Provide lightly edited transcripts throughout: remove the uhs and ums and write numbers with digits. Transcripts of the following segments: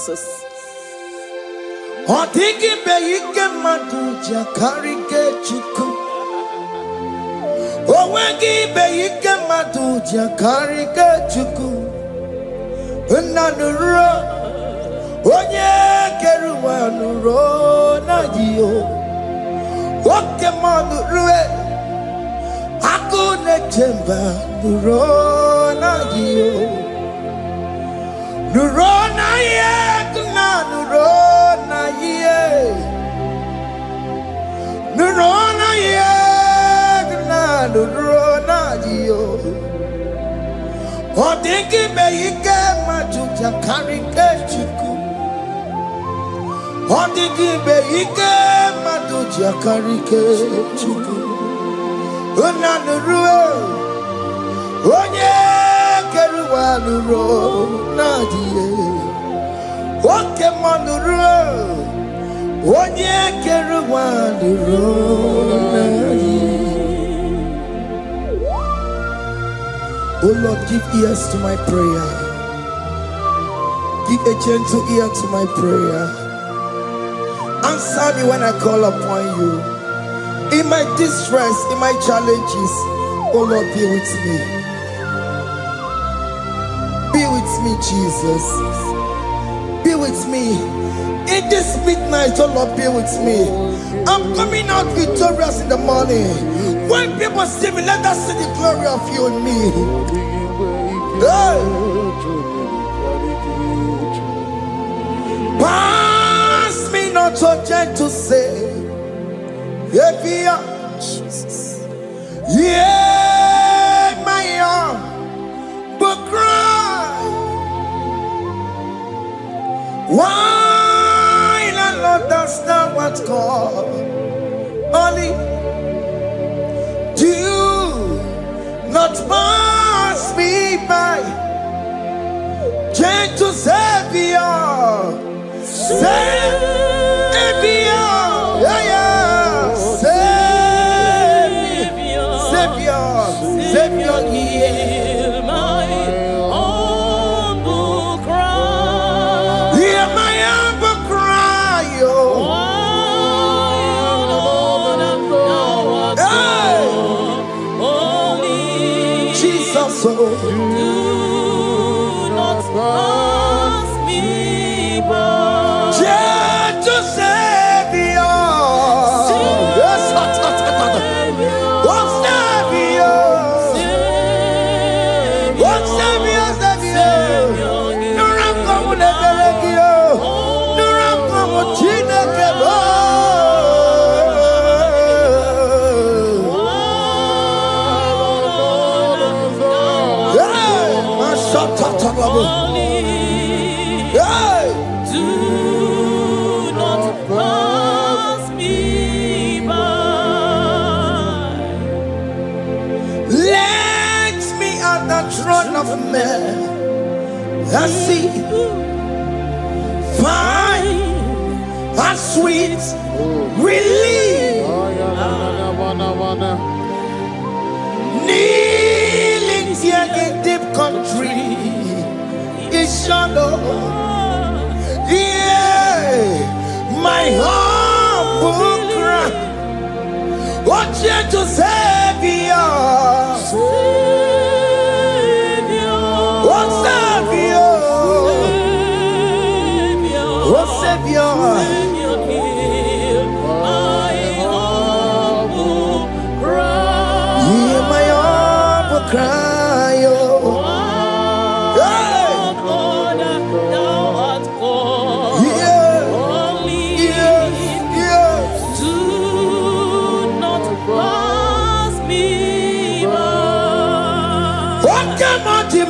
Jesus. Odigi beyike maduja karike chuku. Owegi beyike maduja karike chuku. Unanuro onye keruwa nuro na jiyo. Oke manurue akune chemba nuro na jiyo. Nuro na ye kuna nuro na ye. Nuro na ye kuna nuro na jiyo. Odigi beyike majuja karike chuku. Odigi beyike majuja karike chuku. Unanurue onye keruwa nuro na jiye. Oke manurue onye keruwa nuro na jiye. Oh Lord, give ears to my prayer. Give a gentle ear to my prayer. Answer me when I call upon you. In my distress, in my challenges, oh Lord, be with me. Be with me, Jesus. Be with me. In this midnight, oh Lord, be with me. I'm coming out victorious in the morning. When people see me, let us see the glory of you in me. Hey. Pass me not so gentle say, Jesus. Yeah, my arm, but cry. Why not Lord, that's not what's called? Only do not pass me by, gentle Savior, Savior, yeah, yeah, Savior, hear my humble cry, hear my humble cry, oh. So do not pass me by, gentle Savior, yes, what Savior, what Savior, no ram come with the Belegio, no ram come with Chinekebo. Hey. Do not pass me by. Let me at the throne of men. I see fine and sweet relief. Kneeling here in deep country. Shadow, yeah, my humble cry, what gentle Savior, what Savior, what Savior, my humble cry, hear my humble cry, oh.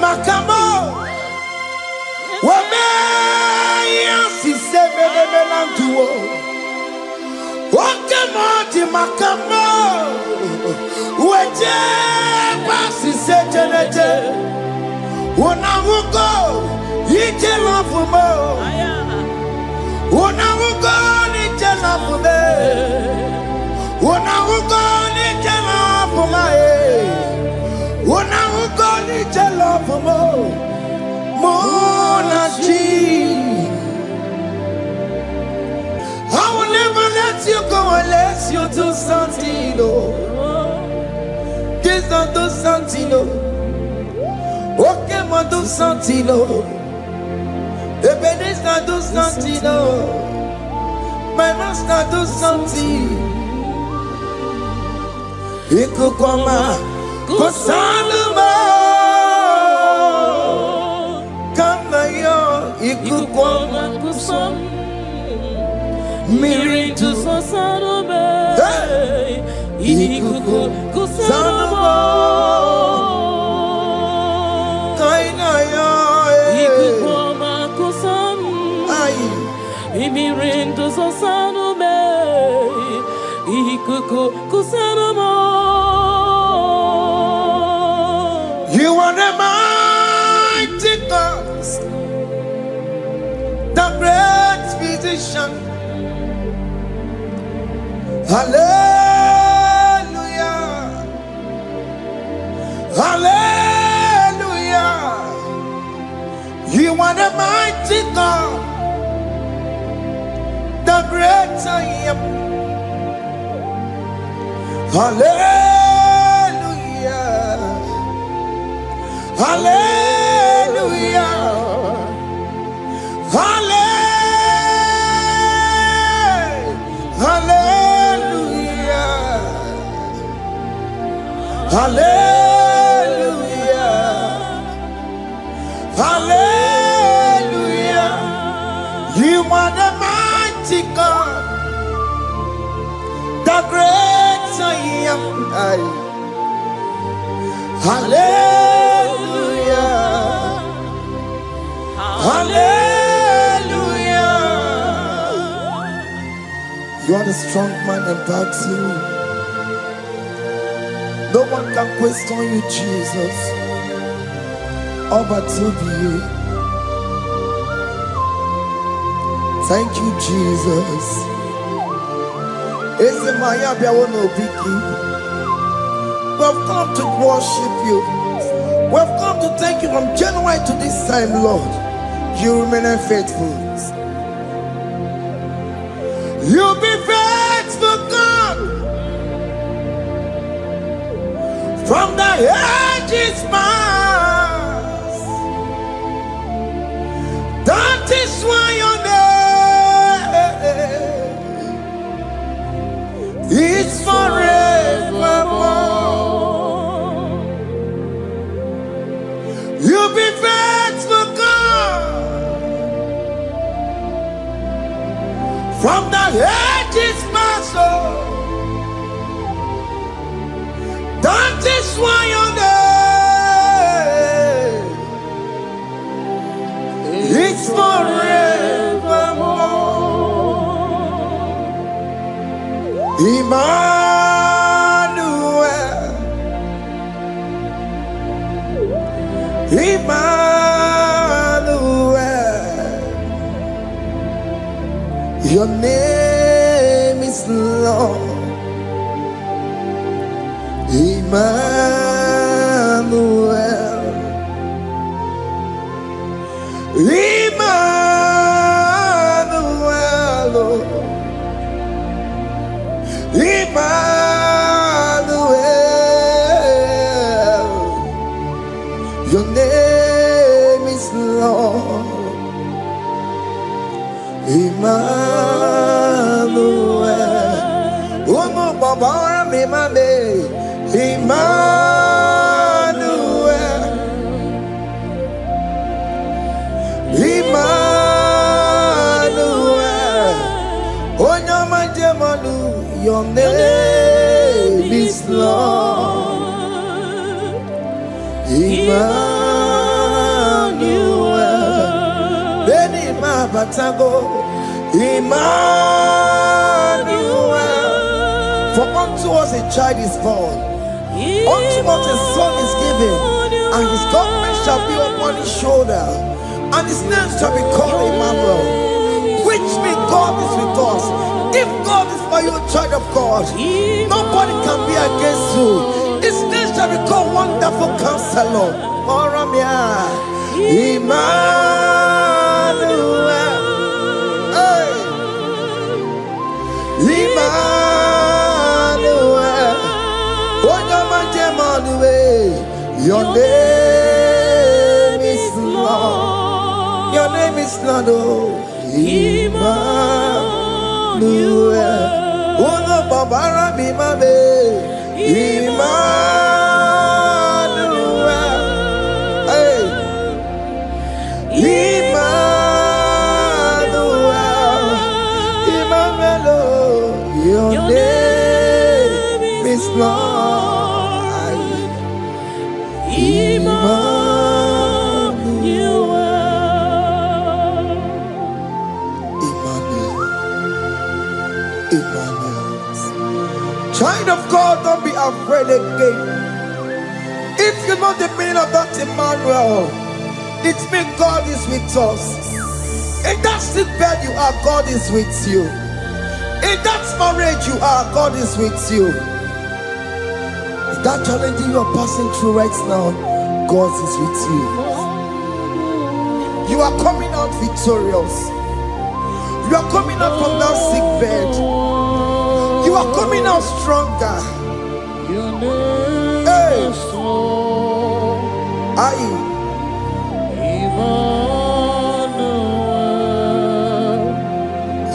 Makamo, wame yasi sebe de melantuo. Wakamo di makamo, weje basi sejenete. Wona wugo ije lafumo, wona wugo ije lafume, wona wugo ije lafume. Wona wugo ije lafumo, mona ji. Alessio do Santino. This not do Santino. Okay, ma do Santino. Ebenezer do Santino. My master do Santino. Ikukoma Kusanuma Kamayo Ikukoma Kusam Miritu Sasanube Ikukusanuma Kainaya Ikukoma Kusam Miritu Sasanube Ikukusanuma. You are the mighty God, the great physician. Hallelujah. Hallelujah. You are the mighty God, the great I am. Hallelujah. Hallelujah. Hallelujah. Hallelujah. Hallelujah. You are the mighty God, the great I am. Hallelujah. Hallelujah. You are the strong man in battle. No one can question you, Jesus. All but to be. Thank you, Jesus. We've come to worship you. We've come to thank you from January to this time, Lord. You remain faithful. You be faithful, God. From the ages past. That is why your name is forevermore. You be faithful, God. From the ages past, that is why your name is forevermore. Emmanuel, Emmanuel, your name is Lord. Emmanuel, Emmanuel, Emmanuel, your name is Lord. Emmanuel, oh no, Baba, me mane, Emmanuel, Emmanuel, oh no, my demonu, your name is Lord. Emmanuel, Beni ma batago, Emmanuel. For unto us a child is born, unto us a son is given, and his government shall be upon his shoulder, and his name shall be called Emmanuel, which means God is with us. If God is for you, child of God, nobody can be against you. His name shall be called Wonderful Counselor. Moramia, Emmanuel, hey, Emmanuel. name is Lord. Your name is Lord. Oh, Emmanuel. Uno babara bimabe. Emmanuel. Hey. Emmanuel. Emmanuel. Your name is Lord. Emmanuel. Emmanuel. Child of God, don't be afraid again. If you know the meaning of that Emmanuel, it means God is with us. In that sick bed you are, God is with you. In that marriage you are, God is with you. In that challenge you are passing through right now, God is with you. You are coming out victorious. You are coming out from that sick bed. You are coming out stronger. Hey.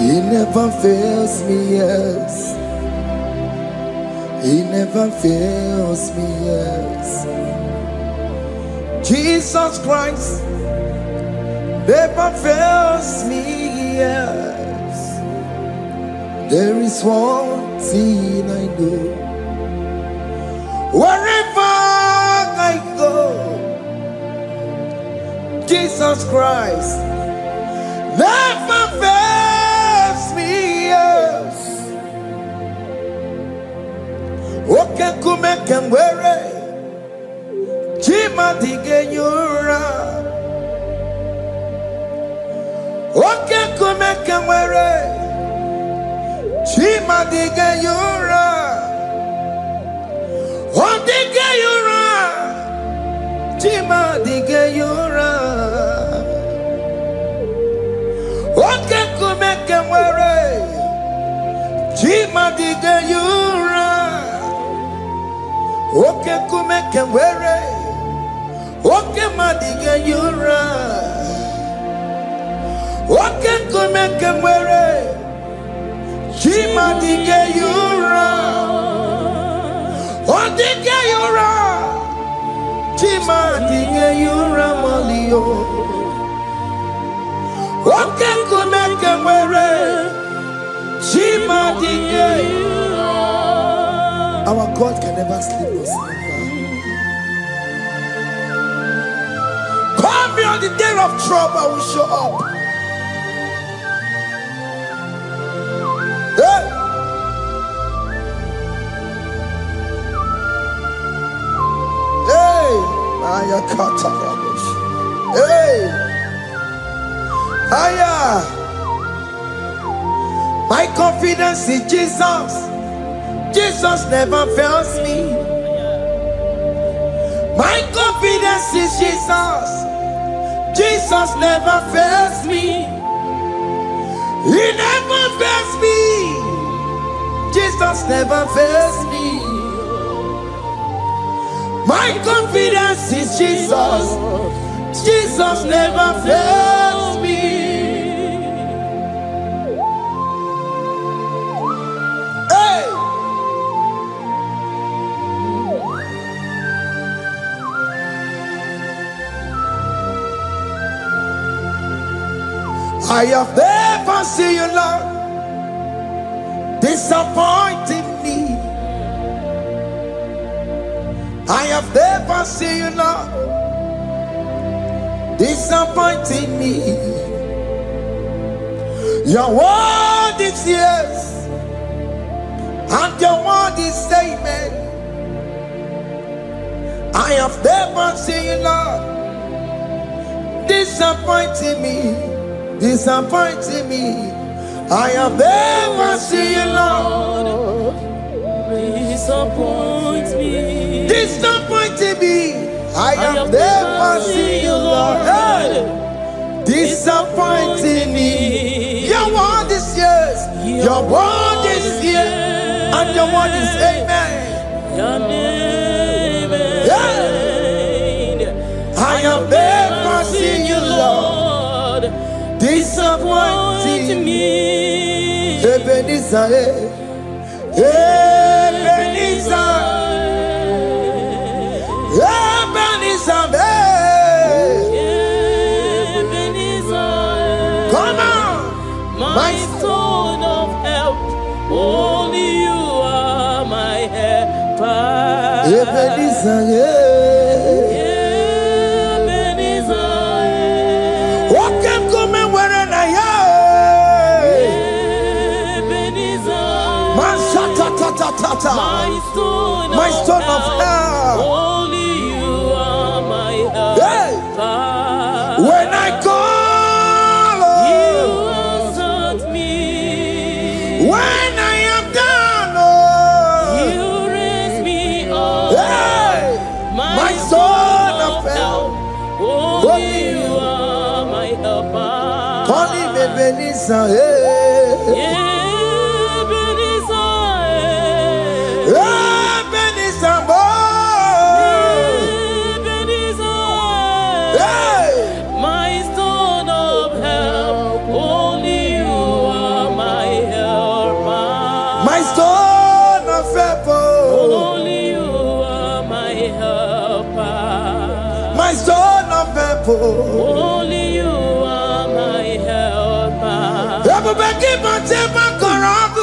He never fails me, yes. He never fails me, yes. Jesus Christ never fails me, yes. There is one thing I know. Wherever I go, Jesus Christ never fails me, yes. Okay, come and wear it. Jima dige yura. Okay, come and wear it. Jima dige yura. Oh, dige yura. Jima dige yura. Okay, come and wear it. Jima dige yura. Okay, come and wear it. Okay, madiga yura. Okay, come and wear it. Jima dige yura. Oh, dige yura. Jima dige yura malio. Okay, come and wear it. Jima dige yura. Our God can never sleep or slumber. Call me on the day of trouble, I will show up. Hey! Hey! Aya kata rabosh. Hey! Aya! My confidence in Jesus. Jesus never fails me. My confidence is Jesus. Jesus never fails me. He never fails me. Jesus never fails me. My confidence is Jesus. Jesus never fails me. I have never seen you, Lord, disappointing me. I have never seen you, Lord, disappointing me. Your word is yes, and your word is amen. I have never seen you, Lord, disappointing me. Disappointing me. I have never seen you, Lord. Disappoint me. Disappointing me. I have never seen you, Lord. Hey. Disappointing me. Your word is yes. Your word is yes. And your word is amen. Your name is have never seen you, Lord, disappointing me. Ebenezer, Ebenezer, Ebenezer, Ebenezer. Come on, my stone of help. Only you are my helper. Ebenezer, Ebenezer. What can come and where I am? Ebenezer. My stone of help. Only you are my helper. Hey. When I call, you answered me. When I am down, you raise me up. Hey. My stone of help. Only you are my helper. Call him Ebenezer, Ebenezer, my stone of help. Only you are my helper. my stone of help. Only you are my helper. My stone of help. Only you are my helper. Everybody but take my corrupt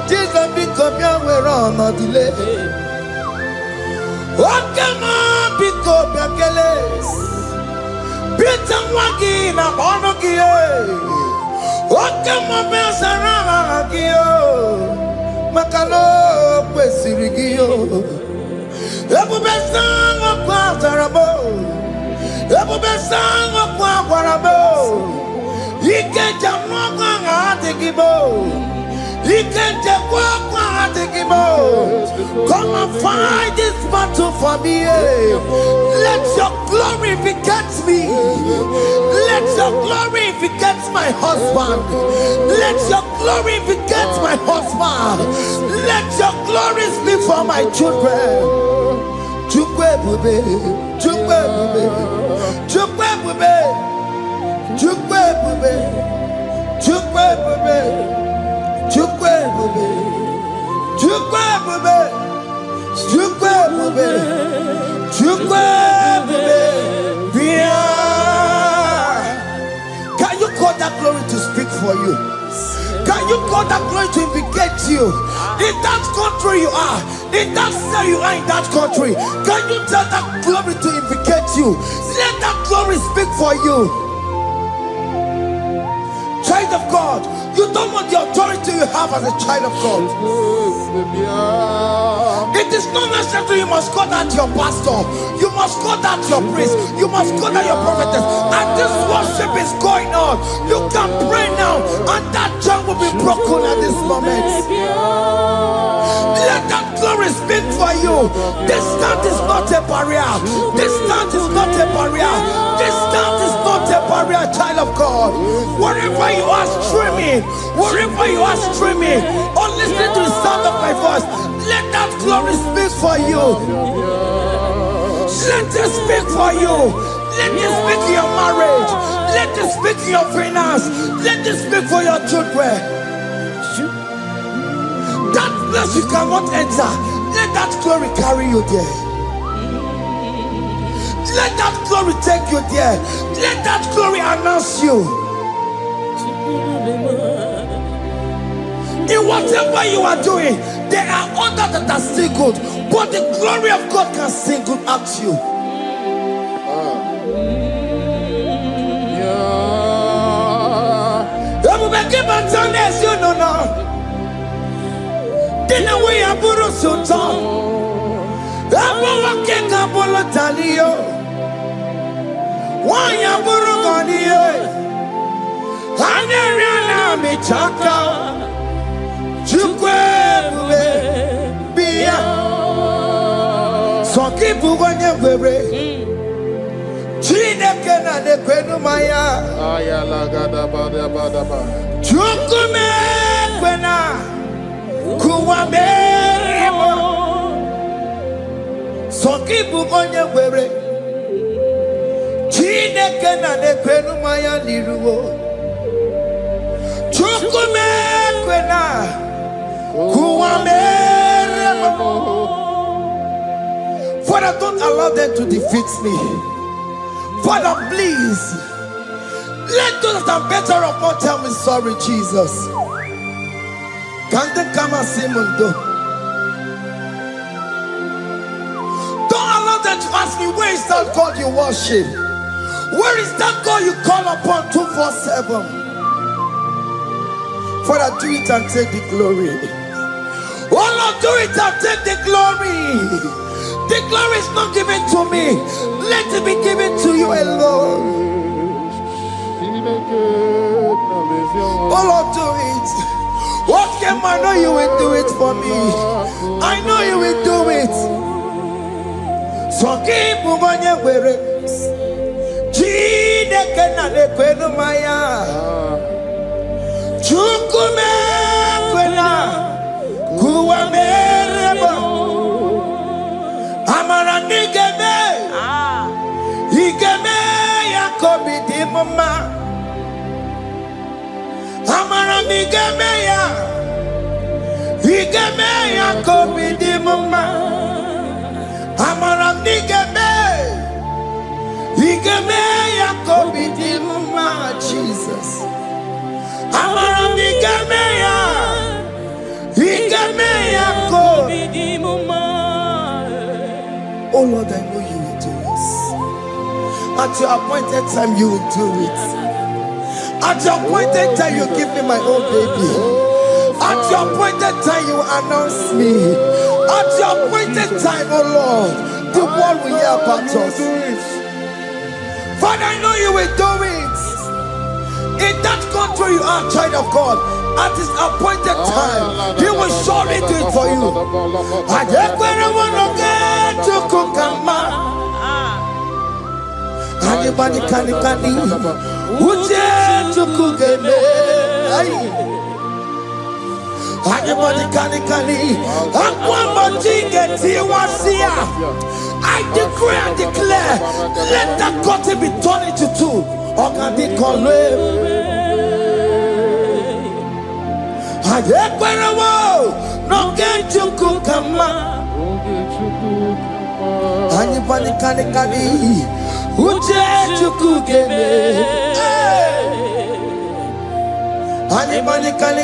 Jesus become your way on the delay. What come on, pick up your keles. Beat and waggy in a honoki. What come on, Belsaragio? Macano, Quesirigio. Ebu Besang of Quatarabo. Ebu Besang of Quatarabo. He can't jump on Atikibo. He can't jump on Atikibo. Come and fight this battle for me. Let your glory beget me. Let your glory beget my husband. Let your glory beget my husband. Let your glory speak for my children. Chukwe bube, chukwe bube, chukwe bube, chukwe bube, chukwe bube, chukwe bube, chukwe bube, chukwe bube, chukwe bube. Can you call that glory to speak for you? Can you call that glory to indicate you? In that country you are, in that city you are, in that country, can you tell that glory to indicate you? Let that glory speak for you. Child of God, you don't want the authority you have as a child of God. It is not necessary you must call that your pastor, you must call that your priest, you must call that your prophetess. And this worship is going on. You can pray now, and that chain will be broken at this moment. Let that glory speak for you. Distance is not a barrier. Distance is not a barrier. Distance is not a barrier, child of God. Wherever you are streaming, wherever you are streaming, or listening to the sound of my voice, let that glory speak for you. Let it speak for you. Let it speak in your marriage. Let it speak in your finance. Let it speak for your children. That place you cannot enter, let that glory carry you there. Let that glory take you there. Let that glory announce you. In whatever you are doing, there are others that are still good, but the glory of God can single out you. You know now. Dina we aburo sultan. Abo wake kabolo talio. Why aburo ganiye? Anyariana michaka Chukwebube Bia Sokibu Wanyewere Chineke na nekwenu maya Ayala gada bada bada ba. Chukume kwena Kuwameremo Sokibu Wanyewere Chineke na nekwenu maya niruwo Chukume kwena Kuwameremo. Father, don't allow them to defeat me. Father, please let those that are better off not tell me sorry, Jesus. Can't they come and see Mundo? Don't allow them to ask me, where is that God you worship? Where is that God you call upon 247? Father, do it and take the glory. Oh Lord, do it and take the glory. The glory is not given to me. Let it be given to you alone. Oh Lord, do it. What can I know you will do it for me? I know you will do it. So keep moving where it is. Chukume kwena kuwamereba amara nigeme igeme yakobi di mama amara nigeme ya igeme yakobi di mama amara nigeme igeme yakobi di mama. Jesus amara nigeme ya igeme yakobi di mama. Oh Lord, I know you will do this. At your appointed time, you will do it. At your appointed time, you give me my own baby. At your appointed time, you announce me. At your appointed time, oh Lord, the world will hear about us. Father, I know you will do it. In that country, you are a child of God. At his appointed time, he will surely do it for you. Anybody can Uje tukugeme. Anybody can I decree and declare, let that curtain be turned into two. No get to cook Anybody can Uje tukugeme. Anybody can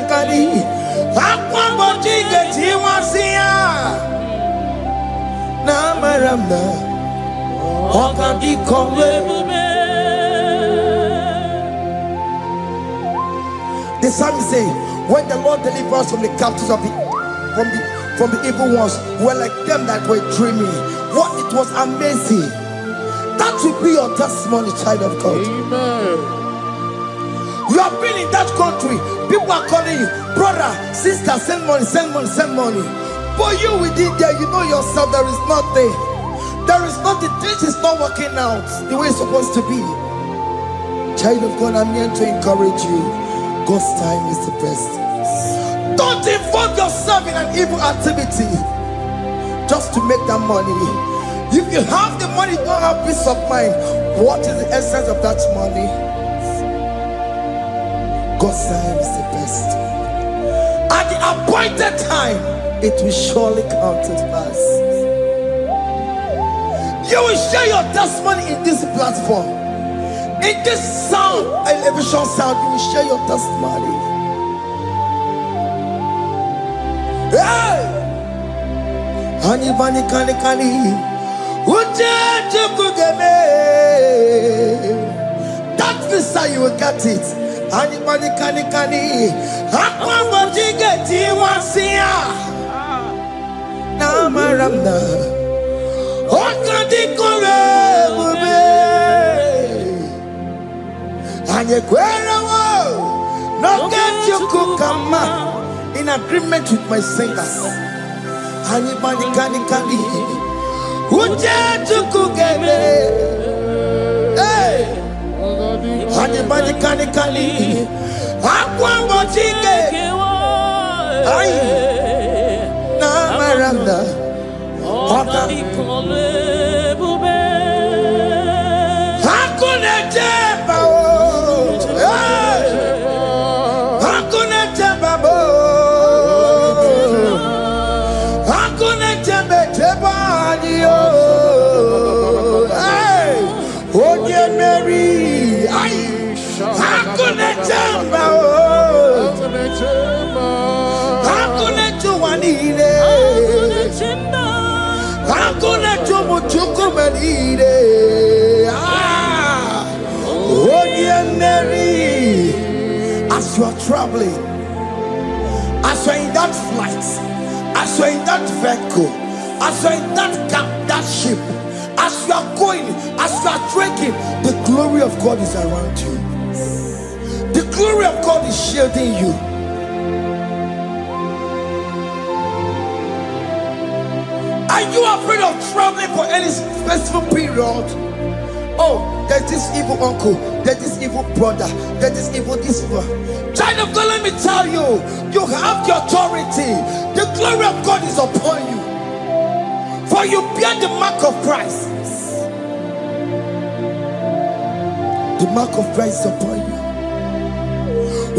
the psalmist say, when the Lord delivers us from the captives of from the evil ones, we're like them that were dreaming. What it was amazing. That will be your testimony, child of God. Amen. You have been in that country. People are calling you, brother, sister, send money, send money, send money. But you within there, you know yourself, there is nothing. There is nothing. This is not working out the way it's supposed to be. Child of God, I'm here to encourage you. God's time is the best. Don't involve yourself in an evil activity just to make that money. If you have the money, you don't have peace of mind. What is the essence of that money? God's time is the best. At the appointed time, it will surely come to pass. You will share your testimony in this platform. In this sound, elevation sound, you will share your testimony. Hey! Anybody can that visa, you will get it. Anybody can get No get you kukama. In agreement with my singers. Anybody can Uja to kugeme. Hey. Anybody can Aqua mochike. Ay. Na maranda. Oka. Hakuna jeba. Hakuna jeba. Hakuna jeba jeba. Hey. Oye Mary. Ay. Hakuna jeba. Hakuna juanile. Hakuna jumuchukumelile. Oye Mary. As you are traveling, as you are in that flight, as you are in that vehicle, as you are in that cab, that ship, as you are going, as you are trekking, the glory of God is around you. The glory of God is shielding you. Are you afraid of traveling for any specific period? Oh, there's this evil uncle, there's this evil brother, there's this evil this evil. Child of God, let me tell you, you have the authority. The glory of God is upon you. For you bear the mark of Christ. The mark of Christ is upon you.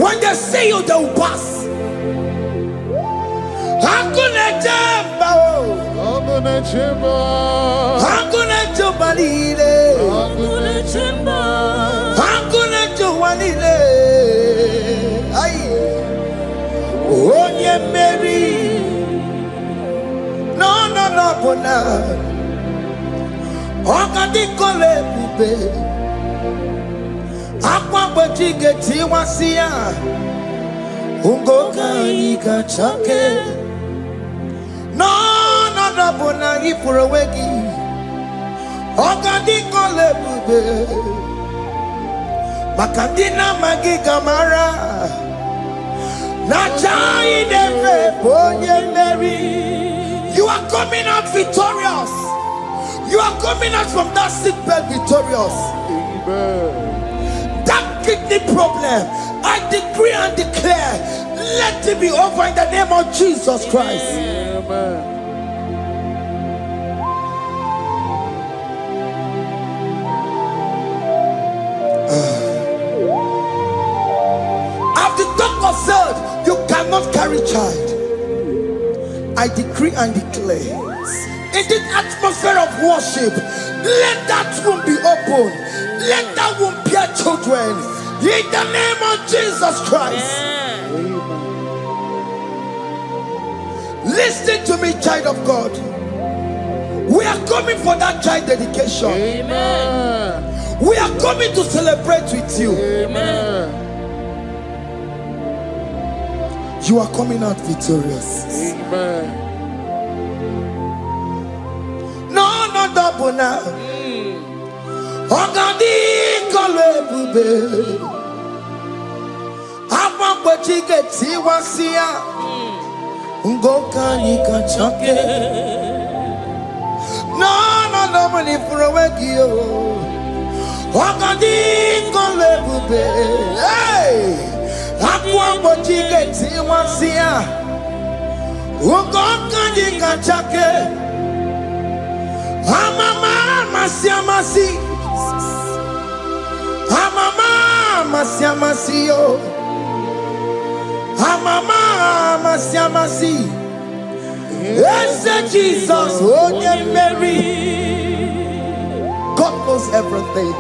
When they see you, they will pass. Hakuna jamba. Hakuna jamba. Hakuna jubalile. Hakuna jamba. Hakuna jubalile. Ay. Onye Mary. No, bona. Okadi kole bube. Akwa bojige tiwasia. Ungoka ika chake. No, bona ipurowegi. Okadi kole bube. Makadina magiga mara. Nachai neve bonye Mary. You are coming out victorious. You are coming out from that sick bed victorious. Amen. That kidney problem, I decree and declare, let it be over in the name of Jesus Christ. Amen. As the doctor said, you cannot carry child. I decree and declare, in this atmosphere of worship, let that womb be open. Let that womb bear children. In the name of Jesus Christ. Amen. Listen to me, child of God. We are coming for that child dedication. Amen. We are coming to celebrate with you. Amen. You are coming out victorious. Amen. No, double now. Ogadi kole bube. Apa bojige tiwasia. Ungoka nikachake. No, mani furawegi yo. Ogadi kole bube. Hey. Akwa bojige tiwasia. Ungoka nikachake. Amama masiamasi. Amama masiamasi yo. Amama masiamasi. Yes, Jesus, oh Mary. God knows everything.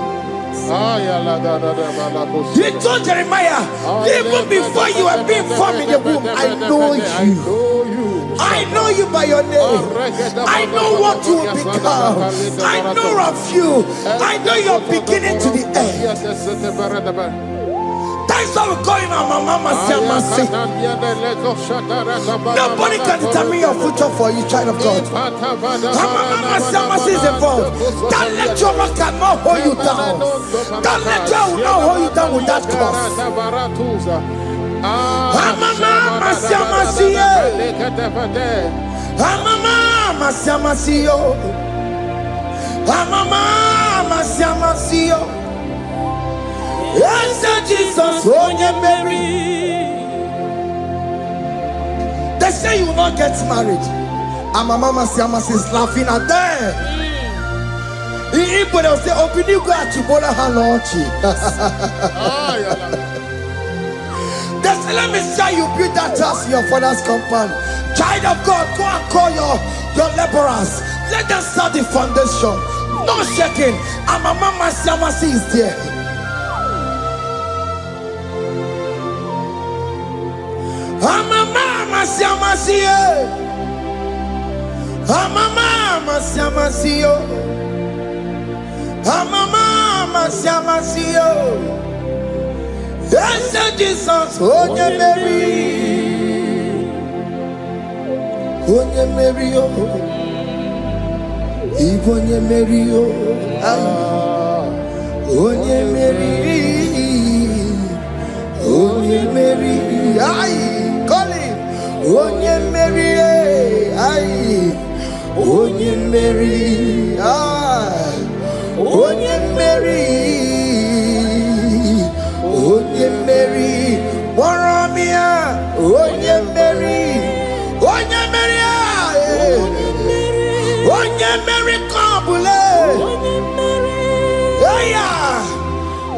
He told Jeremiah, even before you were being formed in the womb, I know you. I know you by your name. I know what you will become. I know of you. I know your beginning to the end. That's how we're going on, Mama Siamasi. Nobody can determine your future for you, child of God. Mama Siamasi is involved. That lecturer cannot hold you down. That lecturer will not hold you down with that cross. Amama Siamasiyo. Amama Siamasiyo. Amama Siamasiyo. Yes, Jesus, oh, you Mary. They say you will not get married. And my mama Siamasi is laughing at them. In Igbo, they'll say, open you go at Chibola Halochi. They say, let me say you build that house in your father's compound. Child of God, go and call your laborers. Let them start the foundation. No shaking. And my mama Siamasi is there. Mama Siamasiyo. Mama Siamasiyo. Mama Siamasiyo. Yes, Jesus, oh, you Mary. Oh, you Mary, oh. Igbo, you Mary, oh. Oh, you Mary. Oh, you Mary. Aye. Onye Mary, aye. Onye Mary, aye. Onye Mary, Onye Mary, Moramia, Onye Mary, Onye Mary, aye. Onye Mary, Kabule, Aya,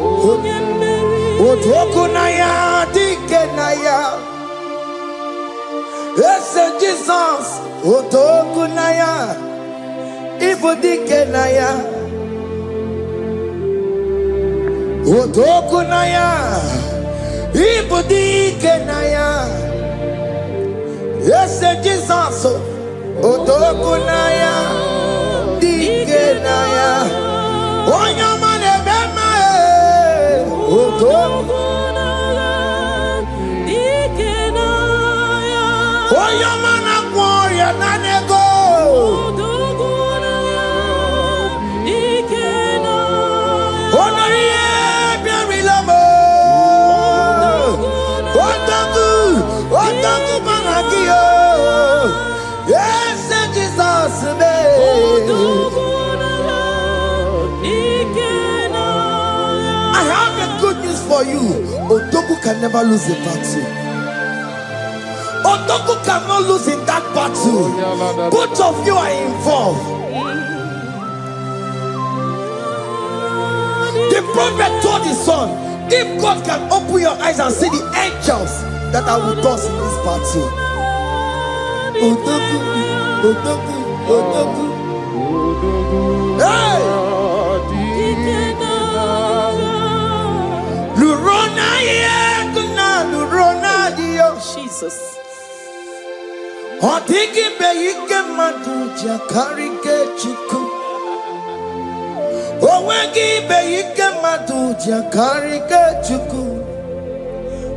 Onye Mary, Otokunaya, Dikenaya. Yes, Jesus, Otokunaya, Ibudikenaya, Otokunaya, Ibudikenaya. Yes, Jesus, Otokunaya, Dikenaya. Onyamane bema, Otokunaya, Dikenaya. Oyamana warrior nanego. Onorie biarilamo. Otaku managio. Yes, Jesus me. I have a good news for you. Otoku can never lose a battle. Otoku cannot lose in that battle. Both of you are involved. The prophet told his son, if God can open your eyes and see the angels that are with us in this battle. Otoku, Otoku, Otoku. Hey! Lurona yekuna, Lurona dio. Jesus. Otiki beike maduja karike chuku. Owengi beike maduja karike chuku.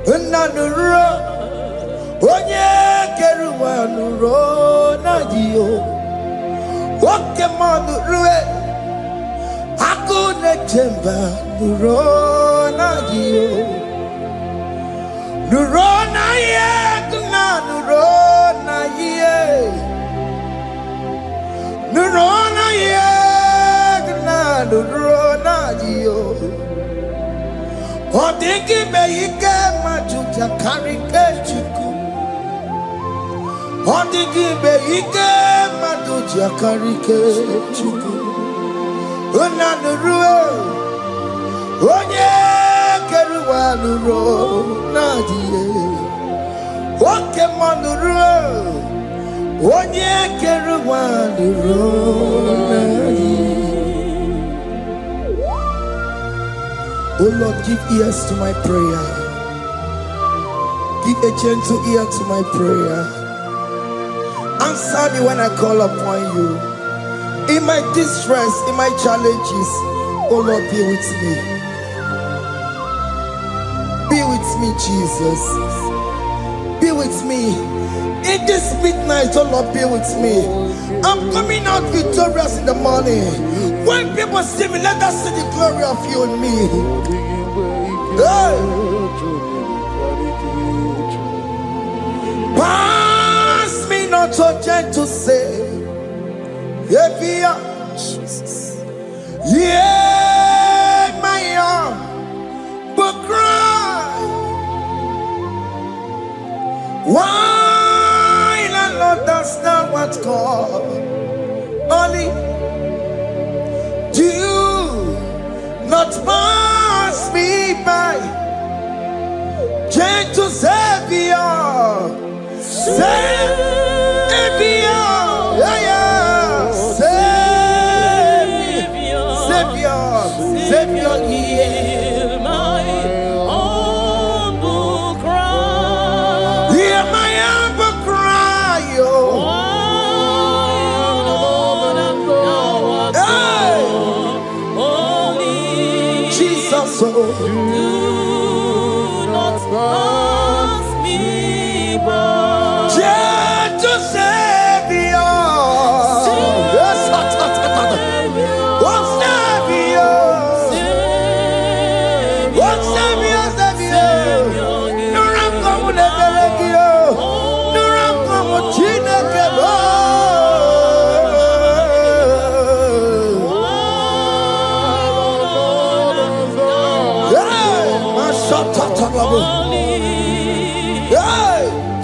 Unanuro onye keruwa nuro na dio. Oke manurue akune chemba nuro na dio. Nuro na yekuna nuro. Nurona yegna nurona dio. Odingi beike majuja karike chuku. Odingi beike majuja karike chuku. Una nurue onye keruwa nurona dio. Oke manurue onye keruwa nurona. Oh Lord, give ears to my prayer. Give a gentle ear to my prayer. Answer me when I call upon you. In my distress, in my challenges, oh Lord, be with me. Be with me, Jesus. Be with me. In this midnight, oh Lord, be with me. I'm coming out victorious in the morning. When people see me, let us see the glory of you in me. Hey. not so gentle to say, Jesus. Yeah, my arm, but cry. Why the Lord does not what's called? Only do not pass me by. Gentle Savior, Savior, yeah, yeah. Savior, hear my humble cry. Hear my humble cry, oh. Only Jesus, oh. do not pass me by. Gentle Savior, yes,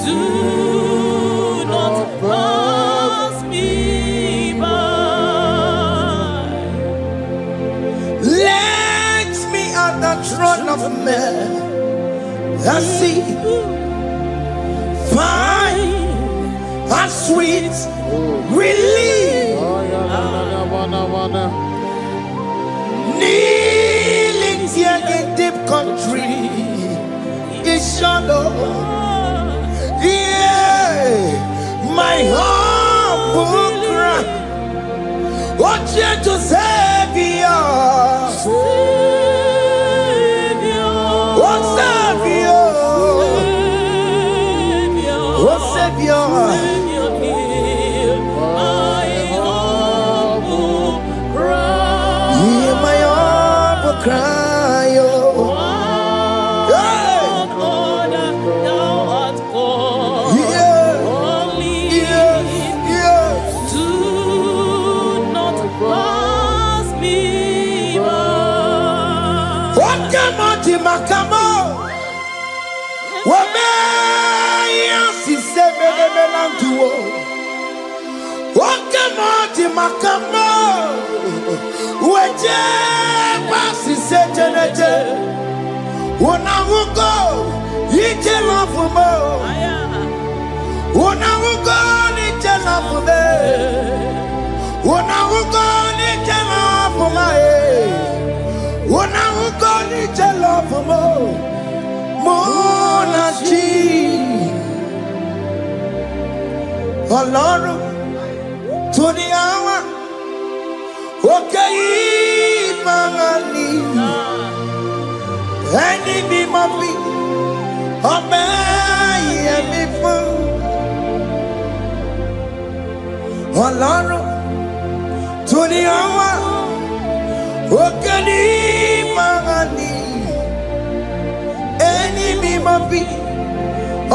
do not pass me by. Let me at the throne of men and see, find a sweet relief, kneeling here in deep country is shadow. Yeah, my humble cry, oh gentle Savior, oh Savior, oh Savior, hear my humble cry. hear my humble cry, oh. Makamo, Wameya si sebe de melantuo. Wakamoti makamo, Weje basi sejeneje. Unamugo, ije lafumo. Unamugo nije lafume. Unamugo nije lafume. Unamugo nije lafumo. Monachi Ọlọ́run tó ní àwa òkè ìmọ̀rànì ẹni bí mo fi ọbẹ̀ yẹmi fún Ọlọ́run tó ní àwa òkè ìmọ̀rànì ẹni bí mo fi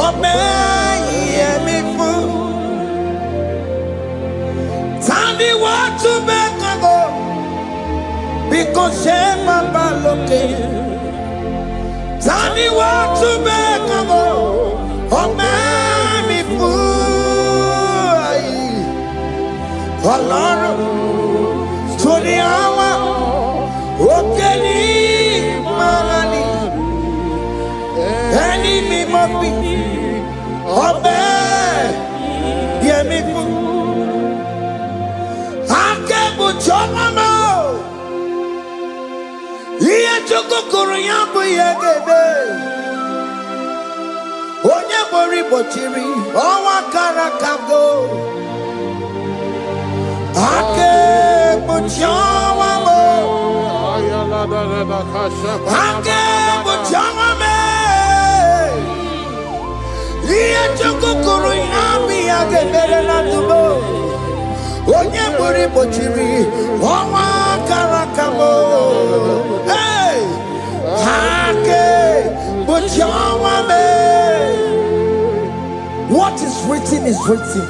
ọbẹ̀ yẹmi fún. Tani watu bekago because shema baloke. Tani watu bekago omemi fuai. Ọlọ́run sori awa okeni marani. Ẹni mi mo fi ọbẹ̀ yẹmi fún. Chomamo, iye chokokoro yambu yegebe. Onye bori bochiri, owa karakago. Ake bochomamo, ake bochomame. Iye chokokoro yambu yegebe na tubo. Onye bori bochiri, owa karakamo. Hey, hake bochawame. What is written is written.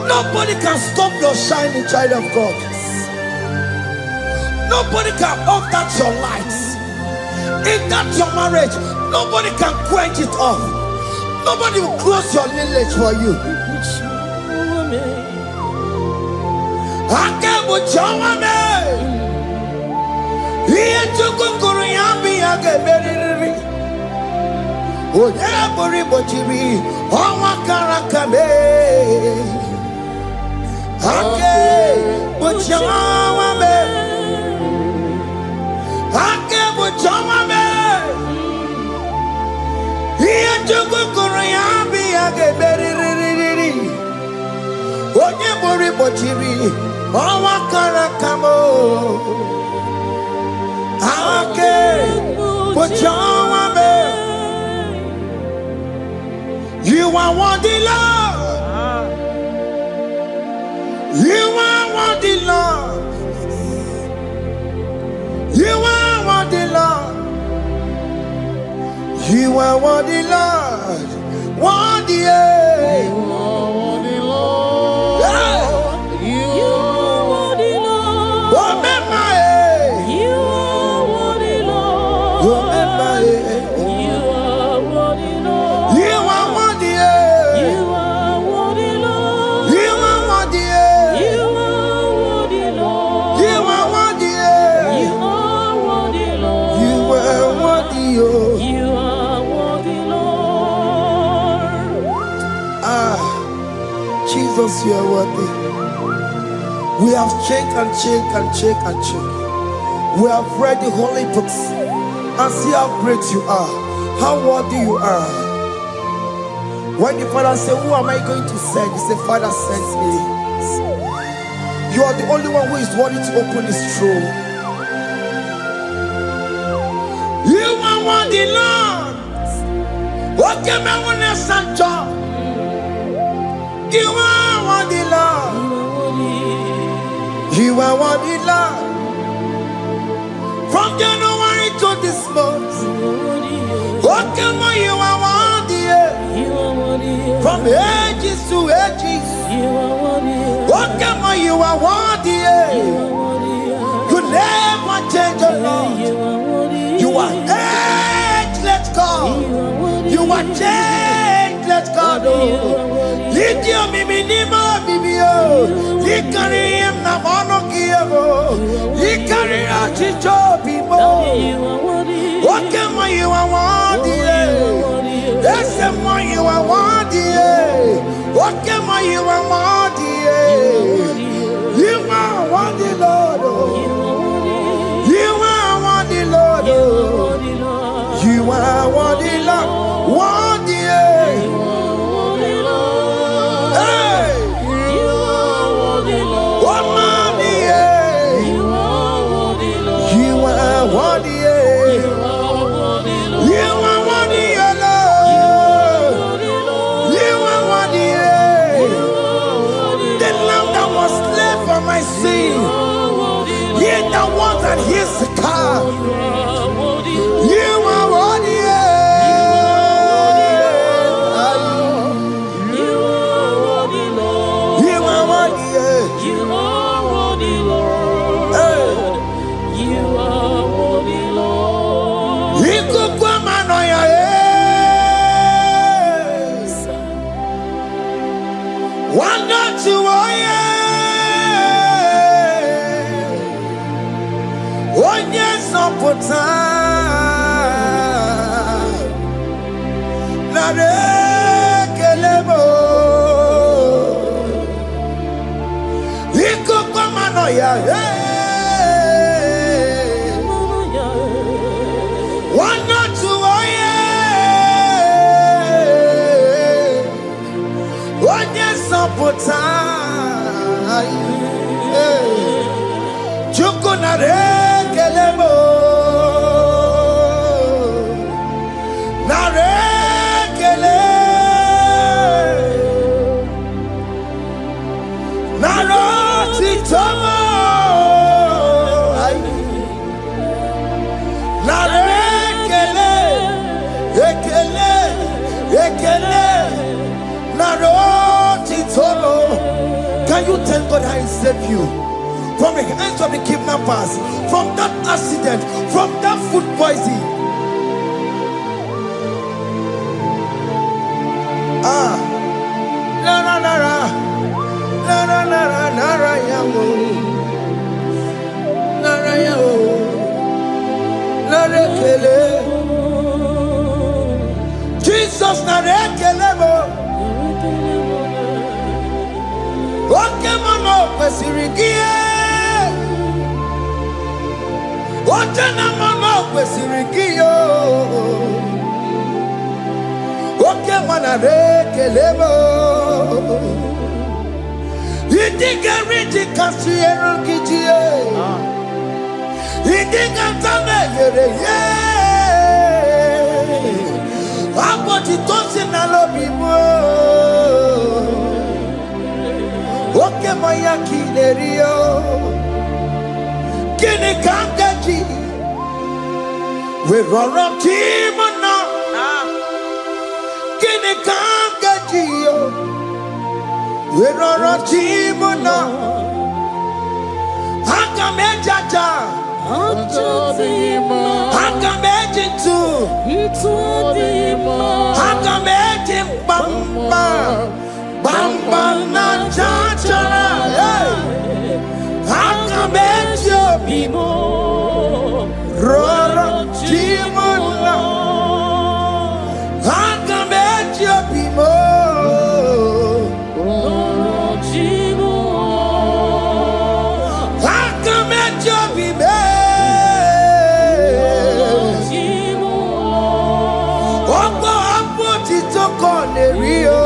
Nobody can stop your shining, child of God. Nobody can off that your lights. In that your marriage, nobody can quench it off. Nobody will close your lineage for you. You are worthy, Lord. You are worthy, Lord. You are worthy, Lord. You are worthy, Lord. Worthy, You are worthy, Lord. You are worthy, Lord. Oh, remember, You are worthy, Lord. oh, remember, You are worthy, Lord. you are worthy, You are worthy, Lord. you are worthy, You are worthy, Lord. you are worthy, You are worthy, Lord. you are worthy, oh. You are worthy, Lord. Ah, Jesus, you are worthy. We have checked and checked and checked and checked. We have read the holy books and see how great you are, how worthy you are. When the Father said, who am I going to send? He said, Father, send me. You are the only one who is worthy to open this throne. You are worthy, Lord. What can I want to send you? You are worthy, Lord. You are worthy, Lord. From January to this month, what can you are worthy? From ages to ages, what can you are worthy? You never change, the Lord. You are ageless God. You are changeless God. Lift your minima, bibio. You carry him na monokiabo. You carry out his job, people. What can you are worthy? That's the one you are worthy. What can you are worthy? You are worthy, Lord. You are worthy, Lord. You are worthy, Lord. Worthy. Hey. What money? You are worthy. You are worthy, Lord. You are worthy. Ekele. Can you thank God I saved you from the hands of the kidnappers, from that accident, from that food poisoning? Jesus we roll up Timona. Kini Kangaji. We roll up Timona. Hakamejaja. Hakamejitu. Hakamejim Bamba. Bamba na chachara. Hakamejo Bimo. Rora Timona. Hakamejo Bimo. Rora Timona. Hakamejo Bimo. Opo apo titoko ne rio.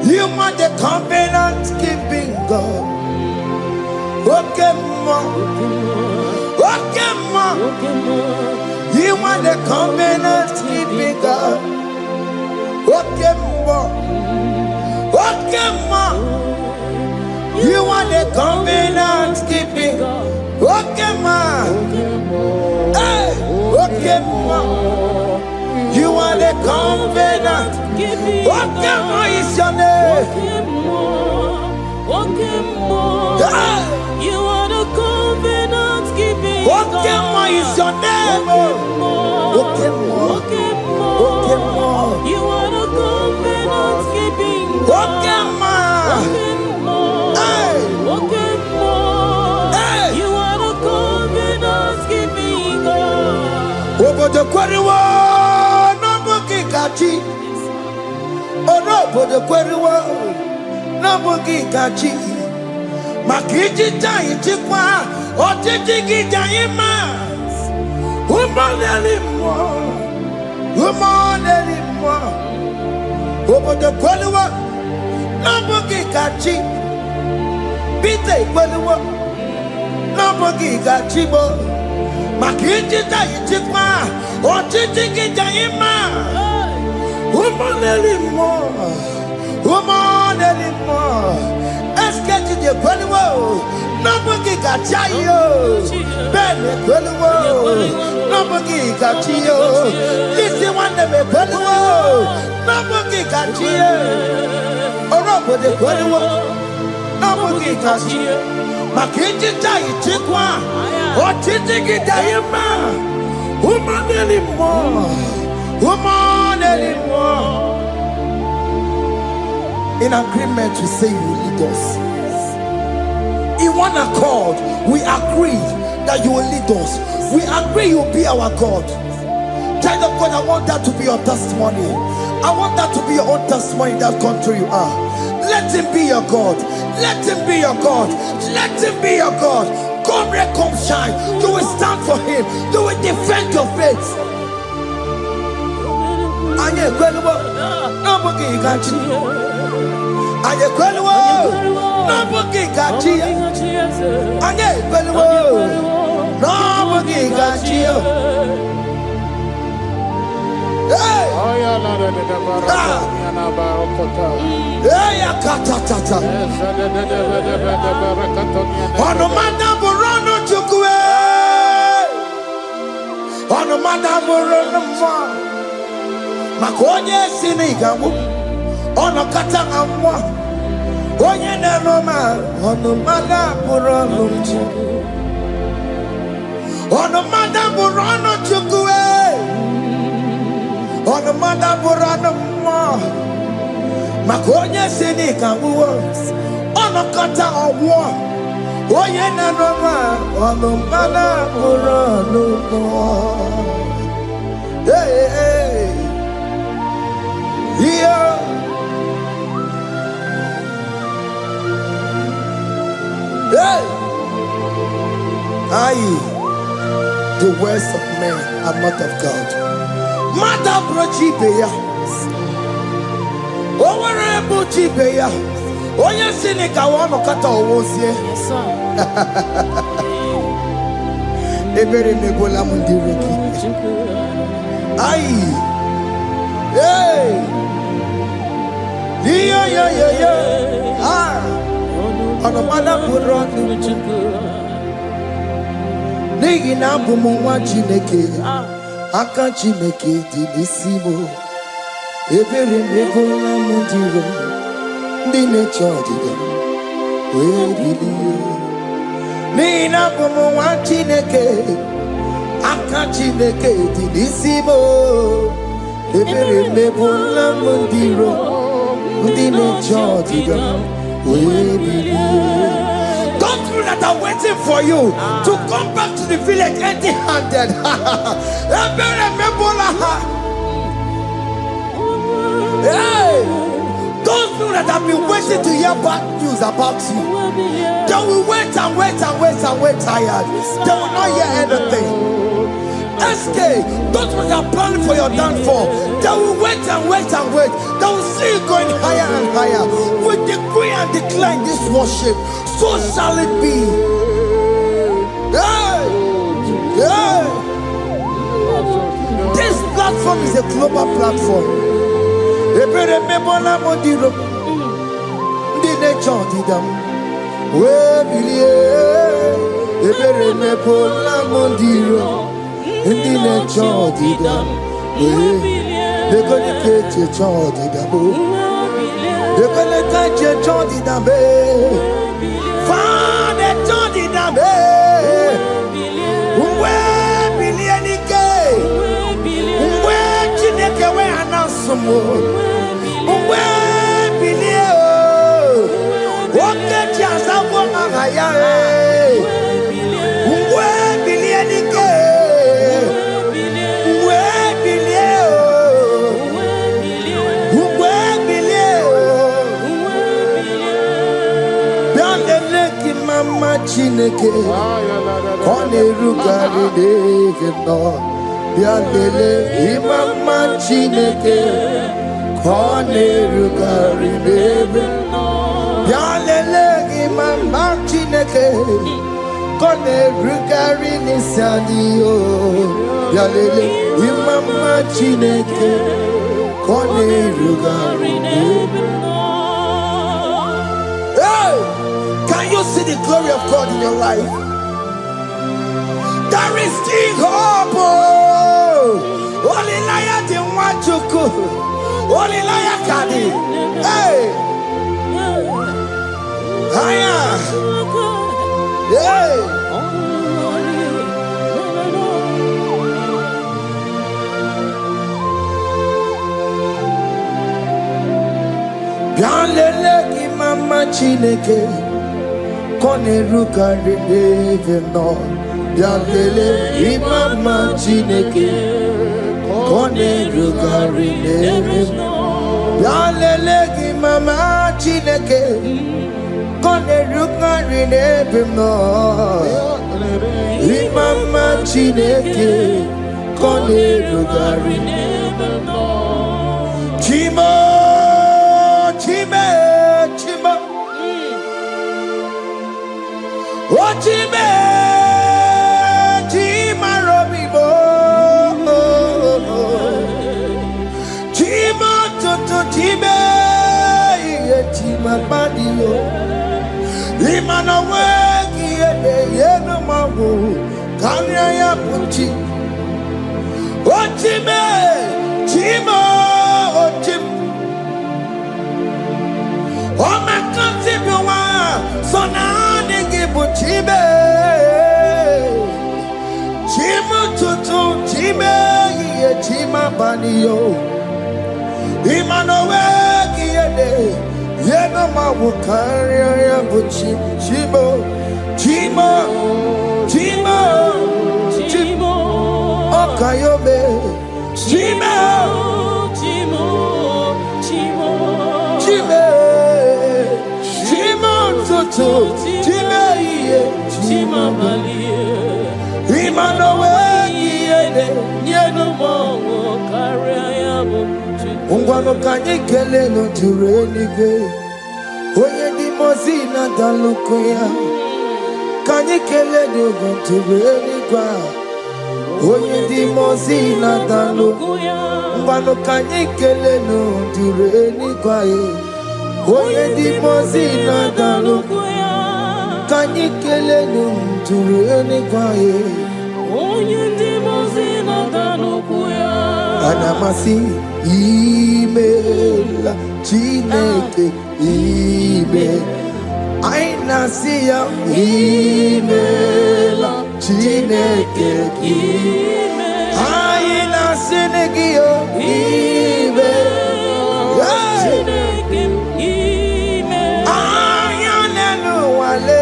You are the covenant keeping God. You are the covenant keeping God. You are the covenant keeping God. Hey, you are the covenant. What is your name? You are the covenant keeping What is your name? You are the covenant keeping What You are the covenant keeping God. Over the quarry Kachi, oh no, for the Queriwa, no boogie Kachi, Makiji Jaichikwa, or Tiki Jaimas, woman anymore, over the Queriwa, no boogie Kachi, Pite Queriwa, no boogie Kachibo, Makiji Jaichikwa, or Tiki Jaimas. Woman anymore. Escape to the Queliwo. Nobody got you. Ben Queliwo. Nobody got you. This is one of the Queliwo. Nobody got you. Or nobody Queliwo. Nobody got you. Makiji Jai Chikwa. Or Titiki Diama. Woman anymore. Woman anymore. In agreement to say you lead us. in one accord, we agree that you will lead us. We agree you will be our God. Child of God, I want that to be your testimony. I want that to be your own testimony in that country you are. Let him be your God. Let him be your God. Let him be your God. Come rain, come shine. You will stand for him. You will defend your faith. Anye kwelwo, nobody gachi. Anye kwelwo, nobody gachi. Anye kwelwo, nobody gachi. Hey! Hey, katatata. Ono madam Borono chukwe. Ono madam Borono mwa. Makonye sinigamu. Ono katanga mwa. Onye neroma. Ono madam Borono chukwe. Ono madam Borono chukwe. Ono madam Borono mwa. Makonye sinigamu. Ono kata omwa. Oye na noma, ono mana Borono mwa. Hey, hey, yeah. Hey, the words of men are not of God. Mata brojibeya, owere brojibeya. Oye sinika wano kata owosie. Ebere mebola mundiruki. Aye. Hey. Yeah. Ah. Ono mana Borono. Nigi na bumu wa Chineke. Aka Chineke di nisimo. Ebere mebola mundiruki. Dine chodiga. We believe. Nina bumu wa Chineke. Aka Chineke di nisimo. Ebere mebola mundiro. Dine chodiga. We believe. Those people that are waiting for you to come back to the village empty-handed. Ebere mebola. Hey! Those people that have been waiting to hear bad news about you, they will wait and wait tired. They will not hear anything. SK, those people that are planning for your downfall, they will wait and wait. They will see you going higher and higher. We decree and declare in this worship, so shall it be. Hey! This platform is a global platform. Ebere mebola modiro. Dine chondidam. We believe. Ebere mebola modiro. Dine chondidam. We believe. They're gonna catch you chondidam. They're gonna catch you chondidam. Find a chondidam. We believe. We Chineke we announce more. We believe. What get you as a woman? We believe. Mama Chineke, kone rugari deke no. Bialele Mama Chineke, kone rugari deke no. Bialele Mama Chineke, kone rugari nisadio. Bialele Mama Chineke, kone rugari deke no. Can you see the glory of God in your life? There is still hope. Only liar didn't want to go. Only liar can. Hey. Hiya. Hey. Bialele Mama Chineke. Koneruka reneve no Yalele imama chineke Koneruka reneve no Yalele imama chineke Koneruka reneve no Imama chineke Koneruka reneve no Chimo Chime Chimo Ochime, Chima Robibo, Chima Toto Chime, Chima Badio, Imana Wagi, Yeno Mabu, Kanya Puchi, Ochime, Chima, Ochim, Oh my country, so now. Chibe, Chima tutu, Chime, Chima banio, Imanowe, Yeno Mawukaria, Buchi, Chibo, Chima, Chima, Chimo, Okayobe, Chima, Chimo, Chimo, Chime, Chima tutu, Chime. Chima Malie, Imanowe, Yeno Mongo, Kariabu, Ungwano Kanyikele no Turenige, Oye di Mozina Dalukoya, Kanyikele no Turenigua, Oye di Mozina Dalukoya, Ungwano Kanyikele no Turenigua, Oye di Mozina Dalukoya. Kanyikele nunturene kwae onye ndi mozina danukuya anamasi imela chineke ime aina siya imela chineke ime aina sinegio ime chineke ime ayanelu wale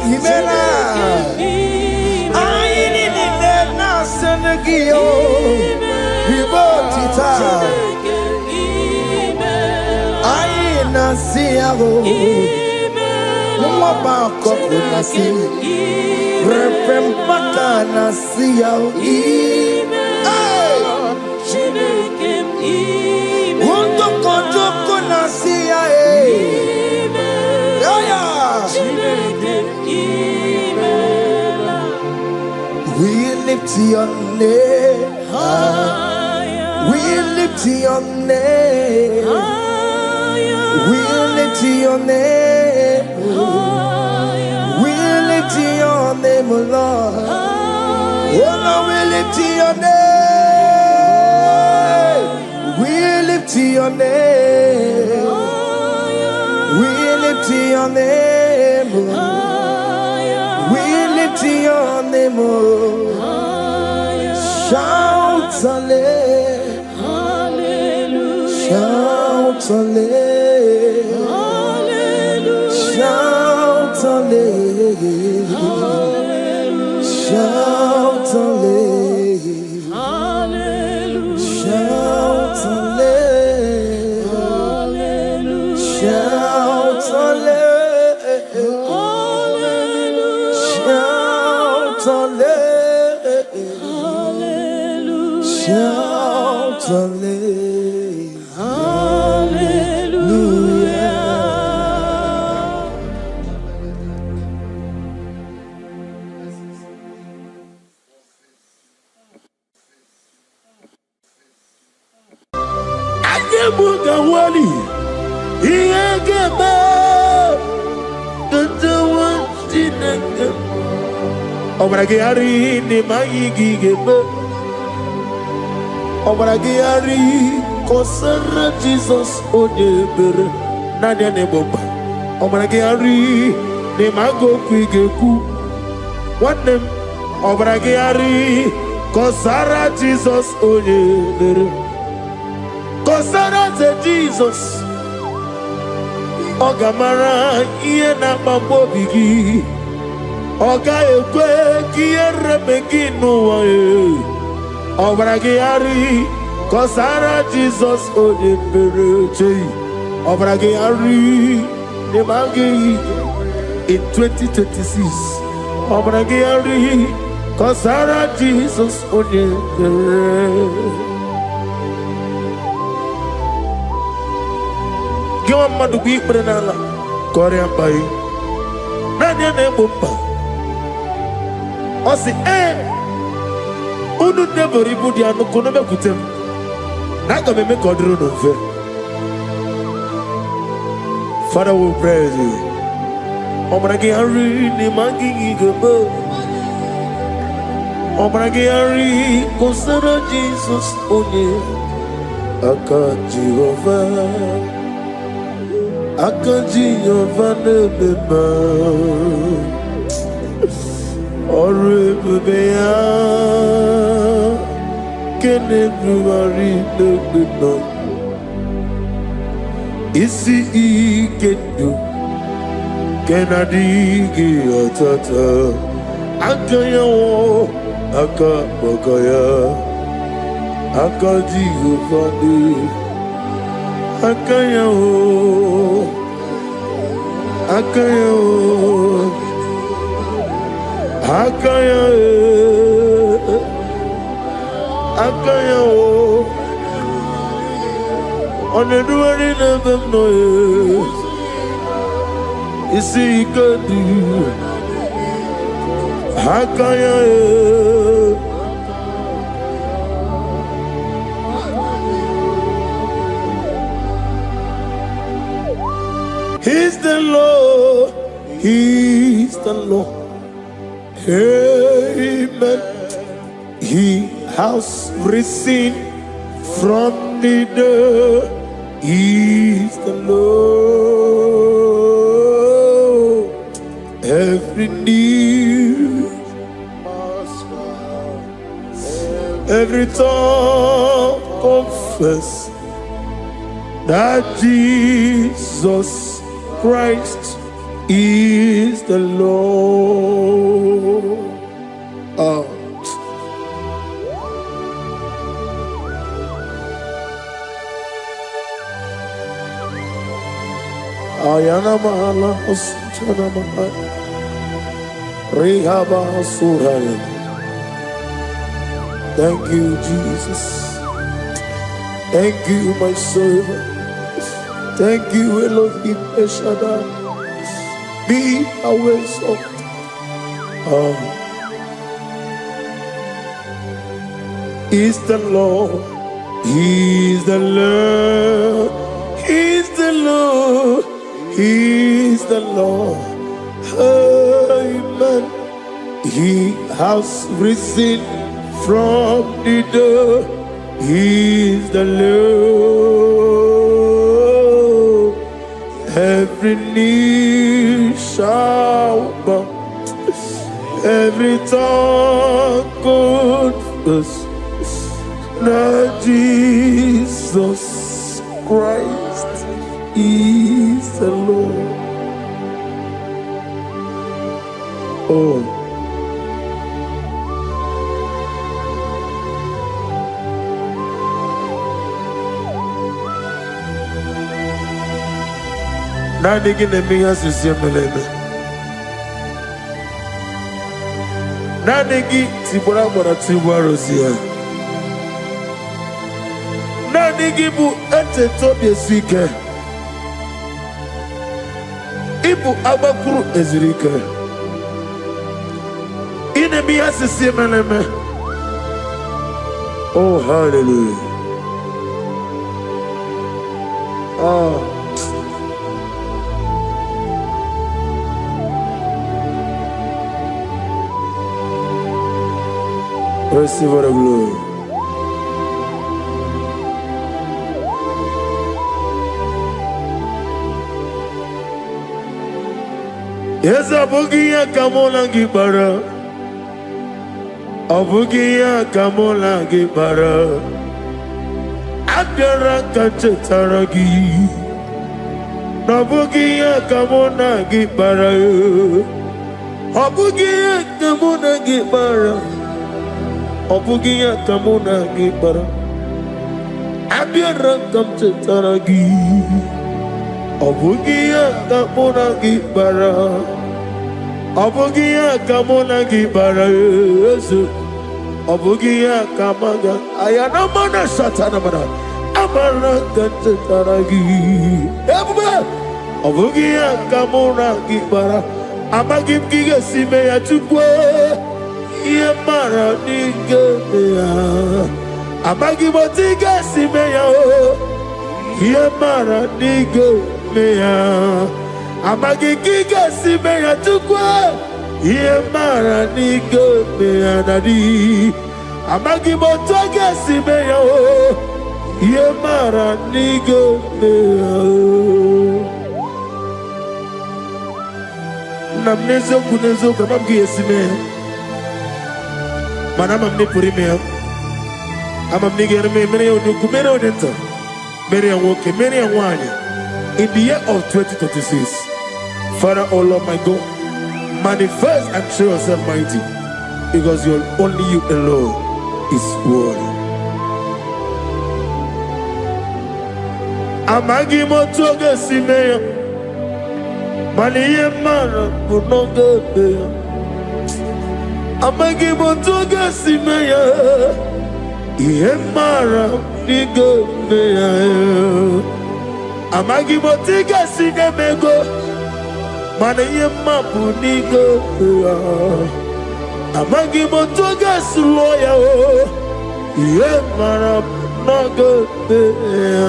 Himela, I need it now, Senegio, Ribotita, I see a Mama Coconasi, Repempaka Nasia, Won't go to Conasia, we lift your name higher. We lift your name higher. We lift your name higher. We lift your name, Lord. Oh no, we lift your name. We lift your name. We lift your name. We lift your name. Shout hallelujah. Shout hallelujah. Shout hallelujah. Shout hallelujah. Shout hallelujah. Shout hallelujah. Shout hallelujah. Shout hallelujah. Agebuga wali, Iageba, Gatawa, Tinaka, Obragari, Nemagi Geba, Obragari, Kosara Jesus, Odeber, Nadia Neboba, Obragari, Nemago Quigeku, one name, Obragari, Kosara Jesus onye. Kosara ze Jesus. Ogamara iye na mabobi gi. Oga ekwe kiye remegi nuwa e. Obragi ari. Kosara Jesus onye mere. Obragi ari. Nemagi in 2026. Obragi ari. Kosara Jesus onye mere. Give madu bi prenala Korean bai nanya ne bomba osi unu nebori budi anu kono be kutem na ga me kodro no fe. Father, we praise you. Obragi ari ni mangi gebo obragi ari kosara Jesus onye aka Jehovah Akaji Yovane Beba Ore Bebea Kene Bruari Nebeba Isi Ikendu Kenadigi Atata Akaya wo Akabakaya Akaji Yovane Akaya wo Akaya wo Akaya Akaya wo Oneduari nebem no Isi ikadu Akaya He's the Lord, He's the Lord. Amen. He has risen from the dead. He's the Lord. Every knee, every tongue confess that Jesus Christ is the Lord. Ayana mahala oschana mahala Rehaba suraya. Thank you, Jesus. Thank you, my servant. Thank you, Elohim Eshadai. Be our salt. He's the Lord. He's the Lord. He's the Lord. He's the Lord. Amen. He has risen from the dead. He's the Lord. Every knee shall bow, every tongue confess that Jesus Christ is the Lord. Oh. Nani gine miya sisi meleme. Nani gi tibora mora tibora siya. Nani gi bu ete tobe sike. Ibu abakuru ezirike. Ine miya sisi meleme. Oh, hallelujah. Oh. Receive the glory. Yes, abogi ya kamola ngibara. Obugia kamola gibara Abiara kachetaragi Obugia kamona gibara Obugia kamona gibara Obugia kamona gibara Abiara kachetaragi Obugia kamona gibara Obugia kamona gibara Yesu Obugia kamaga ayana mana satana mana amara kataragi Ebuba Obugia kamona gibara amagi giga sime ya tukwe ye mara nigeya amagi botiga sime ya ye mara nigeya amagi giga sime ya tukwe ye mara nigeya nadi amagi botiga sime ya ye mara nigeya namnezo kunezo kamamgi yesime mana mamne puri me amamni germe mere onu kumere onenta mere anwoke mere anwanya in the year of 2026 Father, oh Lord my God, manifest and show yourself mighty because you're only you alone is worthy. Amagi motoga simeya Maliye mara kunoga beya Amagi motoga simeya Iye mara niga beya Amagi motiga sinemego Maliye mabu niga beya Amagi motoga siloya Iye mara noga beya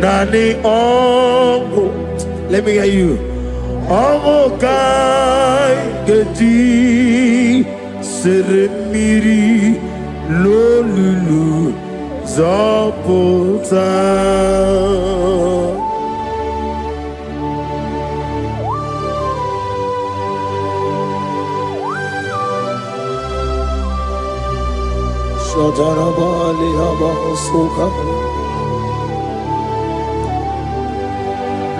Nani ongo let me hear you ongo kai gedi seremiri lolulu zapota Shadarabali Habasoka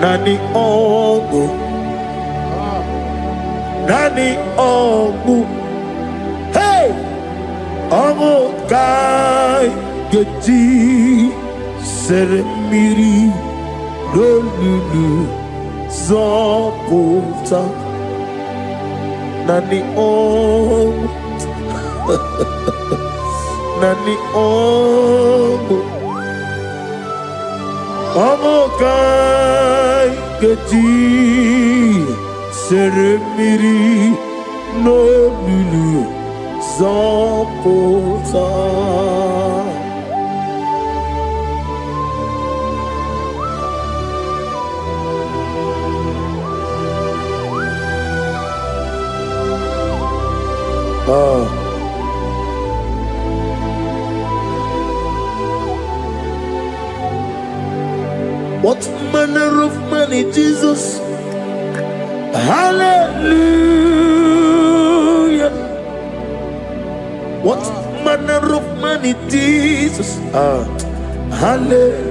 Nani Ongu Hey Ongu Kai Geti Seremiri Lolulu Zapota Nani Ongu Nani ongo kai geti seremiri no lulu zapota What manner of money, Jesus? Hallelujah. What manner of money, Jesus? Hallelujah.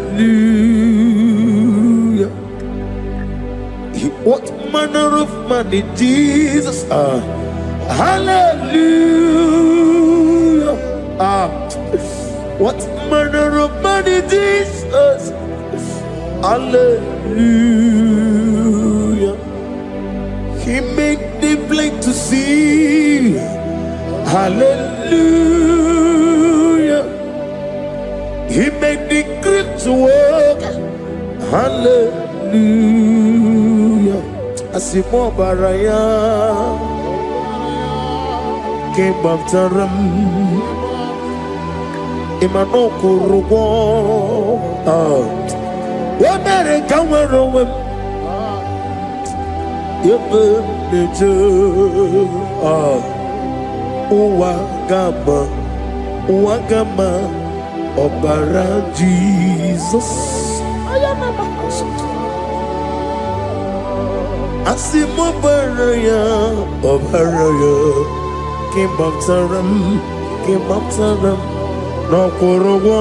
What manner of money, Jesus? Hallelujah. What manner of money, Jesus? Hallelujah. He made the blind to see. Hallelujah. He made the crippled to walk. Hallelujah. Asimo baraya came after him. Imano kurugo. Wamere kamero wem yebe neje Uwagama, Obara Jesus. Asimo Baraya, Obaraya, King of Taram, no Korowa.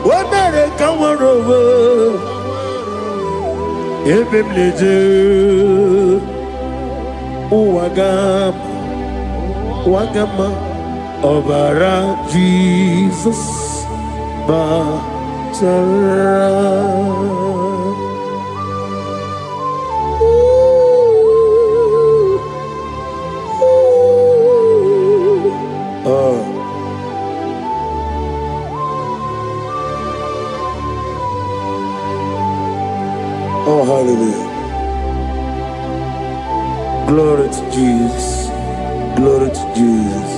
What are Kawarowa? Ebim Leje, Uwagama, Obara Jesus, Batara. Oh, hallelujah. Glory to Jesus. Glory to Jesus.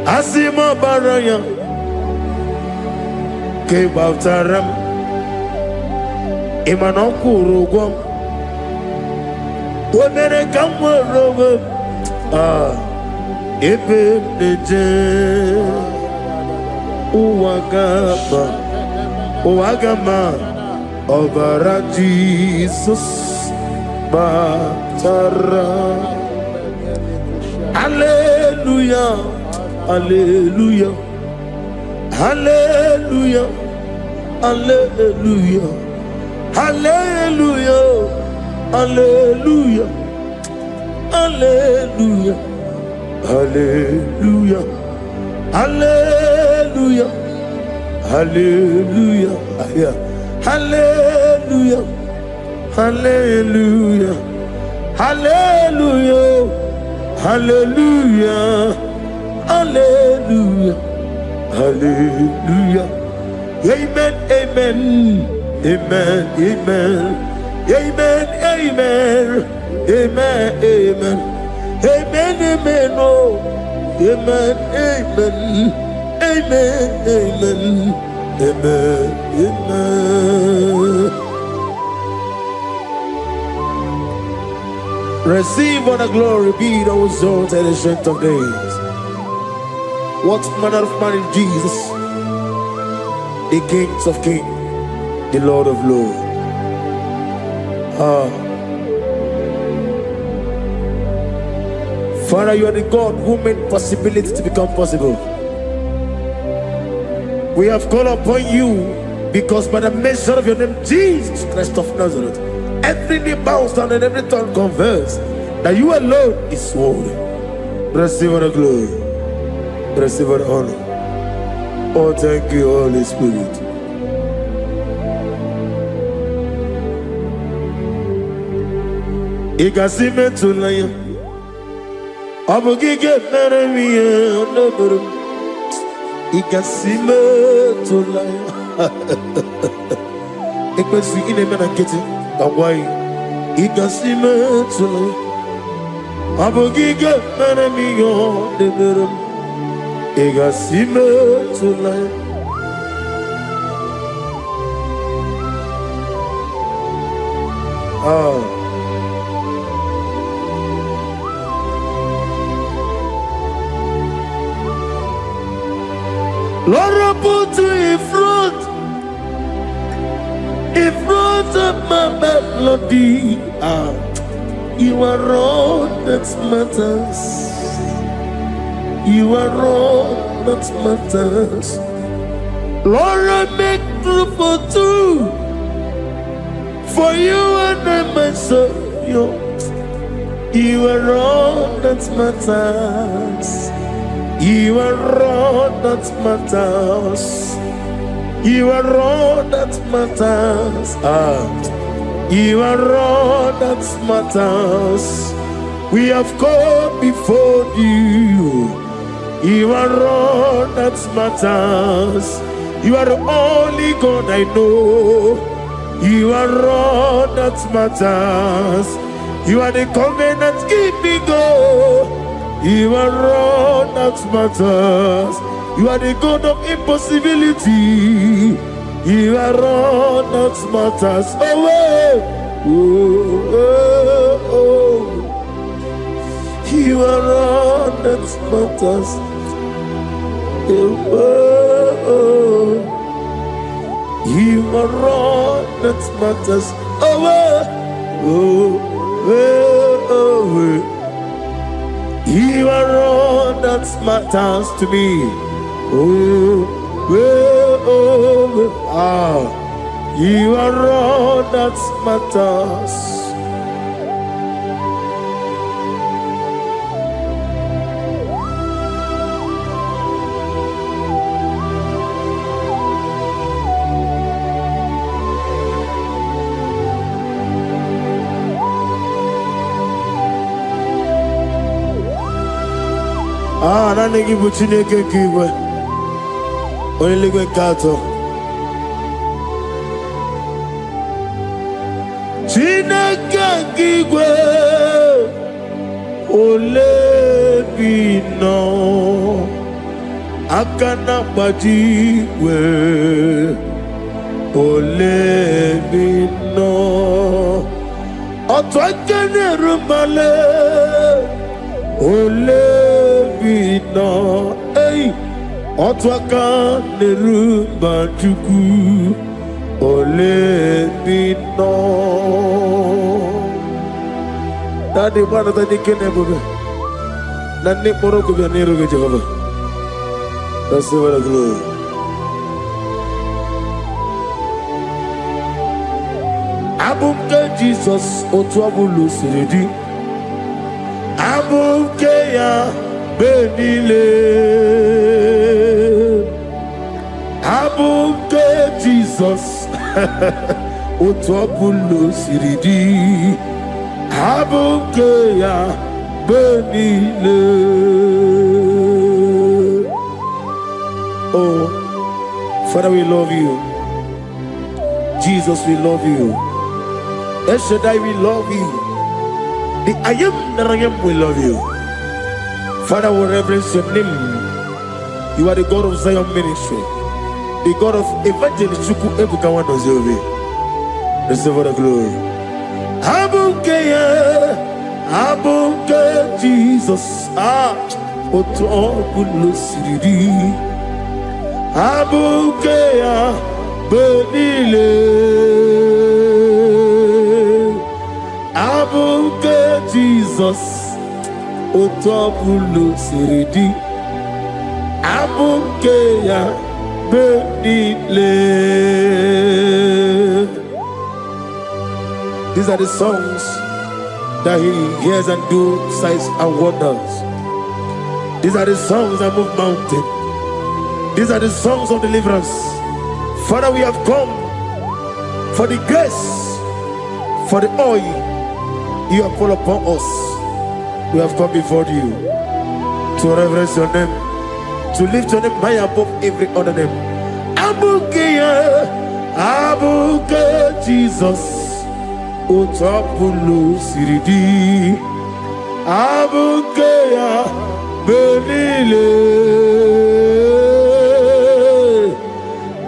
Asima Baraya, Kebataram, Imanokuru, Womere Kamwa, Ebeneje, Uwagama, Obara Jesus, Batara. Hallelujah, Hallelujah, Hallelujah, Hallelujah, Hallelujah, Hallelujah, Hallelujah, Hallelujah, Hallelujah, Hallelujah, Hallelujah, Hallelujah, Hallelujah, Hallelujah, Hallelujah, Hallelujah. Amen, amen, amen, amen, amen, amen, amen, amen, amen, amen, oh, amen, amen, amen, amen, amen, amen. Receive all the glory, be the result and the strength of days. What manner of man is Jesus? The Kings of Kings, the Lord of Lords. Father, you are the God who made possibility to become possible. We have called upon you because by the measure of your name, Jesus Christ of Nazareth, every knee bows down and every tongue confesses that you alone is worthy. Receive all the glory. Receive all the honor. Oh, thank you, Holy Spirit. Igasime tulaya, abugige meremiye noburu. Igasime tulaya. Ekwensi inemena kete, kawai. Igasime tulaya, abugige meremiye noburu. Igasime tulaya. Lord, I put you in front of my melody. You are all that matters. You are all that matters. Lord, I make room for two, for you and I myself. You are all that matters. You are all that matters. You are all that matters. You are all that matters. We have come before you. You are all that matters. You are the only God I know. You are all that matters. You are the covenant keeping God. You are all that matters. You are the God of impossibility. You are all that matters away. Oh, oh, oh. You are all that matters. Oh, oh. You are all that matters away. Oh, oh, oh. You are all that matters to me. Oh, oh, oh. Ah, you are all that matters. Ah, na negi buchine ke kiwe. Oyeligwe kato. Chineke kiwe. Olebino. Akana bajiwe. Olebino. Otwakene rumale. Olebino, hey, otwaka nerumba chuku. Olebino. Daddy, what are the kenebobe? Nani poroko vya niruge Jehovah. That's the word of glory. Abumke Jesus, otwabulu siridi. Abukeya benile, abuke Jesus, utwapulu siridi, abukeya benile. Oh, Father, we love you. Jesus, we love you. El Shaddai, we love you. The I am that I am will love you. Father, we reverence your name. You are the God of Zion Ministry, the God of Evangelist Chuku Ebukawan Ozobe. Receive the glory. Abuke Jesus. Ah, Oto Bulusiri. Abuke Benile. Abuke Jesus, Otobulu Siridi, Abuke ya Benile. These are the songs that he hears and do signs and wonders. These are the songs that move mountain. These are the songs of deliverance. Father, we have come for the grace, for the oil you have put upon us. We have come before you to reverence your name, to lift your name high above every other name. Abuke Jesus, Otapulu Siridi, Abuke Benile,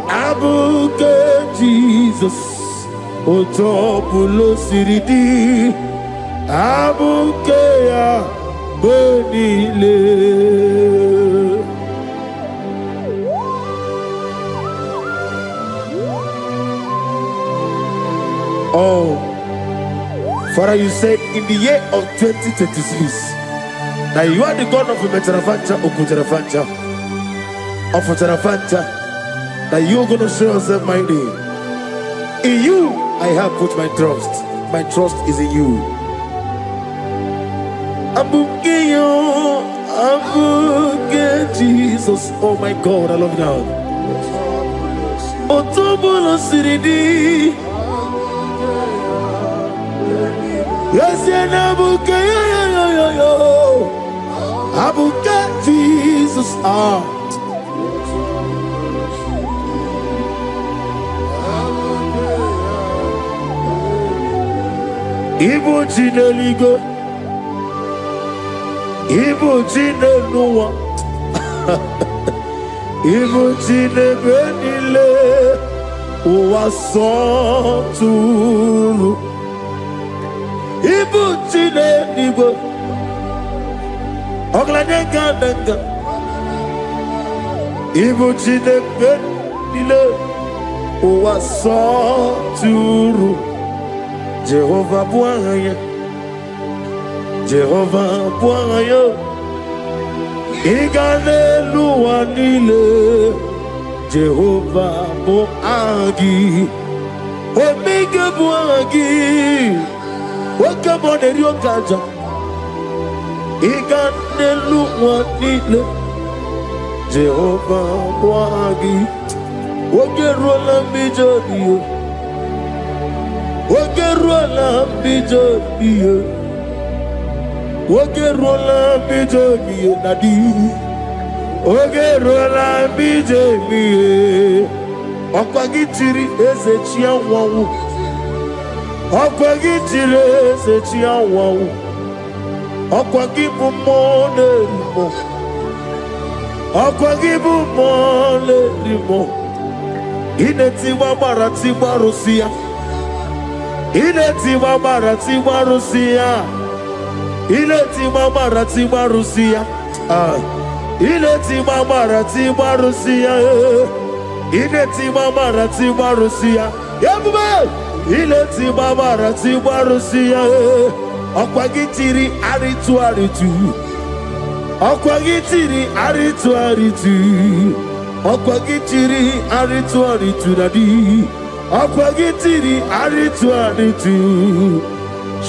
Abuke Jesus, Otapulu Siridi. Abukeya benile. Oh, Father, you said in the year of 2026 that you are the God of Metarafancha, Okutarafancha, of Otarafancha, that you are going to show yourself mighty. In you, I have put my trust. My trust is in you. Abuke Jesus. Oh my God, I love you now. Otobola Siridi. Yes, Abuke. Abuke Jesus. Ah. Igbo Chineligo. Igbo Chinenuwa. Igbo Chinebenile. ụwa sọtụrụ ibu Chineke ọgaranya nke adanga ibu Chineke niile ụwa sọtụrụ Jehova bụ aha ya Jehova bụ aha ya ịga n'elu ụwa niile Jehova bụ aha gị omega bụ aha gị oke bụ na-eri oke aja ịga n'elu ụwa niile Jehova bụ aha gị oge ruola mbido ihe oge ruola mbido ihe oge ruola mbido ihe na di oge ruola mbido ihe ọkwa gị tiri eze chi anwanwụ ọkwa gị tiri eze chi anwanwụ ọkwa gị bụ mmụọ na-eri mmụọ ọkwa gị bụ mmụọ na-eri mmụọ ị na-etigba gbara tigba arụsị ya ị na-etigba gbara tigba arụsị ya ị na-etigba gbara tigba arụsị ya ị na-etigba gbara tigba arụsị ya ị na-etigba gbara tigba arụsị ya ebube ị na-etigba gbara tigba arụsị ya ọkwa gị tiri arịtụ arịtụ ọkwa gị tiri arịtụ arịtụ ọkwa gị tiri arịtụ arịtụ na di ọkwa gị tiri arịtụ arịtụ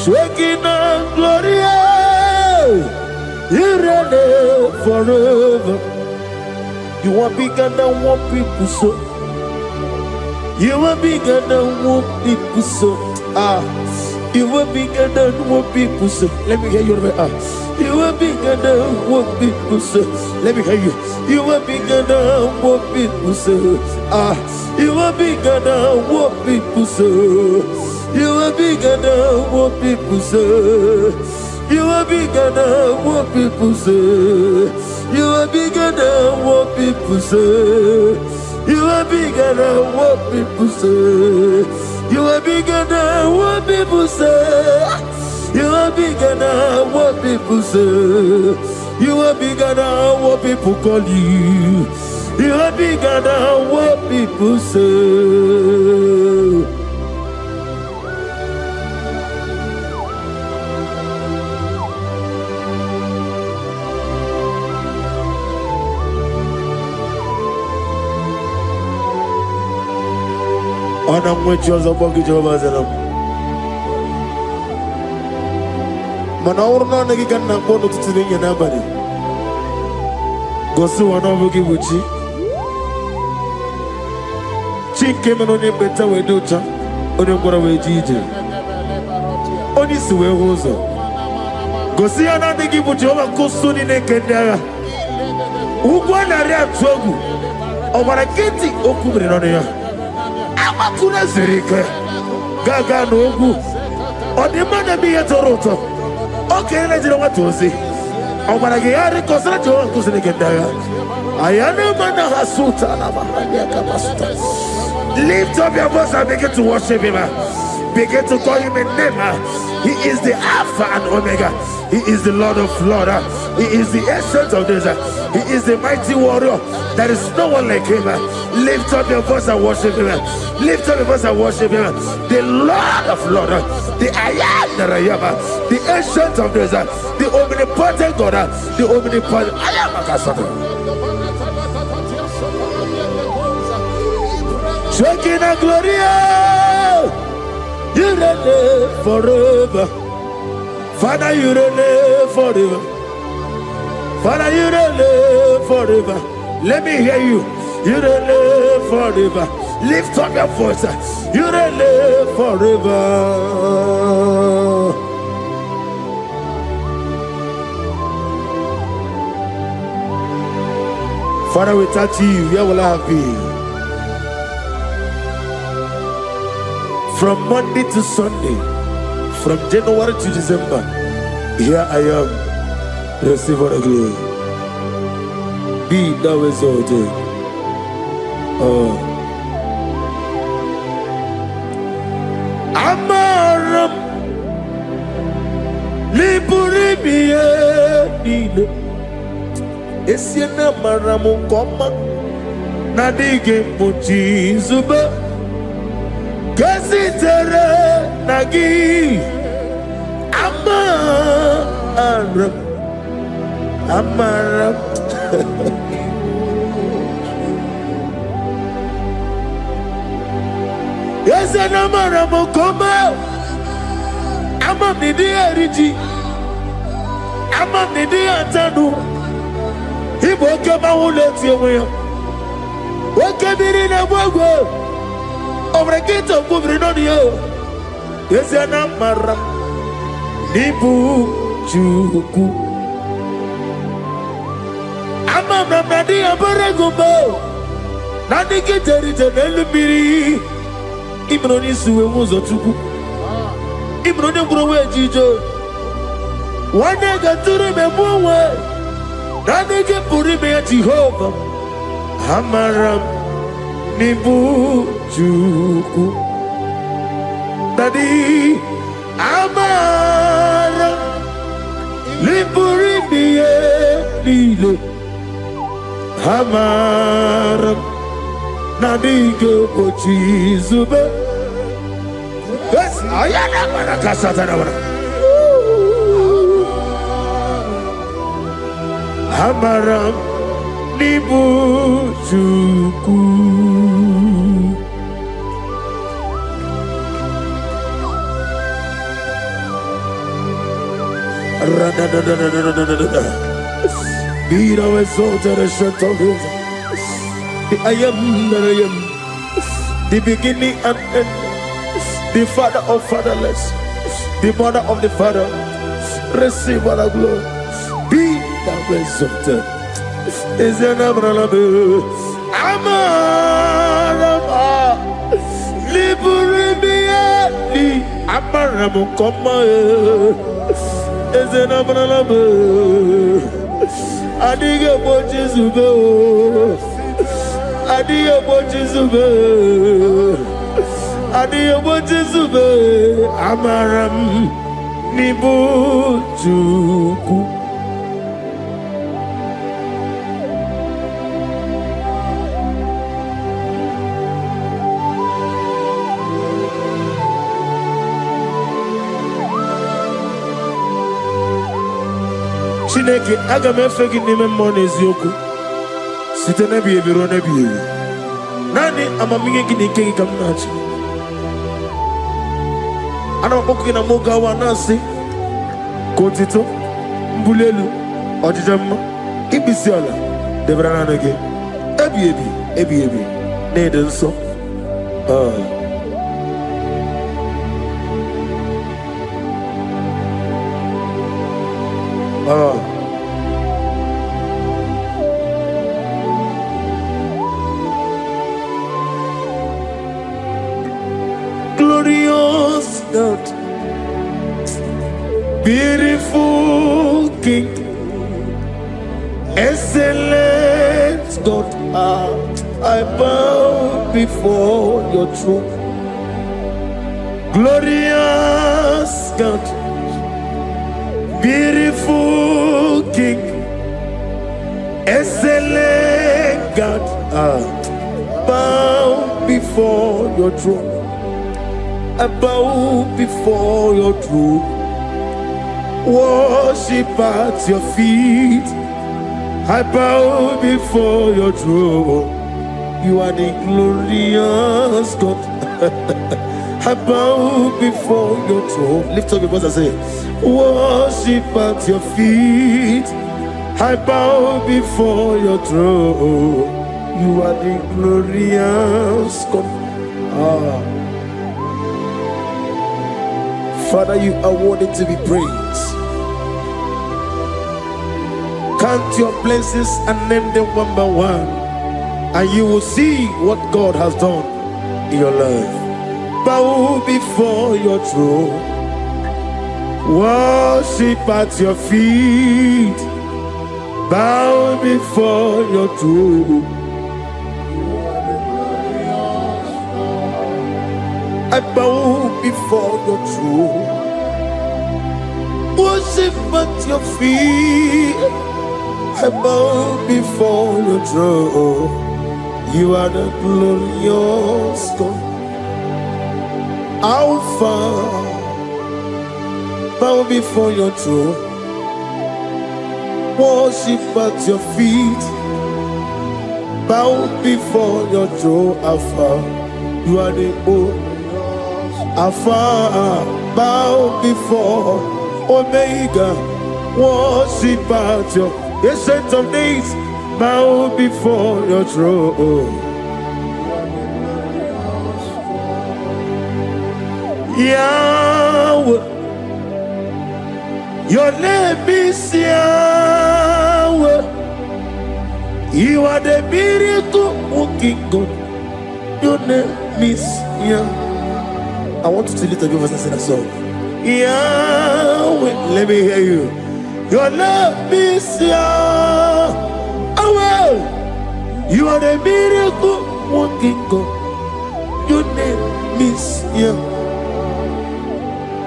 shaking and glorious you reign forever you are bigger than what people so you are bigger than what people so you are bigger than what people say. Let me hear you. You are bigger than what people say. Let me hear you. You are bigger than what people say. You are bigger than what people say. You are bigger than what people say. You are bigger than what people say. You are bigger than what people say. You are bigger than what people say. You are bigger than what people say. You are bigger than what people say. You are bigger than what people call you. You are bigger than what people say. Ana mwechi ọzọ gbọgị Jehova zara m mana ọ bụrụ na ọ naghị ka nna mkpọ n'ụtụtụ na ihe n'abalị gosi ụwa na ọ bụ gị bụ chi nke mere onye mkpenta wee dị ụcha onye mkpọrọ wee ji ije onye isi wee hụ ụzọ gosi ya na adịghị bụ Jehova nke ụsụ niile nke ndị agha ugwu a narị atụ egwu ọ gbara nkịtị okwu mere n'ọnụ ya amatụla ziri ike gaga n'ogwu ọ dị mma na-eme ihe tọrọ ụtọ okenye na-ejere nwata ozi ọ gwara gị ya rịkọsara Jehova nkụziri gị ndị agha aya na-eme na ha sụta na lift up your voice and begin to worship him. Begin to call him a name. He is the Alpha and Omega. He is the Lord of Lords. He is the Ancient of Days. He is the mighty warrior. There is no one like him. Lift up your voice and worship him. Lift up your voice and worship him. The Lord of Lords, the I am that I am, the Ancient of Days, the omnipotent God, the omnipotent I am a Kasata. Shaking and Gloria, you reign forever. Father, you reign forever. Father, you reign forever. Let me hear you. You reign forever. Lift up your voice. You reign forever. Father, without you, where will I be? From Monday to Sunday, from January to December, here I am. Receive all the glory. Be thou exalted. Amaram Liburibie Nile Esiena Maramu Koma Nadige Muchi Zuba Kasitere Nagi Amaram Amaram Yes, and Amaram Koma Amam Nidi Eriji Amam Nidi Antanu He woke up and will let you away. Woke up in a wago over a gate of moving on you. Yes, and Amaram Nibu Juku Amam Nadi Abaragumbo Nadi Kitari Elubiri Ibroni Suwe Muzotuku Ibroni Browe Jijo One nigga to remember Nadi Purime Jehovah Amaram Nibu Juku Nadi Amaram Niburi Lile Amaram Nadigo Pochi Zuba. Yes, I am a Casatana. Amaram Nibu Juku. Be thou exalted and shut of his. The I am that I am, the beginning and end, the father of fatherless, the mother of the father. Receive all the glory. Be thou exalted. Is an Abraham, Amarama, Liburibi, Amaramo, Koma, is an Abraham. Adiga Bochizube, Adiga Bochizube, Adiga Bochizube, Amaram Nibu Juku. Chineke aga m efe gị n'ime mmụọ na eziokwu site n'ebi ebi ruo n'ebi ebi. Naanị amamihe gị na ike gị ka m na-achị. Ana m akpọku gị na mmoge awa na-asị ka otito, mbuli elu, ọdịda mma, ikpisi ala debere naanị gị ebi ebi ebi ebi na-ede nsọ. Glorious God, beautiful King, excellent God, I bow before your throne. Glorious God, beautiful King, excellent God, bow before your throne. I bow before your throne, worship at your feet. I bow before your throne. You are the glorious God. I bow before your throne. Lift up your voice and say, worship at your feet. I bow before your throne. You are the glorious God. Father, you are worthy to be praised. Count your blessings and name them one by one, and you will see what God has done in your life. Bow before your throne, worship at your feet. Bow before your throne. I bow before your throne. Worship at your feet. I bow before your throne. You are the glorious God. Alpha, bow before your throne. Worship at your feet. Bow before your throne, Alpha. You are the old Alpha. Bow before Omega. Worship at your Ancient of Days. Bow before your throne. Yahweh, your name is Yahweh. You are the miracle working God. Your name is Yahweh. I want you to lift up your voice and sing a song. Yahweh, let me hear you. Your name is Yahweh. You are the miracle working God. Your name is Yahweh.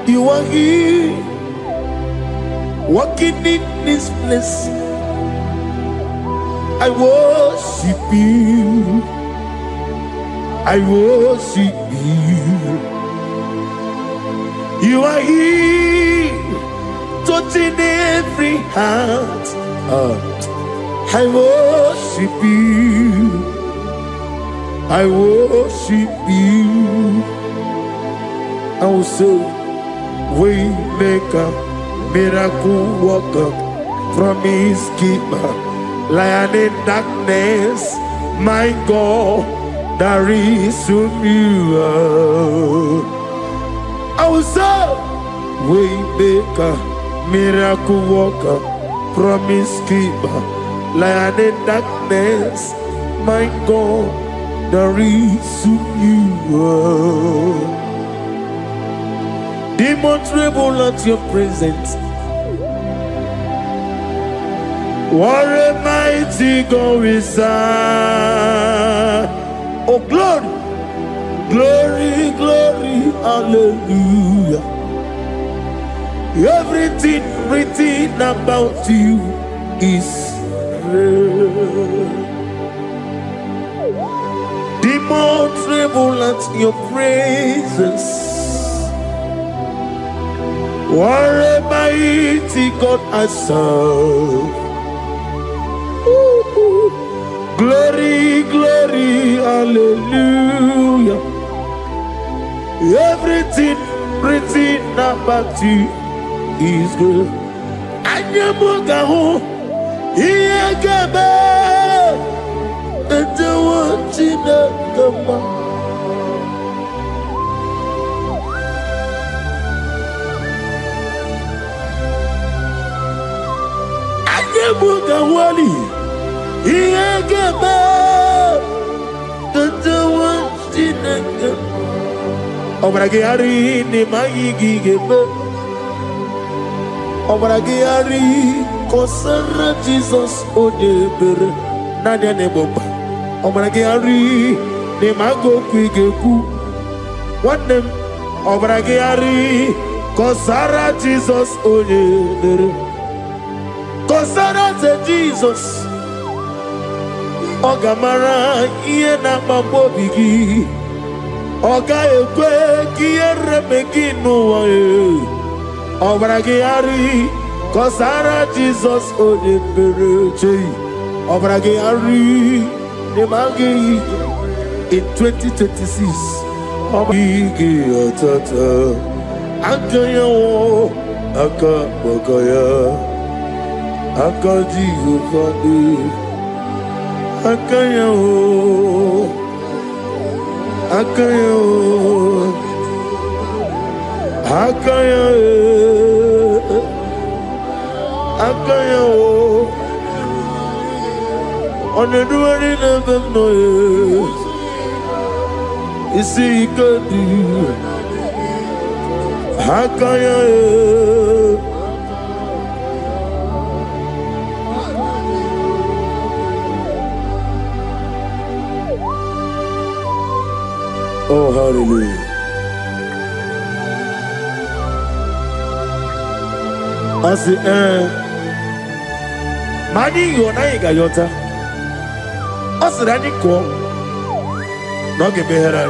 You are here, walking in this place. I worship you. I worship you. You are here, touching every heart. I worship you. I worship you. I will say, Waymaker, miracle worker, promise keeper, lion in darkness, my God, there is whom you are. I will say, Waymaker, miracle worker, promise keeper, lion in darkness, my God, there is whom you are. Demons tremble at your presence. What a mighty God we serve. Oh, glory, glory, glory, hallelujah. Everything written about you is real. Demons tremble at your presence. What a mighty God I serve. Glory, glory, hallelujah. Everything written about you is good. Anyamugaho, Iyagaba, and the one in the Mugawali, Iyagaba, the one in the Obragiari, the Magigebe, Obragiari, Kosara Jesus, Odebere, Nadia Neboba, Obragiari, the Mago Quigeku, what them, Obragiari, Kosara Jesus, Odebere. Kosara Jesus, Ogamara, Iena Mambobigi, Oga Ekwe, Kiere Megino, Obragiari, Kosara Jesus, Odebere, Obragiari, Nemagi, in 2026, Obigi, Otata, Akayo, Akabokaya. Akaji Ufadi Akayo Akayo Akayo Akayo On the duty never know Isi Ikadi Akayo Oh, hallelujah. I say, Mani, you na iga yota. I said, I didn't call. No, give me her.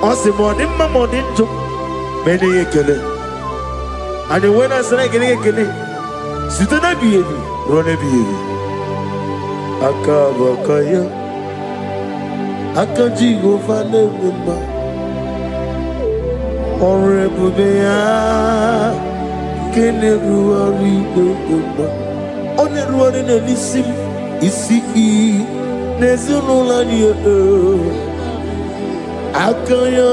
I said, Modima Modinto, many a killer. And when I said, I get a killer, sit on a baby, run a baby. Akabakaya, Akajigo Fanema, Horrible Bea, Keneruari, only running a listen, is see, Nezulania, Akaya,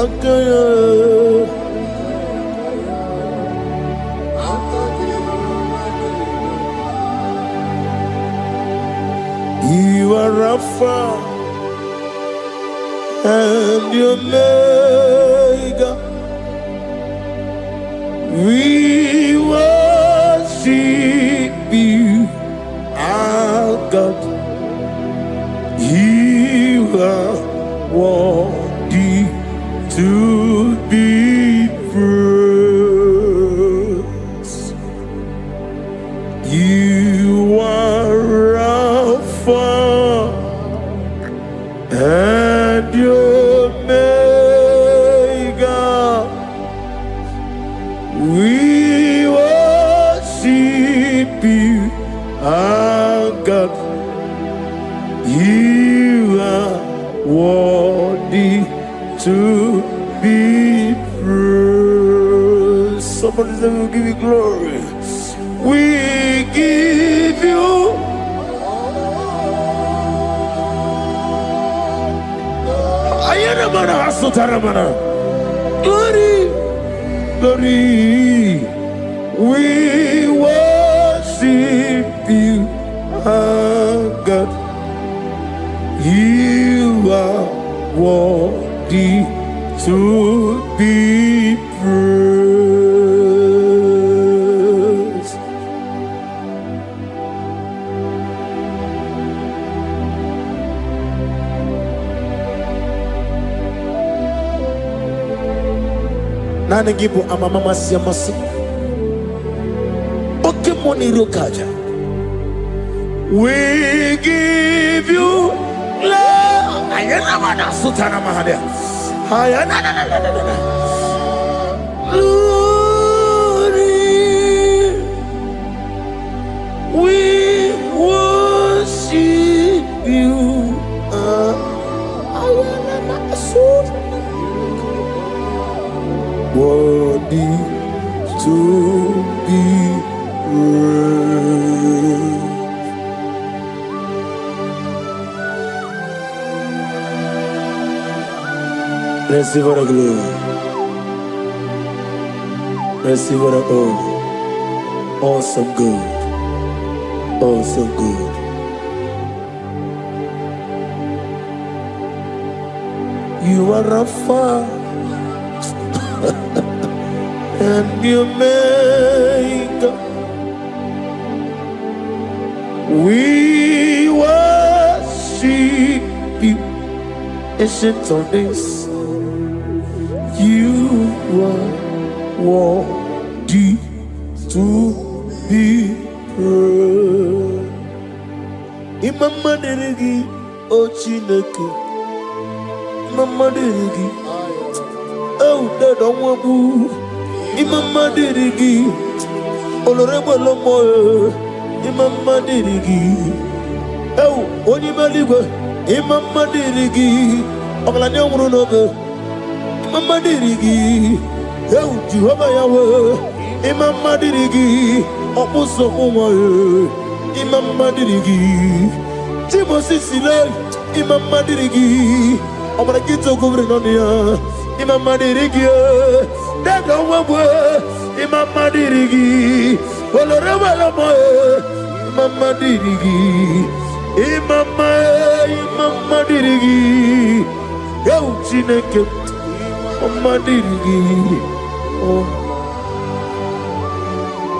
Akaya. You are Alpha and Omega. We worship you, our God. You are worthy to be praised. You are Alpha and Omega. We worship you, our God. You are worthy to be praised. Somebody say, we'll give you glory. We give you glory, glory. We worship you, our God. You are worthy to be praised. Nana Gibo Amama Siamas. Okemoni Rokaja. We give you love. Ayana Sutana Mahadia. Ayana. Glory. We worship you. Ayana Sutana. Worthy to be praised. Receive the glory. Receive the honor. Awesome God. Awesome God. You are Alpha and Omega. We worship you, ancient of days. You are worthy to be praised. Imama deregi ochineke. Imama deregi. Oh, that don't want to. Imama deregi. Olorebo lomo. Imama deregi. Oh, onimaligo. Imama deregi. Oglanya umurunobe. Imama dirigi, eu Jehovah Yahweh. Imama dirigi, opuso umaye. Imama dirigi, Timosi sile. Imama dirigi, omarakito kuvrinonia. Imama dirigi, dada wabwe. Imama dirigi, olorema lomoe. Imama dirigi, imama dirigi, eu chineke.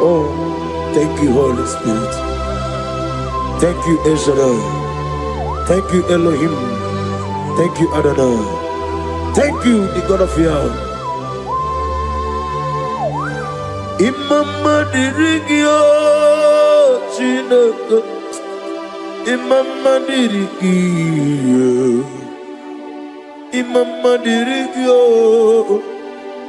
Oh, thank you, Holy Spirit. Thank you, El Shaddai. Thank you, Elohim. Thank you, Adonai. Thank you, the God of Yah. Imama dirigio Chineke Imama dirigio Imama dirigio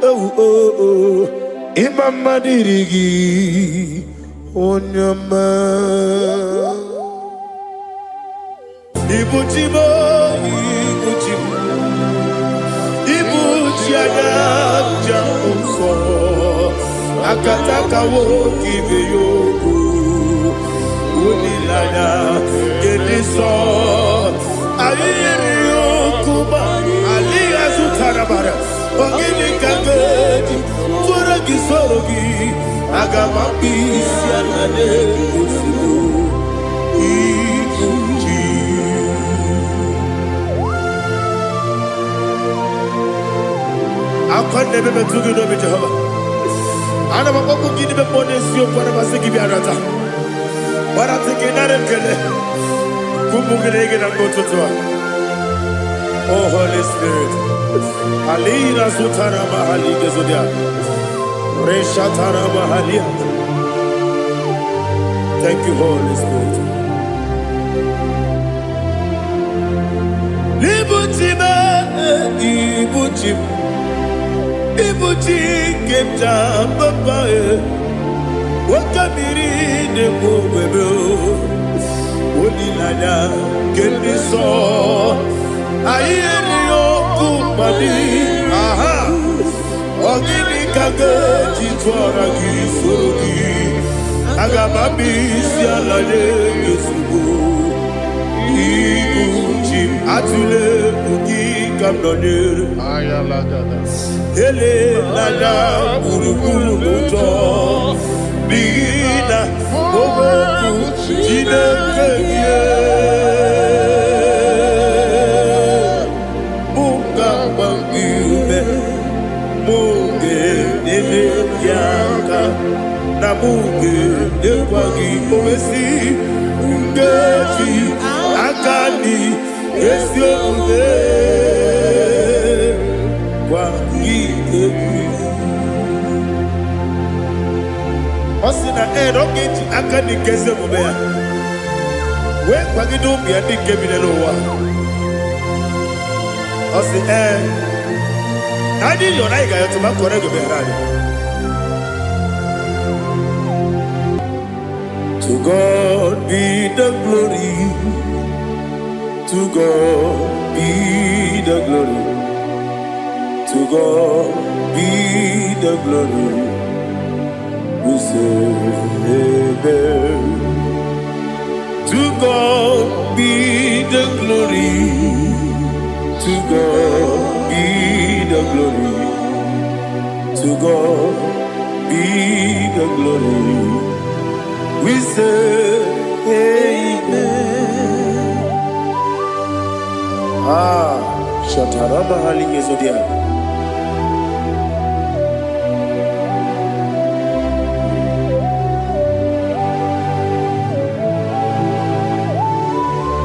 Oh Imama dirigi Onyama Ibuchimo Ibuchiana Jamso Akataka woki beyoku Unilana Gediso Ayiriyokuba Aliya Zutarabara Ogini Kagedi Tura Gisorogi Agamapi Sianane Kusudu Ibuchi Akwane bebe tugi no Jehovah Ana makoku gidi be bonesi o para masiki bi arata. Para teke na rekele. Kumugere na gototoa. Oh Holy Spirit. Alira sutara mahali gezodia. Reshatara mahali. Thank you, Holy Spirit. Libutima, ibutim. Ibuti kemta papa wakamiri ne mwebe Onilanya kendiso ayeri yokumani aha Ogini kage jitwara kisorogi Agamami sialane yesugo Ibuti atule ugi kamdonere Ayalagada Ele lala buruburu moto Bina Oboku Jinekeye Munga mangiume Munge nene yaka Na munge nekwagi omesi Ungeji akani Esi omuge Osina rogeji akani keze mubea We kwagido bia dike binelo wa Osi Nadi yona iga yotu makore go behrani To God be the glory To God be the glory To God be the glory, we say amen. To God be the glory, to God be the glory, to God be the glory, we say amen. Shatarama halinge zodia.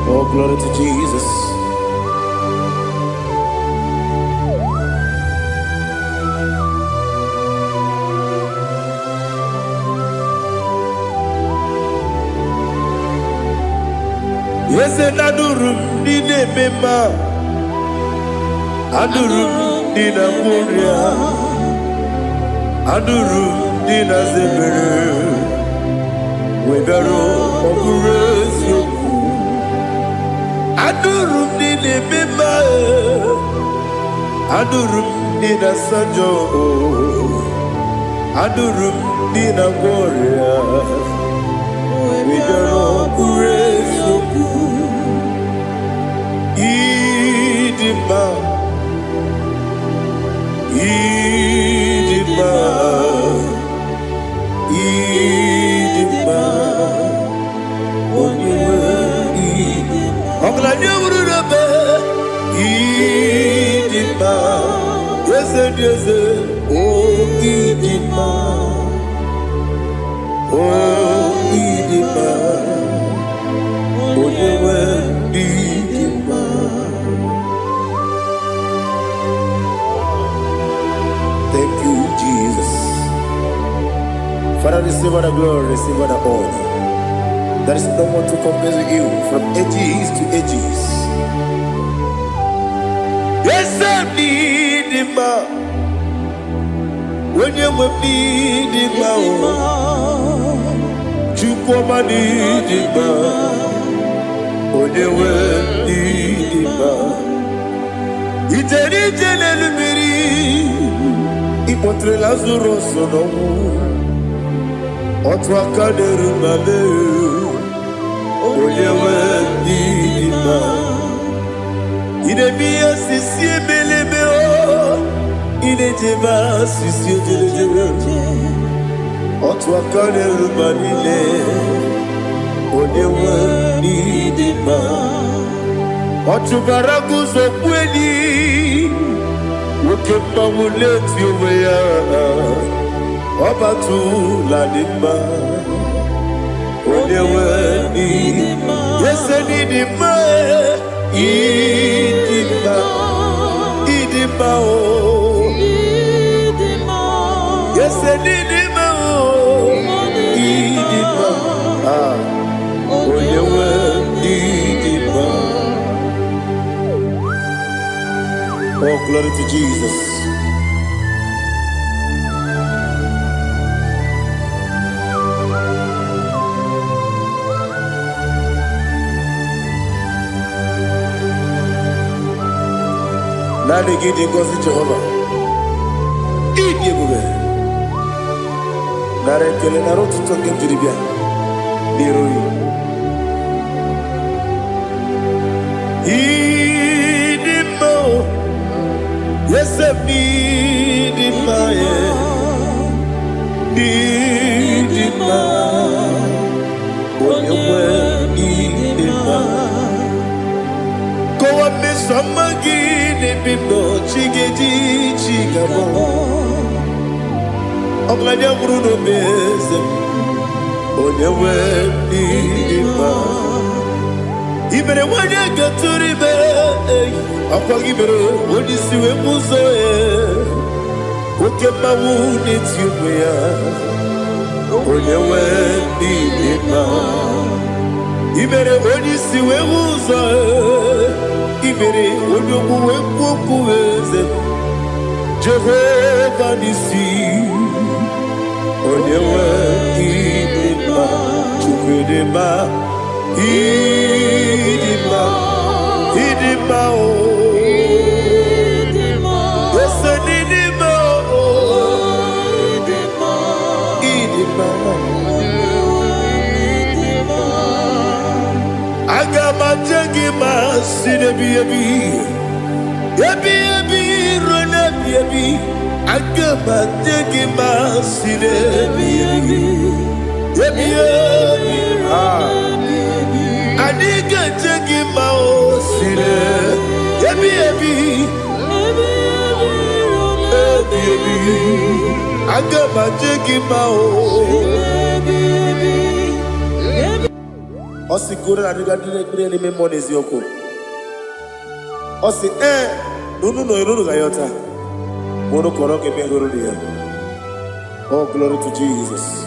Oh, glory to Jesus. Yes, and Adurum Dina Mema Adurum Dina Muria Adurum Dina Zebere Webero Operation Adurum Dina Mema Adurum Dina Sanjo Adurum Dina Muria Webero Operation Idima, Idima, Idima, Oniwe, Idima, Oglanya Urube, Idima, yes, oh Idima, oh Idima, Oniwe, Idima. Thank you, Jesus. Father, receive all the glory, receive all the honor. There is no one to compare with you from ages to ages. Yes, I need him. When you need him, you come and need him. When you need him. Iterije lumiri ipotre lazuro sono otwa kaderu male oyewe dima ide biya sisi belebe o ide jeba sisi jele otwa kaderu male oyewe dima Otubaragu so kweli woke pamuleti oweya obatu la dima onewe ni yeseni dima idima o yeseni dima o idima onewe idima. Oh, glory to Jesus. Now they give you God Jehovah. Eat you go. Now they kill a road to talk to the beer. Yes, I need him, need him, when you were need him. Go up, Miss Samagin, if no chiggy chigabo. Oglania Bruno Bez, when you were need him. Even when you get to the bed, I'll give it when you see a muso. Who can my wound it's you? When you went in even when you see a muso, even when you go with Jehovah Nissi. When you went in Idima, oh, yes, Idima, Idima. I got my jaggy, sin, yabi, run up, yabi. I got my jaggy, sin, yabi. I need to take him out, I got my take him out. Osi kura na diga dire ni memoni zioko. Osi no gayota. Mono koroke me dia. Oh, glory to Jesus.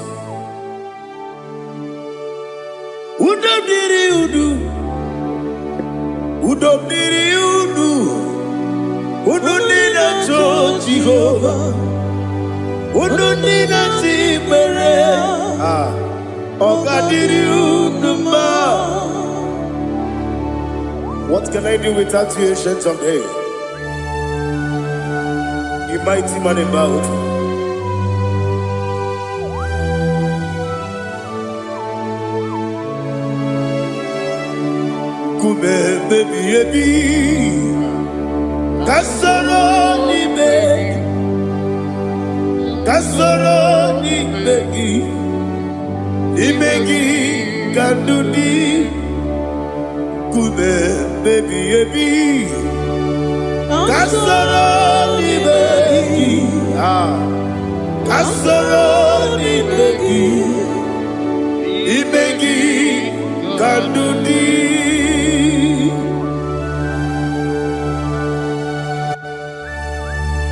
Udonina to Jehovah. Udonina Timere. What can I do without you, ancient of days? You mighty man about. Baby, Kasoro ni begi, kandudi, kube baby, Kasoro ni begi, kandudi.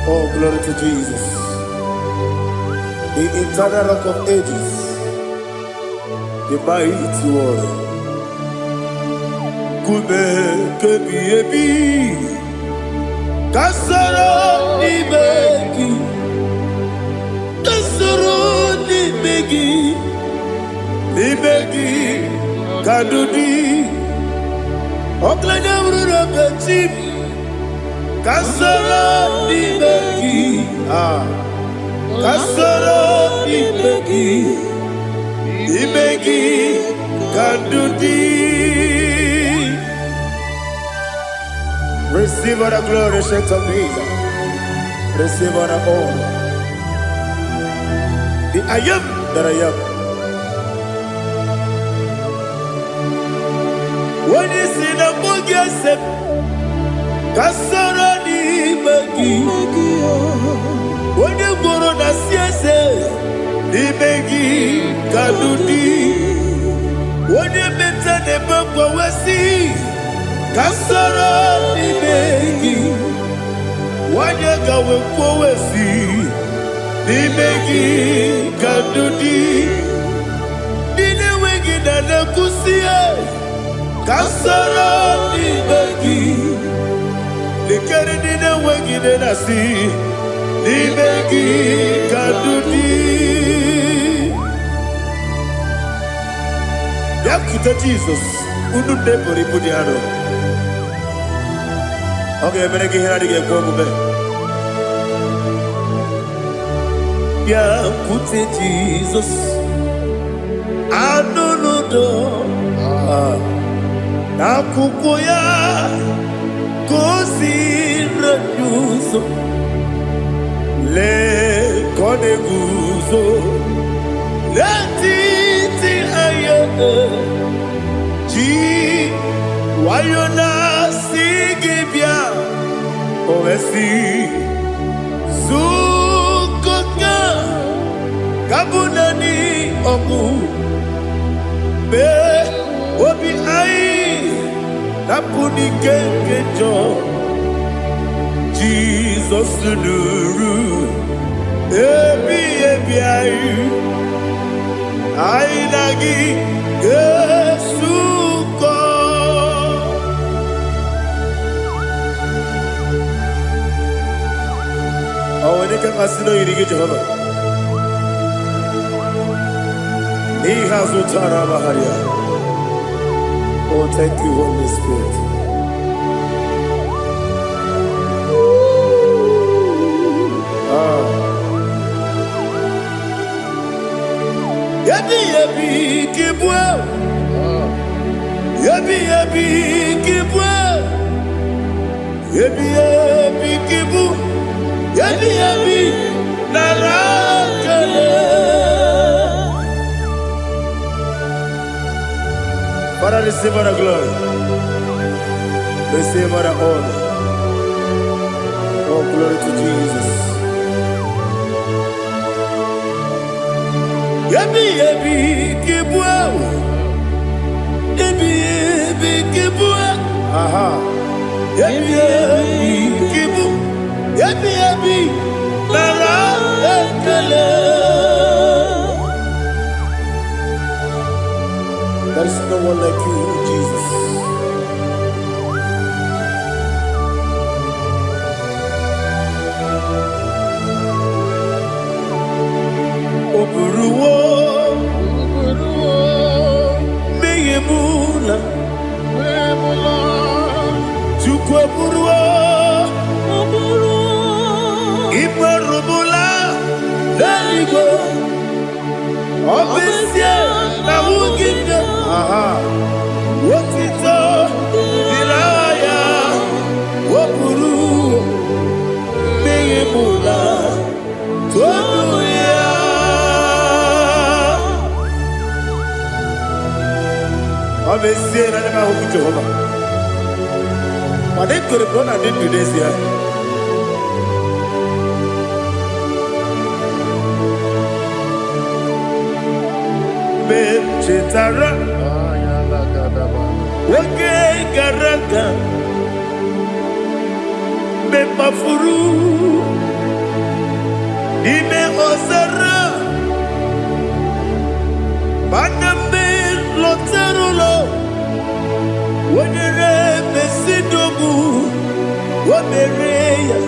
Oh, glory to Jesus. the eternal rock of ages, the mighty one. Kume kebi ebi, kasoro ni megi, kasoro ni megi, kadudi, oklanya urura bechim, kasoro ni megi, kasoro ni megi, kadudi. Receive all the glory, strength of Jesus. Receive all the honor. The I am that I am. When you see the book, you say, Kasara ni magi. When you go on the siese, ni magi kadudi. When you meet the book, we see. Kasara ni megi, wanyaka wekowesi, ni megi kadudi, dine wegi na kusiye. Kasara ni megi, likari dine wegi nasi, ni megi kadudi. Yakuta Jesus, unu debori pudiano. Okay, I'm going to get go back. Yeah, put it Jesus. I don't know. Nakukoya kosi renuso le koneguzo le titi ayane ji wayona sigibia oesi sukoka kabunani oku be obi ai napuni kenkejo Jesus nuru ebi ai ai nagi Yesuko. Oh, when you can see you get Jehovah. He has utara baharia. Oh, thank you, Holy Spirit. Yabi yabi kibwa. Yabi yabi kibwa. Yabi yabi kibu. Yabi yabi narakale. Father, receive our glory. Receive our honor. Oh, glory to Jesus. Yabi yabi kibwa. Yabi yabi kibwa. Aha. Yabi yabi kibu. Yabi yabi narakale. There is no one like you, Jesus. Oburuwo, meyemula, chukwu oburuwo, imerubula, leligo, obesie na wugide. Aha. Wotito diraya wopuru meyemula toduya. Obesie na nema huku Jehovah. Made kore bona did today's year. Chetara Wake Garaka Be Mafuru Ime Osara mereya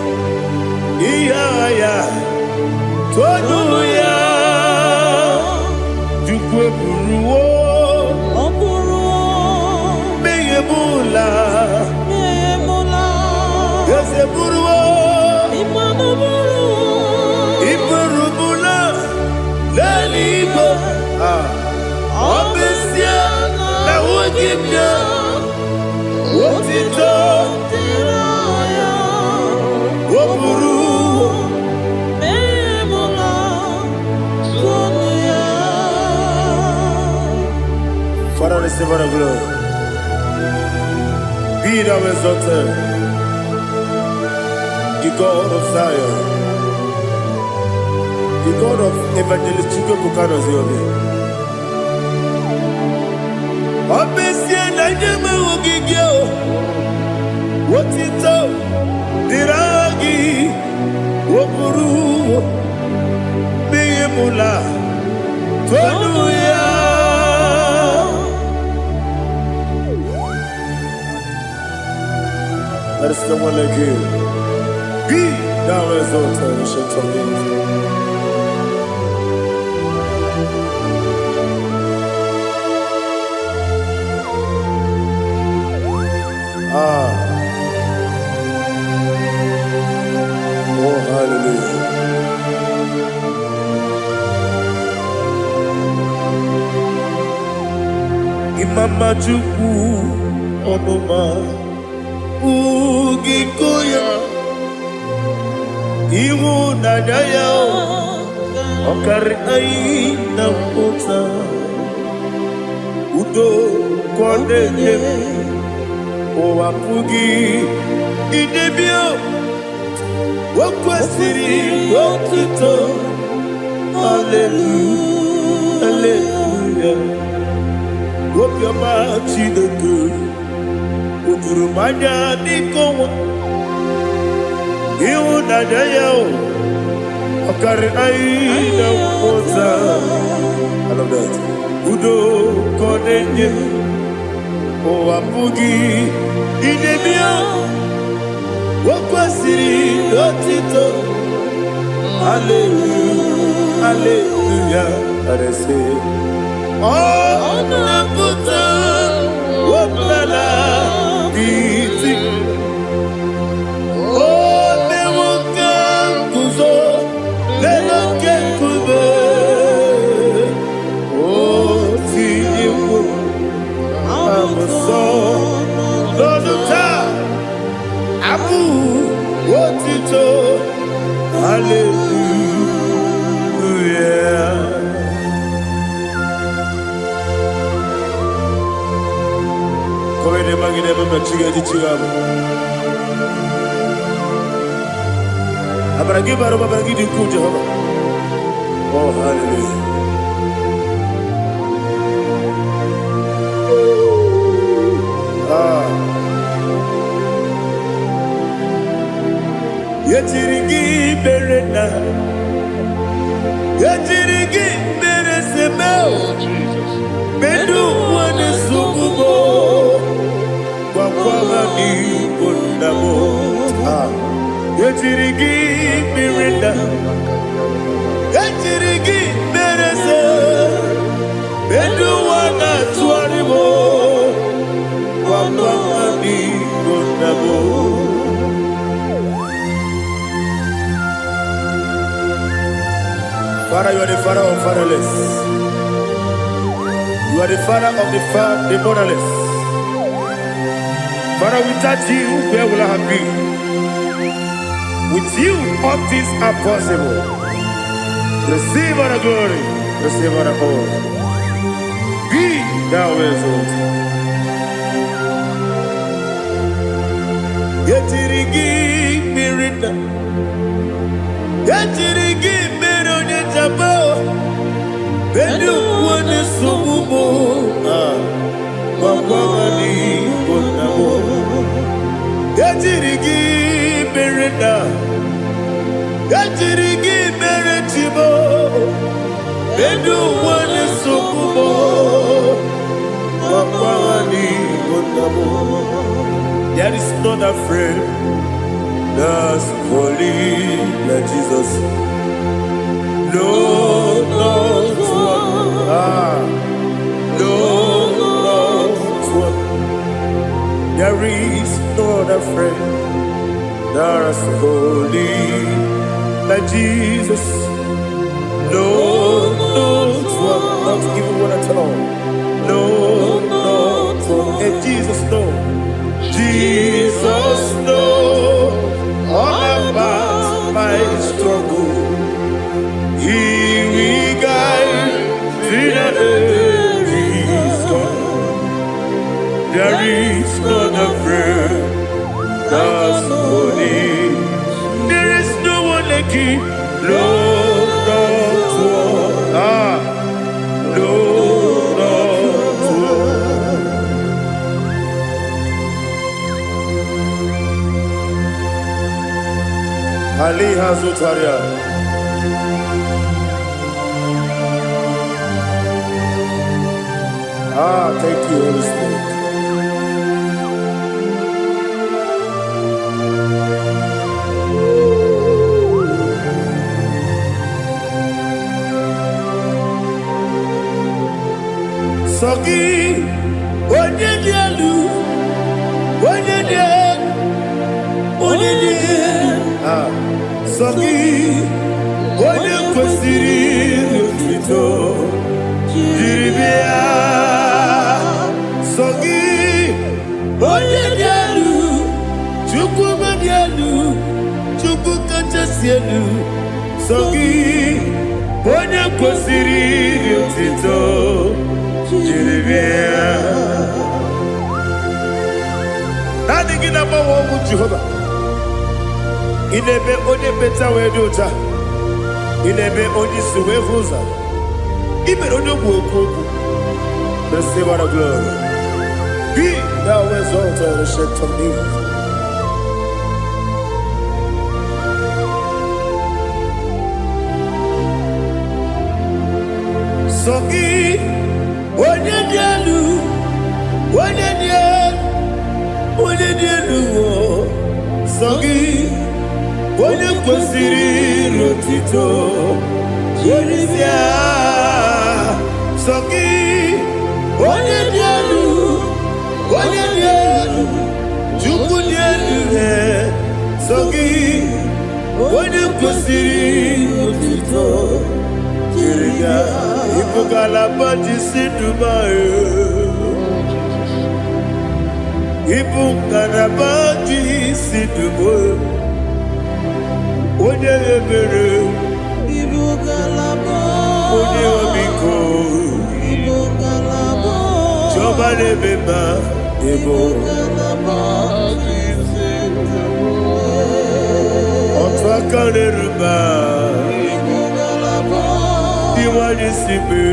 iya todo ya dukwe buruwo meye mula yese buruwo iburu mula lalibo obesia na wogibya wotito woburu Father, receive our glory. Be thou exalted, the God of Zion, the God of Evangelist Chico Buchanan Ziobi. Obesia na nyama ogigio, wotito diragi, woburu, biyemula, tonuya. There is no one like you. Be thou exalted, ancient of days. Oh, hallelujah. Imama Chukwu Onoma Ugikoya Iwu Nadaya Okari Aina Mota Udo Kondene Owapugi Idebio Wakwasiri Wakito Hallelujah Hallelujah Wopioma Chineke Udurumanya Nikowa Iwu Nadaya Okari Aina Mota I love that Udo Kondene Owapugi Idebio Wakwasiri Otito Hallelujah Hallelujah I say Oh Nabuta Wapala Iti Oh Newoka Kuzo Leloke Kube Oh Tiyiwu Lọ́dúnta, Abu, Otito, Hallelujah. Come ne magine baba chiga di chiga. Abaragi baro babaragi di ku Jehovah. Oh, hallelujah. Yetirigi berena, yetirigi beresemeo, bedu wane sububo, wakwaga ni kondamo. Yetirigi berena, yetirigi berese, bedu wana tuaribo, wakwaga ni kondamo. Father, you are the father of fatherless. You are the father of the motherless. Father, without you, where will I have been? With you, all things are possible. Receive our glory, receive our honor. Be thou exalted. Yetirigi mirina, yetirigi Bedu wane sububo Wakwani Bonamo Yatirigi Berenda Yatirigi Beretibo Bedu wane sububo Wakwani Bonamo There is not a friend That's holy like Jesus. No, no, no, one. There is no other friend that's holy like Jesus. No, one. Not even one at all. No, one. And Jesus, no. Jesus, no. All about my struggle. He will guide me to the there is no other friend that's holy. There is no one like him. No, not one. No, not one. Ali Hazutaria. Thank you, Holy Spirit. Sogi, onye dielu, Sogi, onye kwesịrị otuto, jiri bịa. Sogi, onye dielu, Chukwu dielu, Chukwu kachasị elu. Sogi, onye kwesịrị otuto. Nothing in about what would Jehovah. In a be only better way to ta. In a be only suwe huza. Even on the book, the silver of glory. Be thou exalted and shake of me. Sogi. Onye dielu, Sogi, onye kwesịrị otito, Jeribia, Sogi, onye dielu, Chukwu dielu, Sogi, onye kwesịrị otito, Jeribia. Ipukalaba Dubai. Ipukalaba Dubai. Onye ebere. Ipukalaba. Onye omiko. Ipukalaba. Joba lebeba. Ipukalaba. Otwaka leruba. Iwani sibe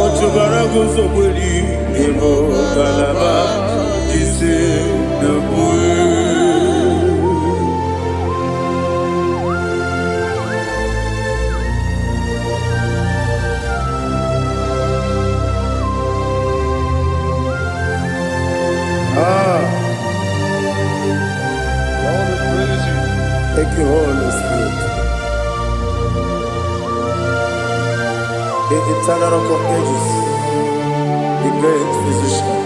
Otubara gozo boli Emo kalaba Jise Nabue Thank you, Holy Spirit. The eternal rock of ages, the great physician.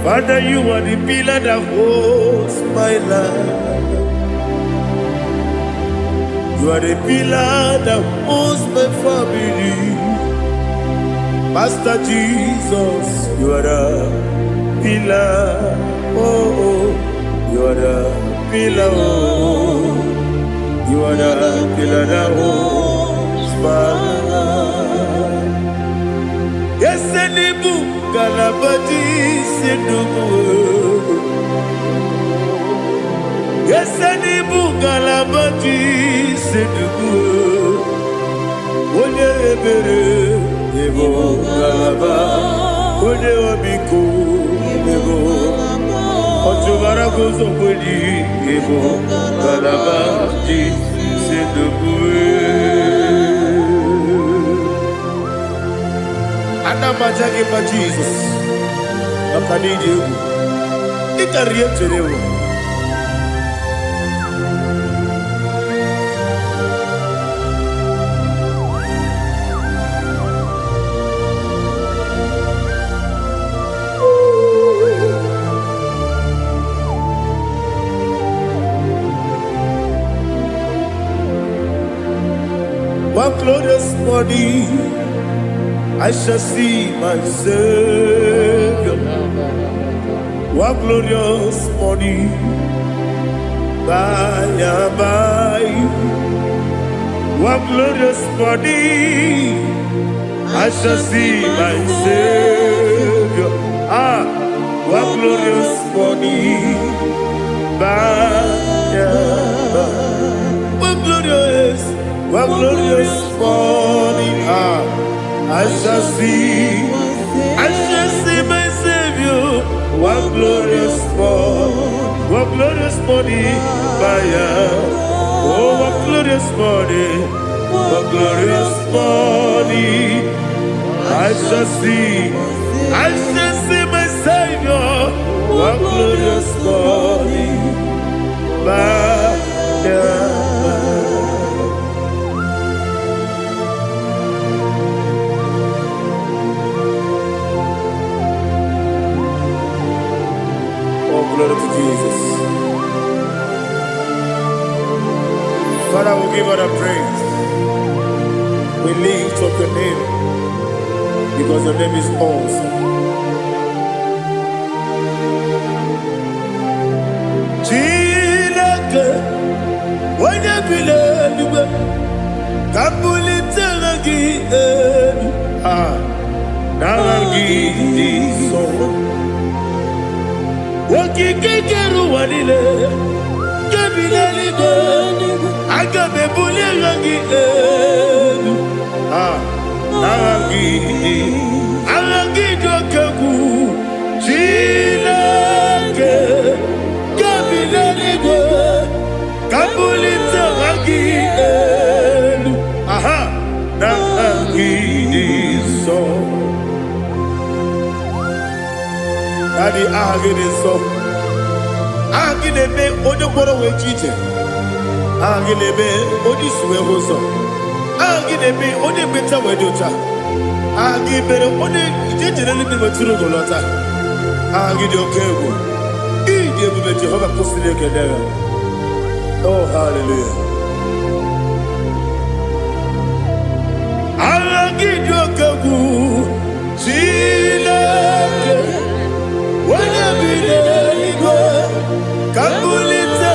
Father, you are the pillar that holds my life. You are the pillar that holds my family. Master Jesus, you are the pillar. Oh, you are the pillar. Oh. You are the pillar that holds my life. Yes, any book, Galabati, Sidubu. Yes, any book, Galabati, Sidubu. One ebere, Ebo Galaba, One Obiku, Ebo. Otubara gozo boli, Ebo Galaba, Sidubu. Anamajagi Jesus. Makadiji. Ikaria Cherewo. One glorious body, I shall see my Savior. One glorious body, by and by. One glorious body, I shall see my Savior. One glorious body, by and by. One glorious morning, I shall see my Savior. One glorious morning, oh, one glorious morning, I shall see my Savior. One glorious morning, glory to Jesus. Father, we give all the praise. We lift up your name because your name is awesome. Chilake, when you believe, Kabuli Telagi, Naragi, so. Wakikekeru walile Kebilaligo Agabe bulirangi Aragi dokagu Chilake Kebilaligo Kabulita ragi Naragi so Daddy, agide so. Agide be odokoro we chiche. Agide be odisuwe hoso. Agide be ode beta we dota. Agide ode ijejere ni be turu golota. Agide okewo. Ide be Jehovah kusile kedera. Oh hallelujah. Agide okewo. Chile. When you believe, Kabulita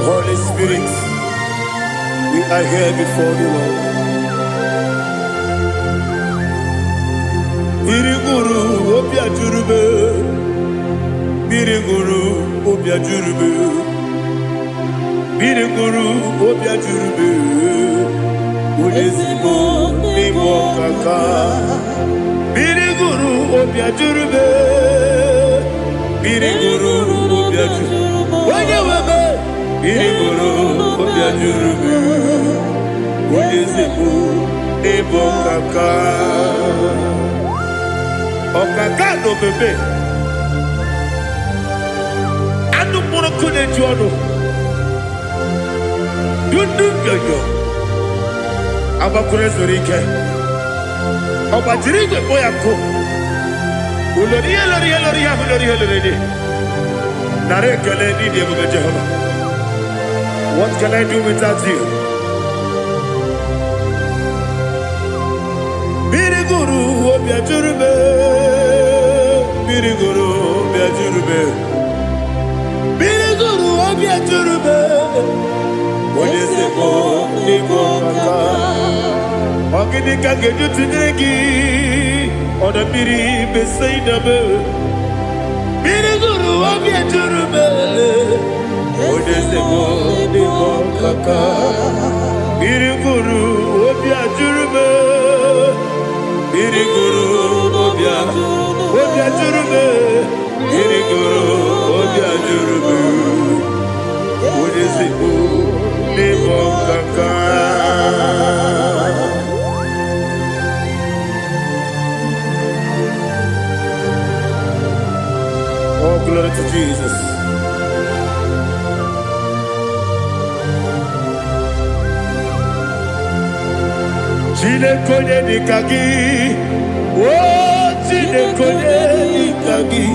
Holy Spirit, we are here before you, Lord. Biriguru obia jurube, Biriguru obia jurube, Biriguru obia jurube, Ulesibo nibo kaka, Biriguru obia jurube, Biriguru obia jurube, Wanyawebe, Biriguru obia jurube, Ulesibo nibo kaka. Okakado bebe anu poro kune jono dundu yoyo abakure zorike obajiri gbe boya ko ulori nare kele ni de bebe Jehovah. What can I do without you? Biriguru obia jurube, Biriguru obia jurube, Biriguru obia jurube. Olesebo nibo kaka, ogini kangeju tunegi, ona biri besaidabe. Biriguru obia jurube, Udesebo Nibo Kaka Biriguru Obia Jurube Biriguru Obia Jurube Biriguru Obia Jurube Udesebo Nibo Kaka. Oh, glory to Jesus. Chinekonye nikagi, oh chinekonye nikagi,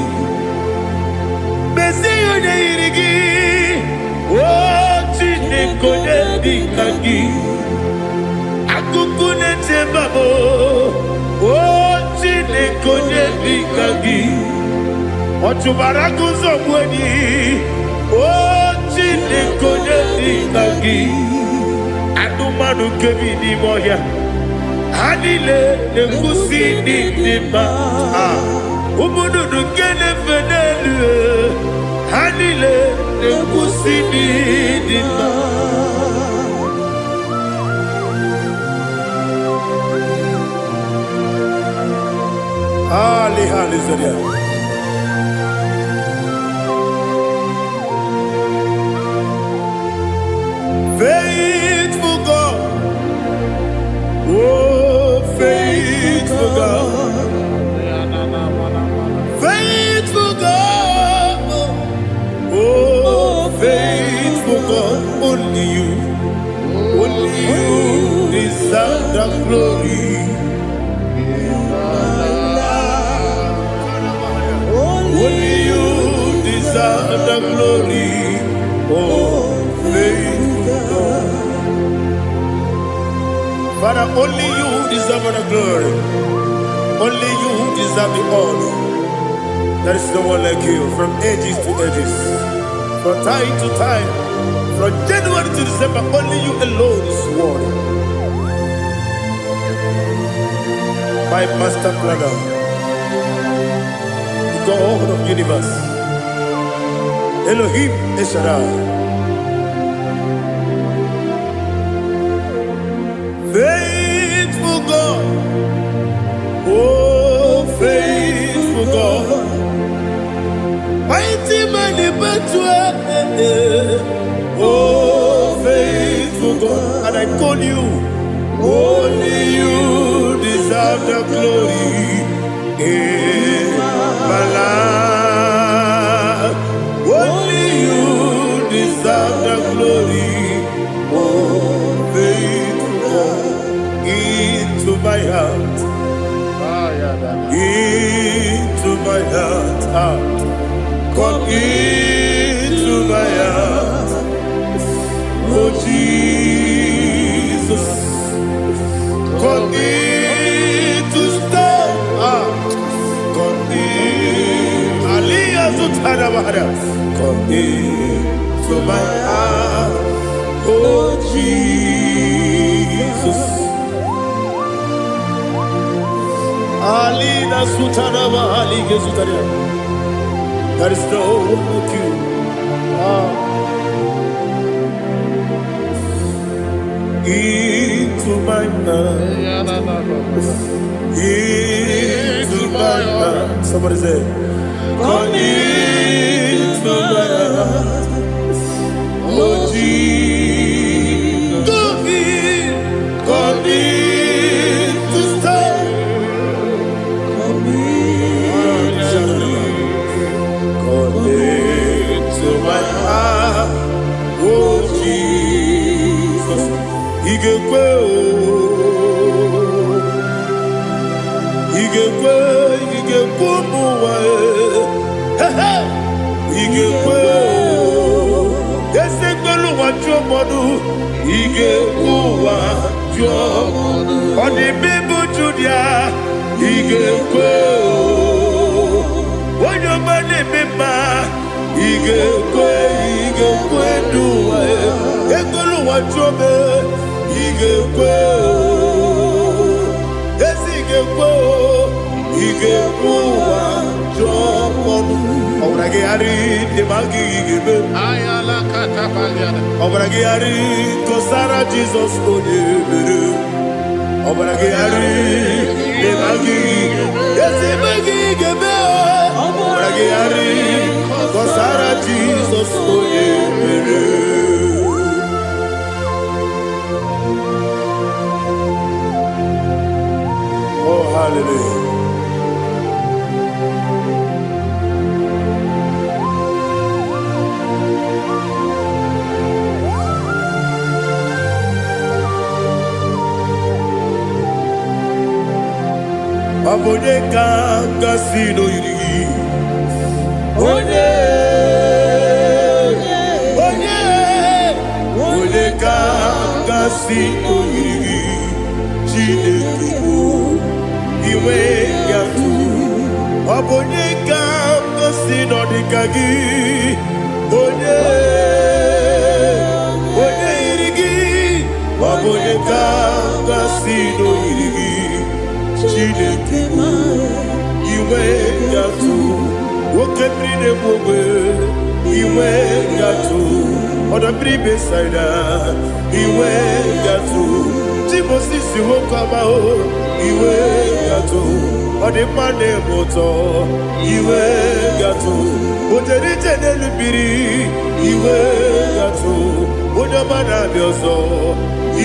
Mesiyo ne irigi, oh chinekonye nikagi, Akukune tembabo, oh chinekonye nikagi, Ochubarakuzo mweni, oh chinekonye nikagi, Adumanu kevini moya. Hanile nekusi nima, umudu nukene fenelu. Hanile nekusi nima. Ali Zoria. Faithful God, oh faithful God, faithful God, oh faithful God, only you deserve the glory. Only you deserve the glory, oh faithful God. Father, only you deserve the glory. Only you deserve the honor. There is no one like you from ages to ages, from time to time, from January to December. Only you alone is worthy. My master planner, the God of the universe, Elohim Eshadai. Faithful God, oh faithful God, mighty man in battle, oh faithful God, and I call you, only you deserve the glory in my life, only you deserve the glory, oh faithful God. Into my heart, into my heart, come into my heart, oh Jesus, come in to stay, come in, Aliyah Zutanabahada, come into my heart, oh Jesus. Alina Sutanaba Ali Gesutaria. There is no one like you. Into my heart. Into my heart. Somebody say, come into my heart. Oh Jesus. Come in to stay. To my heart, oh Jesus, Igekwe, Igekwe, Esegbolu wa jomodu, Igekwe wa jomodu, Oni bibu Judia, Igekwe, Wanyomane bimba. Igekwe duwa, Egolu wa jobe, Igekwe, Esi Igekwe wa jomodu, Obragiari de Magigebe. Ayala Katapaliana. Obragiari Kosara Jesus Onyebere. Obragiari de Magigebe. Yes, Magigebe. Obragiari Kosara Jesus Onyebere. Oh, hallelujah. Abone kanga sino yiri. Onye kanga sino yiri. Chineke o iwe yatu. Abone kanga sino dikagi. Onye yiri. Abone kanga sino yiri. Chineke iwe yatu okebiri ne bobe iwe yatu odabiri besaida iwe yatu timosisi wokama o iwe yatu odimane moto iwe yatu oterite nelubiri iwe yatu onyamana bioso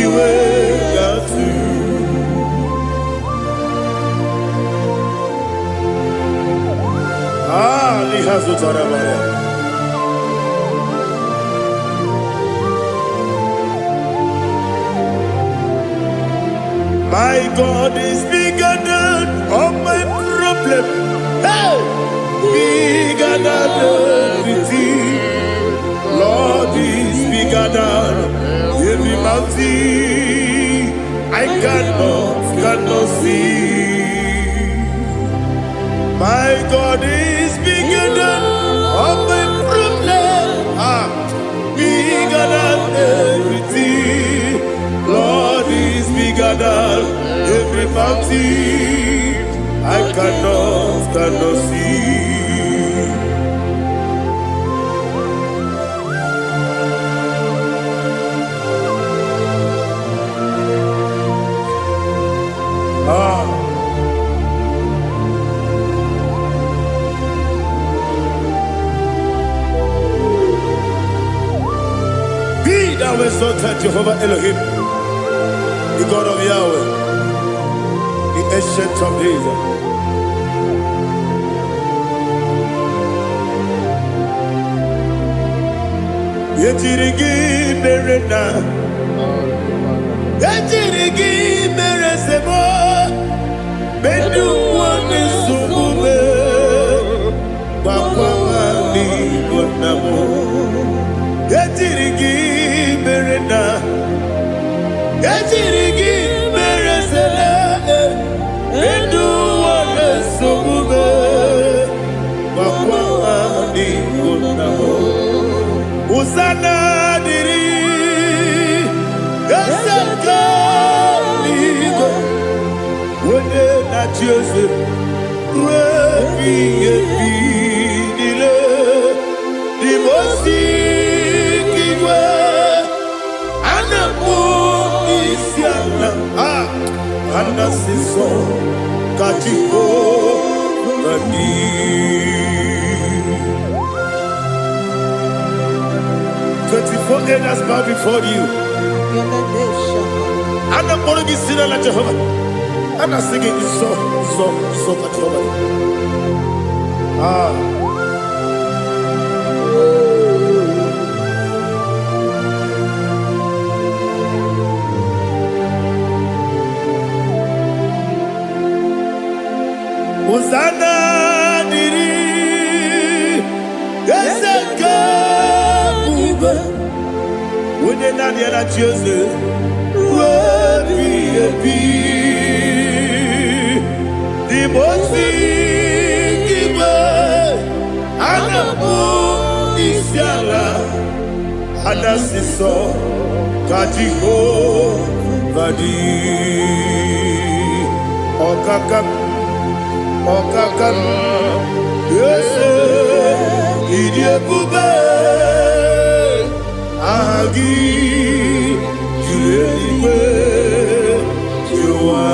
iwe yatu. My God is bigger than all my problem. Hey! Bigger than everything. Lord is bigger than every mountain. I cannot see. My God is bigger than all my problem. Bigger than everything. Lord is bigger than every mountain. I cannot see. Thou exalted Jehovah Elohim, the God of Yahweh, the ancient of days. Yetirigi merena, yetirigi meresebo, bedu wani sumube, bakwamani bonamo. Yetirigi merena, yetirigi meresele, bedu wani sumube, bakwamani bonamo. Usana diri, yasaka ligo, wone na Jose, rebi dile, dimosi kiwe, anamu isiana, anasiso katiko bani. 24 elders bow before you. And I'm going to be singing like Jehovah. And I'm singing this song like Jehovah. Hosanna diri, yeseka. When you're not yet at Jose, the most giver, and a book is Yala, and a sister, Katiho, Badi, Okakam, yes. Idiebube agi jueligwe jua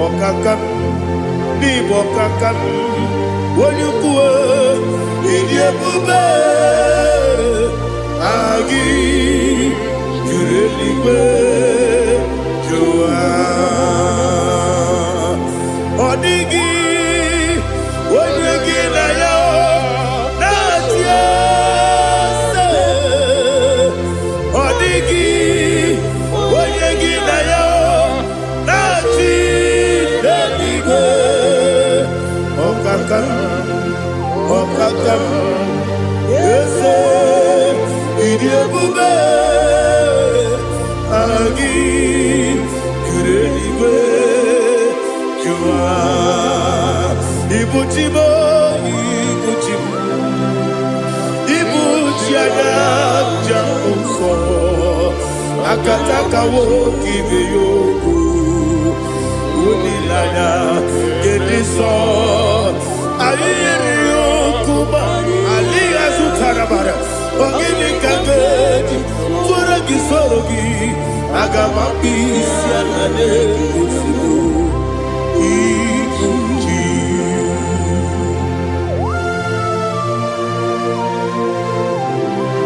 okakam nibo kakam wonyukwe idiebube agi jueligwe jua odigi wonyegi na ya Okakam, yes, Idiabube, Agi, Kureliwe, Jua, Ibuchibo, Ibuchiana, Jamuso, Akataka woki beyoku, Unilana, Gediso, Ali Azutarabara, Ogini Kageti, Turagi Sorogi, Agamapi, Sianane, Ikuji.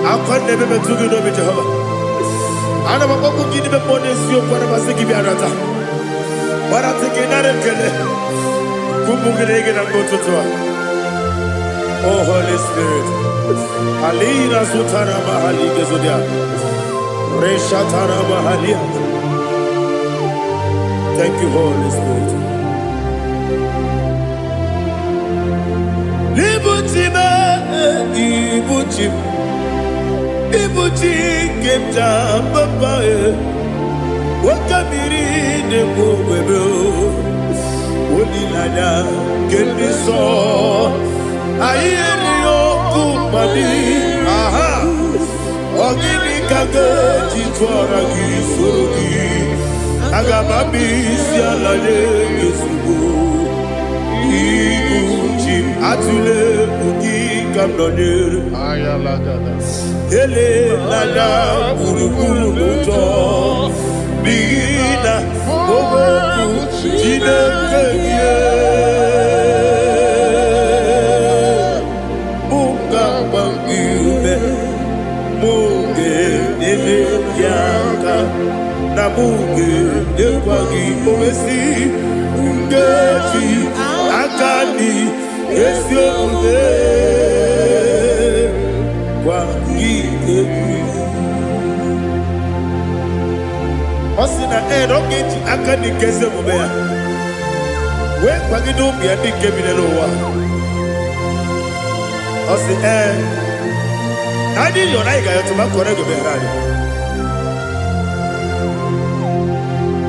I can't never be too good over Jehovah. I never go to give the bonus you for a Masiki Arata. But I think another killer. Oh, Holy Spirit. Alina Sutana Mahali Gezodia. Reshatana Mahalia. Thank you, Holy Spirit. Libutime, Ibuchim. Ibuchi Kemta Papa. Wakamiri de Bobebo. Olilanya Kendiso Ayeni Okumani Aha Ogini Kageti Twaragi Surugi Agamabi Sialane Yesubu Iguchi Atule Ugi Kamdonir Ayalagada. Ele Lada Urukuru Muto Bigina Ogoku Jinekeye Munga Bangiume Munge Nene Yaka Na Munge Nekwagi Owesi Ungeji Akani Esiode Kwagi Ebi Osina rocket akani kese mubea. We kwagido biandi kebinelo wa. Osi nadi yona igayo tumakore goberani.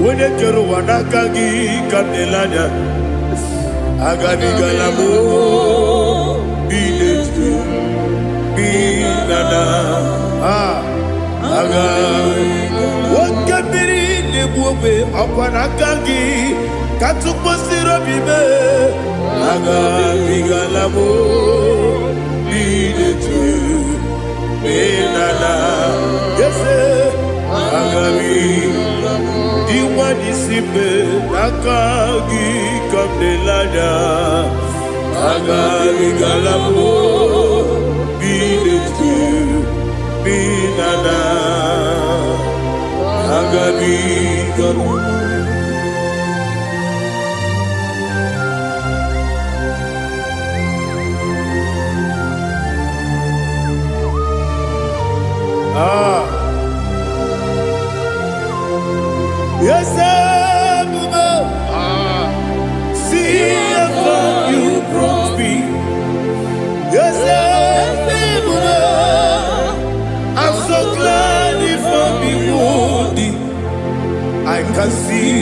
Wene kero wanakagi kandelanya. Agani galamo binetu binana agani wakabiri nebuwe akwanakagi katuposiro bibe agani galamo binetu binana yese agani diwani sipe nakagi kandelanya agani galamo binetu binana agani galamo. Yes, see how far you brought me. Yes, I'm so glad if I'm wounded. I can see,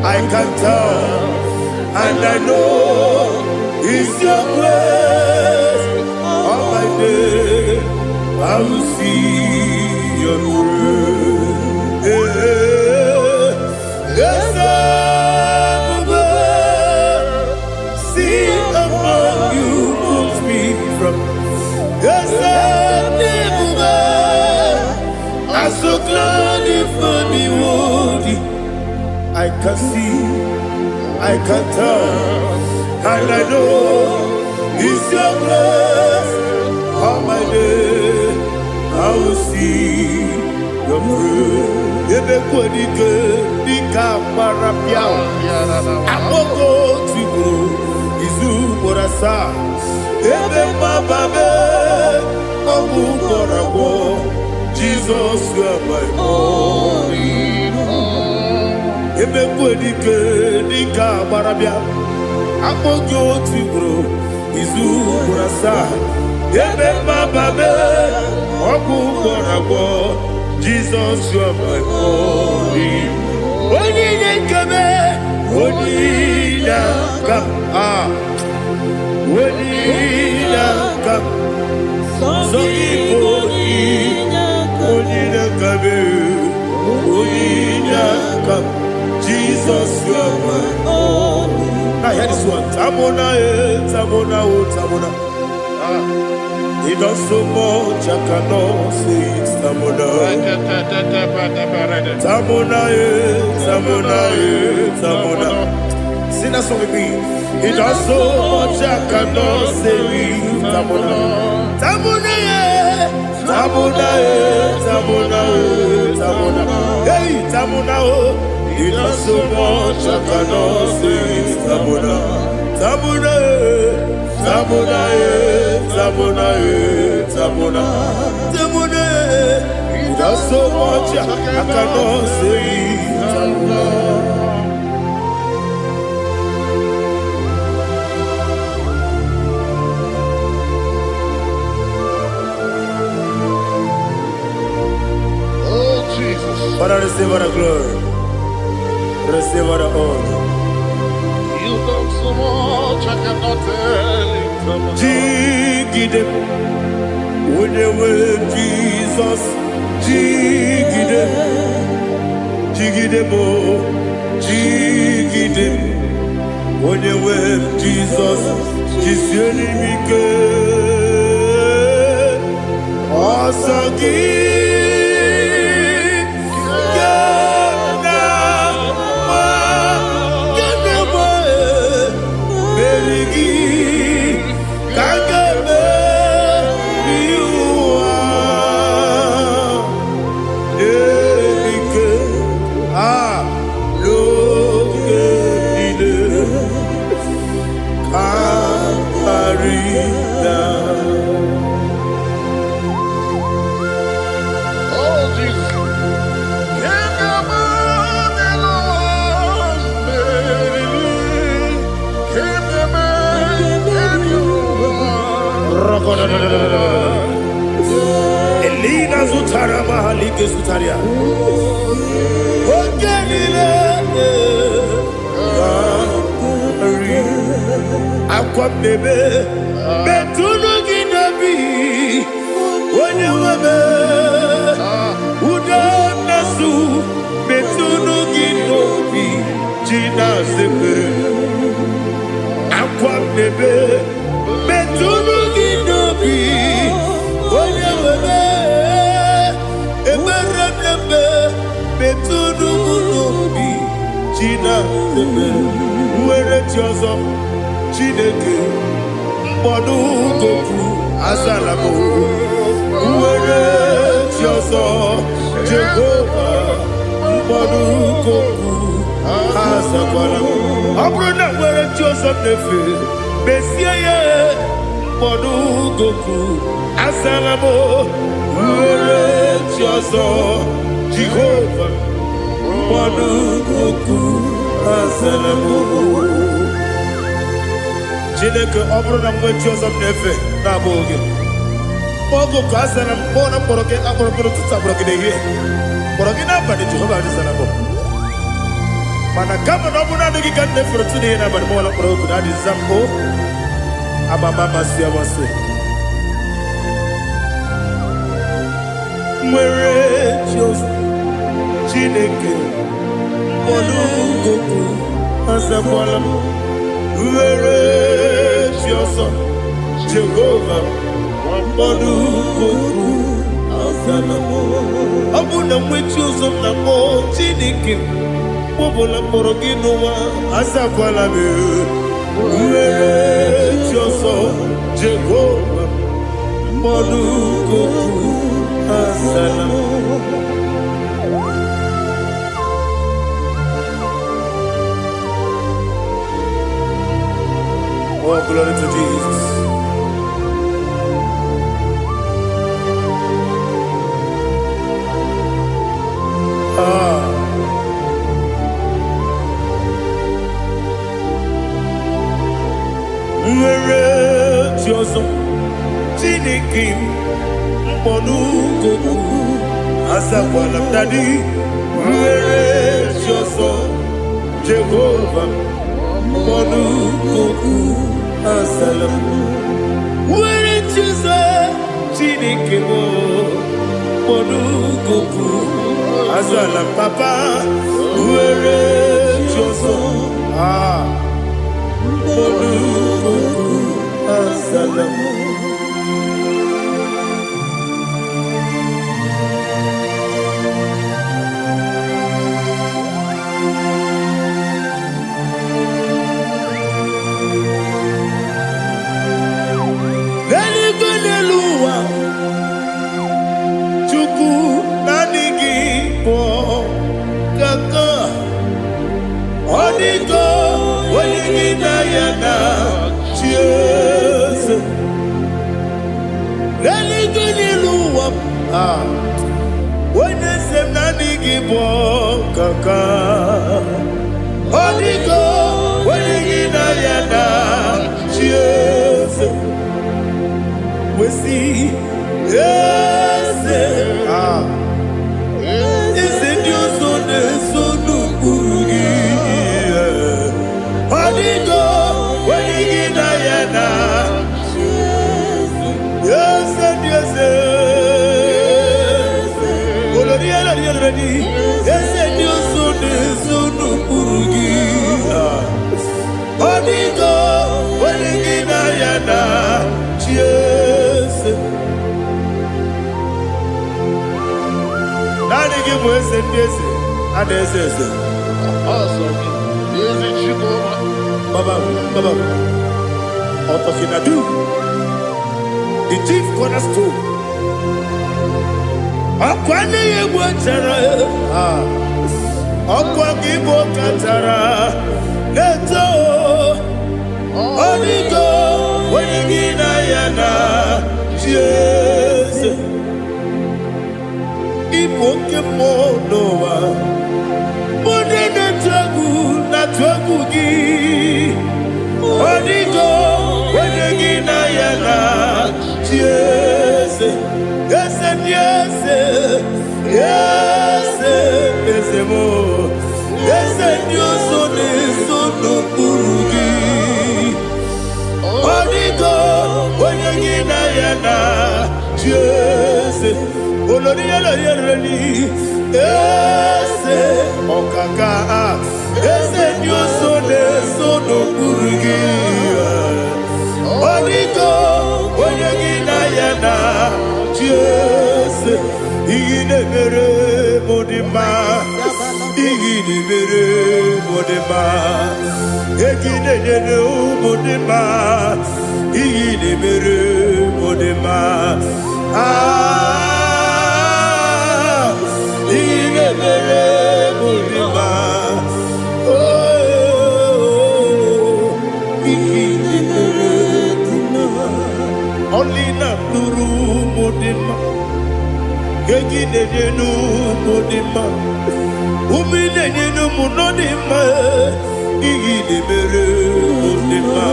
I can tell, and I know it's your grace. All my day, I will see your grace. Yes, see above you. so glad if I behold you. I can see, I can tell, and I know it's your grace. All my day, I will see your praise. Ebe kwenike, nika marapia. Amoko tibro, izu borasa. Ebe mababe, omu korabo. Jesus, you are my only. Ebe kwenike, nika marapia. Amoko tibro, izu borasa. Ebe mababe, omu korabo. Jesus, you are my only. Only come, only come, only come. So Igbo, only come. Jesus, you are my only. Now hear this one. Tamona, tamona, tamona. He does so much, I cannot say it. Tamona, Tamona, Tamona, Tamona. Sing that song with me. He does so much, I cannot say it. Tamona, Tamona, Tamona, Tamona, Tamona. Hey, Tamona, he does so much, I cannot say it. Tamona, Tamona. Tamona, Tamona, Tamona, Tamona. He does so much, I cannot say Tamona. Oh, Jesus. Father, receive all the glory. Receive all the honor. You done so much, I cannot tell it. Jigide, when you were Jesus, Jigide, Jigide mo, Jigide, when you were Jesus, Jisuni Mike, Osagi. Elina Zutara Mahalike Zutaria. Ogenile Aqua bebe Betunu Ginabi Wanyawame Uda Nasu Betunu Ginobi Jina Zepe Aqua bebe Betunu Ginobi Wanyawame Emerembe Betunu Ginobi Jina Zepe Uere Tiozo Chineke Mbodu Goku Azalamo Uere Tiozo Jehovah Mbodu Goku Azalamo Abrona Uere Tiozo Nefe Messiah Mbodu Goku Azalamo Uere Tiozo Jehovah Mbodu Goku Azalamo Chineke ọbụrụ na mgbe Joseph na-efe na-abụ oge ogo ka a sara mkpọ na mkpọrọ gị akpọrọkpọrọ tụtụ akpọrọ gị n'ehihie mkpọrọ gị n'abalị Jehova adịzara bụ mana kama na ọ bụrụ na adịghị ka nne fere tụ n'ihe n'abalị mọla mkpọrọ oge na-adịza mpụ amama amasị amasị nwere Joseph Chineke mkpọrọ ogo azakwala m Where is your son, Jehovah? Mbodu Goku Azalamo. Abuna mwechi uzom na mo chineke Bobola morogi noa asakwala me Uwere choso Jehovah Monu koku asalam Oh, glory to Jesus. Nwere chioso Chineke mkpọnụ koku asakwala mdadi Nwere chioso Jehovah mkpọnụ koku asalam Nwere chioso Chineke mkpọnụ koku asalam papa Nwere chioso Asalam. Hallelujah. Chuku nanigi po kaka. Onigo waligi na yana. Jesus. Hallelujah. When they say nanigi bo kaka. Onigo waligi na yana. Jesus. We see, yes, is it your son, son, Urugi? Onigo, when you get Diana, yes, yes, yes, your son, son, Urugi. Onigo, when you get Diana, yes. Nani give us a yes, and yes, yes. Awesome. Is it Chico? Baba. Otokinadu. The chief cornerstone. Akwani yebu chara. Akwani bo katara. Leto. Onigo. Wenigina yana. Jesus. Ipoke monowa Mone na twagu gi Onigo Wenegi na yana Yes Yes Yes Yes Yes mo Yes Yoso ne sono kurugi Onigo Wenegi na yana Yes Olori yereli ese okaka ese nyoso de sono kurugi Onigo oyegi na yana Jese igine mere modima igine mere modima egine nene modima igine mere modima Only not Nuru Modima, Yaginu Modima, Uminenu Munodima, Igini Mere Modima,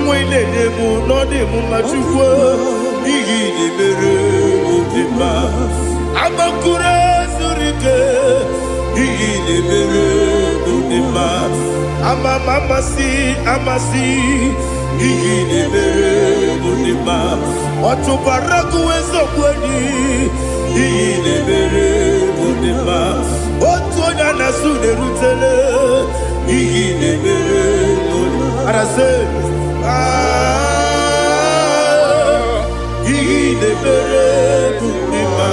Mwinemu Nodimu Machua, Igini Mere Modima, Amakura Zurike, Igini Mere Modima, Amasi, Igini Mere Modima, Otubaraku Ezokweni, Igini Mere Modima, Otoya Nasude Rutele, Igini Mere Modima, Arase, Igini Mere Modima,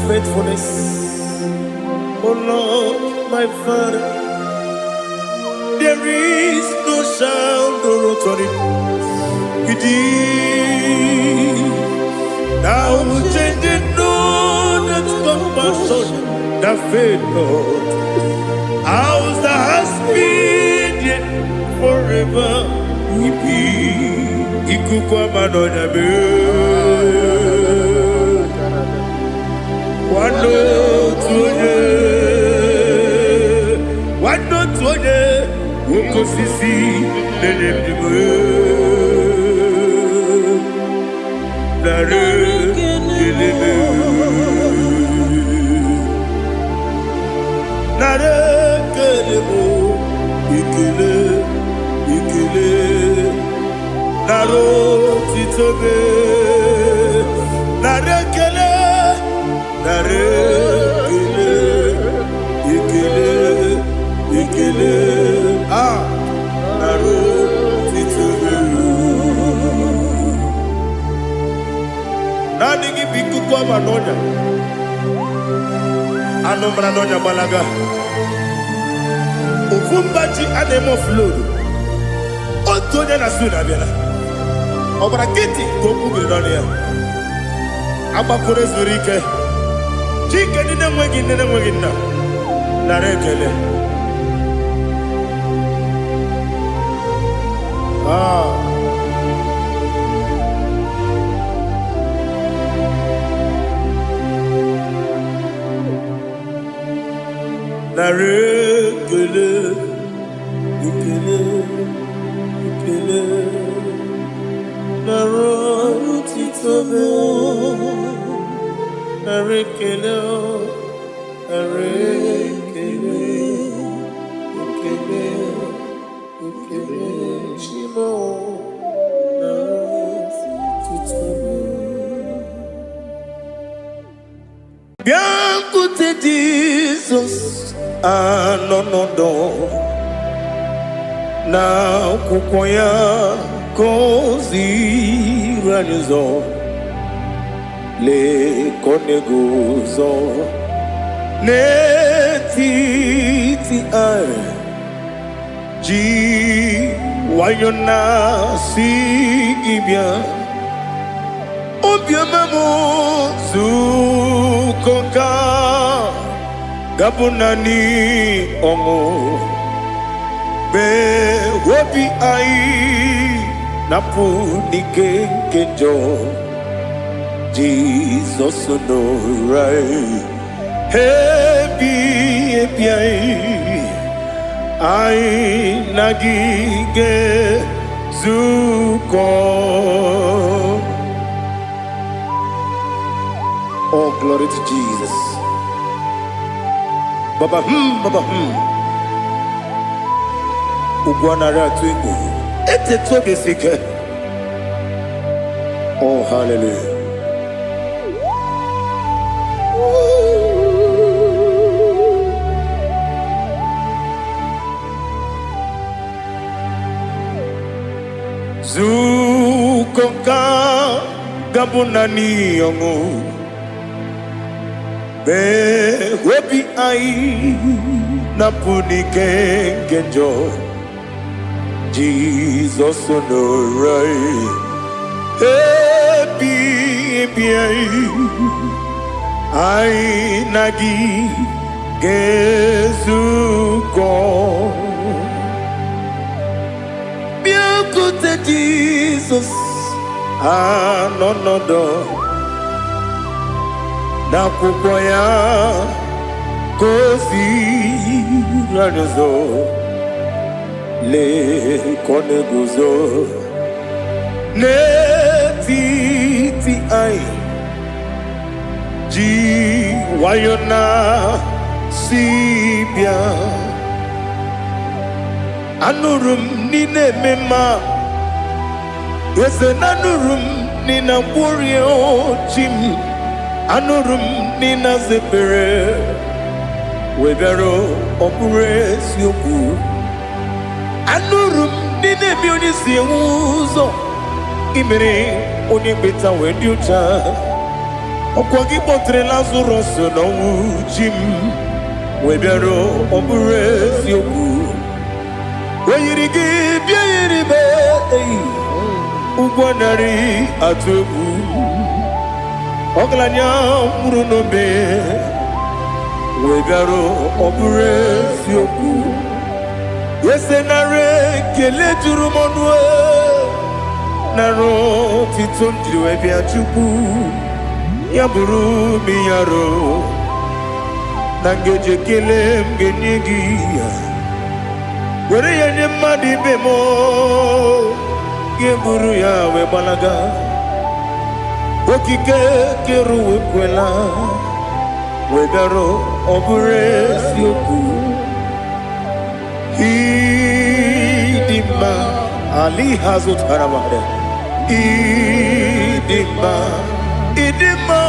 faithfulness. Oh Lord, my Father, there is no sound or authority. Thou changest not that compassion, that faith, Lord. Ours that has been yet forever we be. Ikukwa manonya be. Wano tuone, woko sisi nenem diwe. Nare kelebe, nare kelebo, ikele, naro titobe, nare kele, nare ikele, naro titobe. Nani gibiku kwa manonya, anomra nonya balaga. Ufumbaji anemo flood. Otonya na suna biela. Obra kiti koku bilonia. Abakure zurike. Chike nina mwegina. Narekele. Narekele. Ikele. Narotitobe. Narekele. Shimo. Narotitobe. Bien côté Jesus. No. Na kukoya kozi ranizo le koneguzo ne titi ai ji wayona si ibia obiamamu zukoka gabunani omo be wobi ai napu nikenjo Jesus no right happy ai nagige zuko. Oh, glory to Jesus. Baba Ugwanara twingu. Ete toge sike. Oh, hallelujah. Zukoka gabunani yongu. Be webi ai napuni kenjo. Jesus no right happy ai nagi gezuko bien côté Jesus no na kukoya kozi ranizo le koneguzo ne titi ai ji wayona sibia anurum nine mema wese nanurum nina burio chim anurum nina zepere webero opure sioku anurum nine bioni siuzo imere oni beta weducha Okwagi potre Lazarus no jim webero obure sioku weyirigi biayiribe ugwanari atubu oglanya murunobe webero obure sioku yesenare kele jurumonwe naro titondri webiachuku Yaburu miyaro nangeje kelem genyegia were yenye madi bemo geburu ya we balaga okike keru kwela wedaro obure sioku idima ali hazut haramade idima Idima,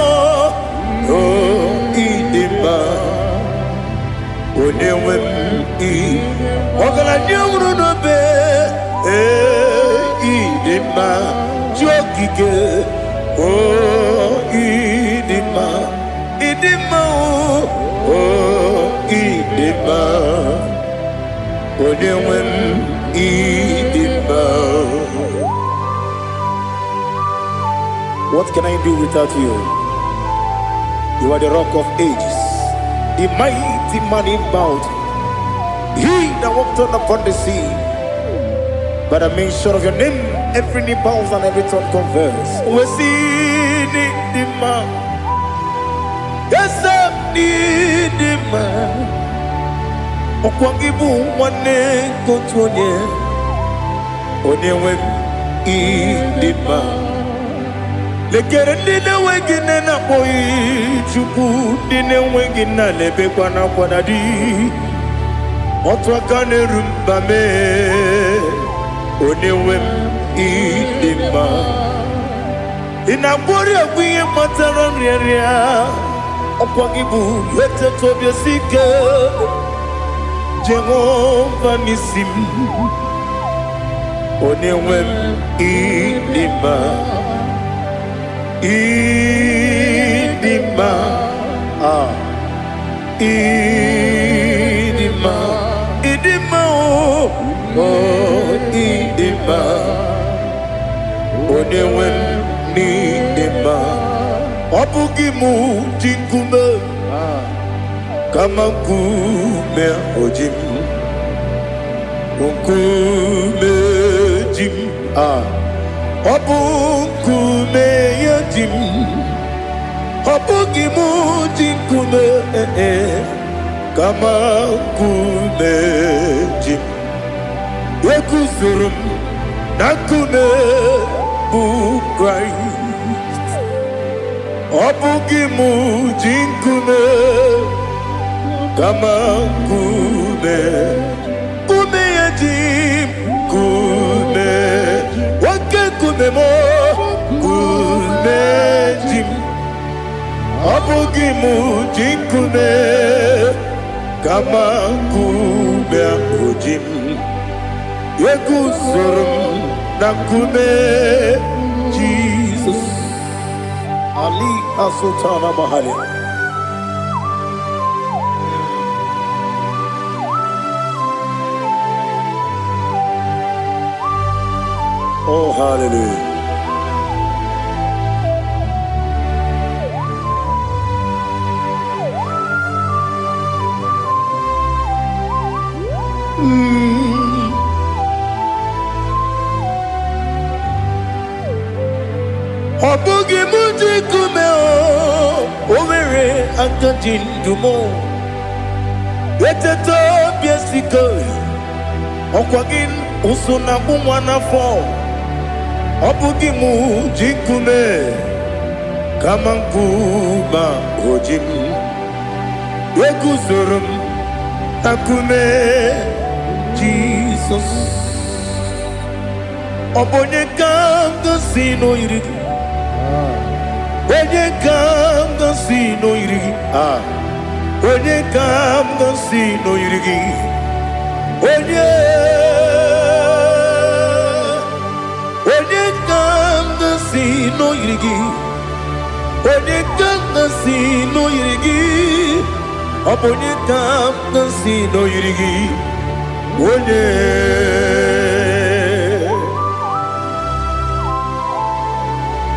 oh Idima, Onewem Ogala nyamru no be, Idima, Jokike, oh Idima, Idima, oh Idima, Onewem Idima. What can I do without you? You are the rock of ages, the mighty man in mountain. He that walked on upon the sea. By the mention of your name, every knee bows and every tongue converse. We see the man. Yes, I need the man. Okwangibu wane kotonye. Onyewe the man. Lekere ndine wengine na boyi chuku ndine wengine lebe kwa na kwadadi otwakane rumba me onewem idima inabori agwiye matara nriaria okwagibu yete tobye sike Jehova nisim onewem idima Idima, Idima, Idima, oh, Idima, Onewem Idima, Obugimu Jinkume, Kamakume Ojim, Unkume Jim, Obukume yajim Obugimu jinkume Kama kume jim Yekusurum Nakume Christ Obugimu jinkume Kama kume Kume yajim Kume Kumemo, kumejim, abugimu jinkume, kama kumejim, yekusurum na kume, Jesus, Ali Asutana Mahali. Oh, hallelujah. Obugi muji kumeo, omere akajindumo. Eteto biesiko, okwagin usuna bumwana fo. Obugi muji kume, kamankuba ojim. Yekuzurum takume, Jesus. Obonye kanga sino irigi. Onye kanga sino irigi. Onye kanga sino irigi. Onye kanga sino irigi. Onye kamgasi no yirigi. Onye kamgasi no yirigi. Onye.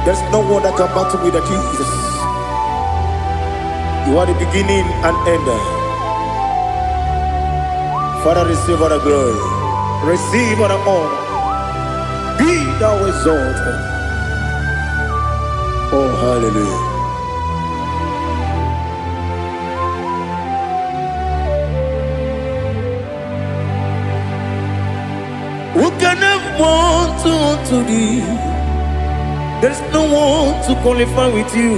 There's no one that can battle with Jesus. You are the beginning and end. Father, receive all the glory. Receive all the honor. Be thou exalted. Oh, hallelujah. Who can have one to thee? There's no one to qualify with you.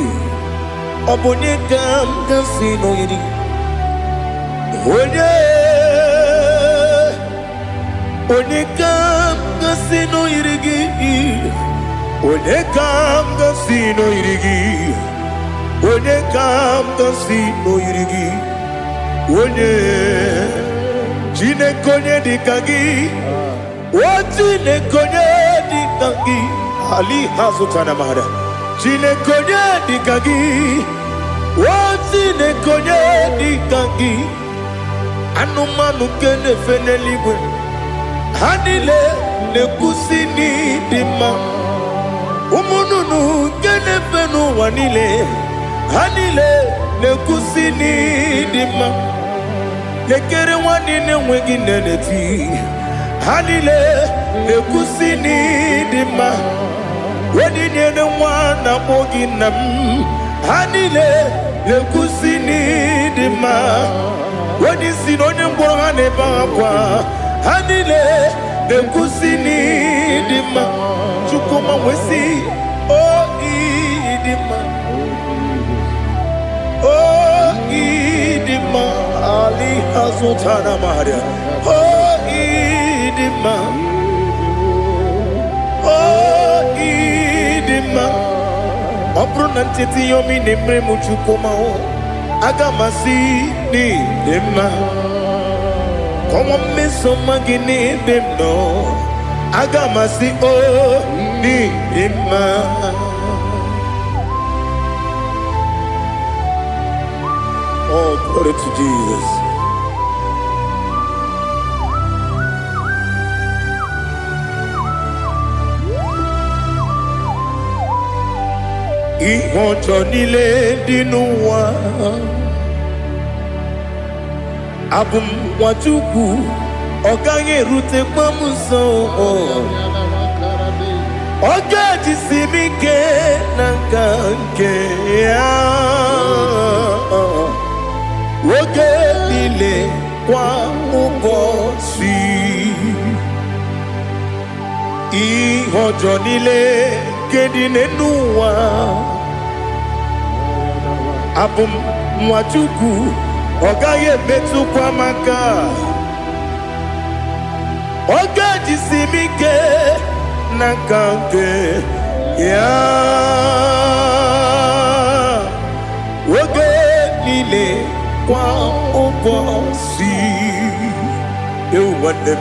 Onye kamgasi no yiri. Onye kamgasi no yirigi. Onye kamgasi no yirigi. Onye kamgasi no yirigi. Onye Chineke dikagi. Chineke dikagi. Ali hazutana mahada. Chineke dikagi. Chineke dikagi. Anumanu kene feneligwe. Hanile nekusini dima. Umununu kene fenu wanile. Hanile nekusini dima. Nekere wanine wengi neneti. Hanile nekusini dima. Wedine ne wana moginam. Hanile nekusini dima. Wadi sinone mbora ne bakwa. Hanile nekusini dima. Chukuma wesi oh idima. Oh idima. Ali hazutana maria. Oh idima. Oh idima. Opronantiti yomi nemre muchukuma o. Agamasi ni dema. Como me somagini demno. Agamasi o ni dema. Oh, glory to Jesus. Ihonjo nile dinuwa. Abum wajuku ogange rute pamuso. Oga jisimike nangange ya. Oge nile kwa ubosi. Ihonjo nile kedine nuwa. Abum wajuku ogaye metu kwa maka. Oga jisimike nangange ya. Oge nile kwa ubosi. You want them.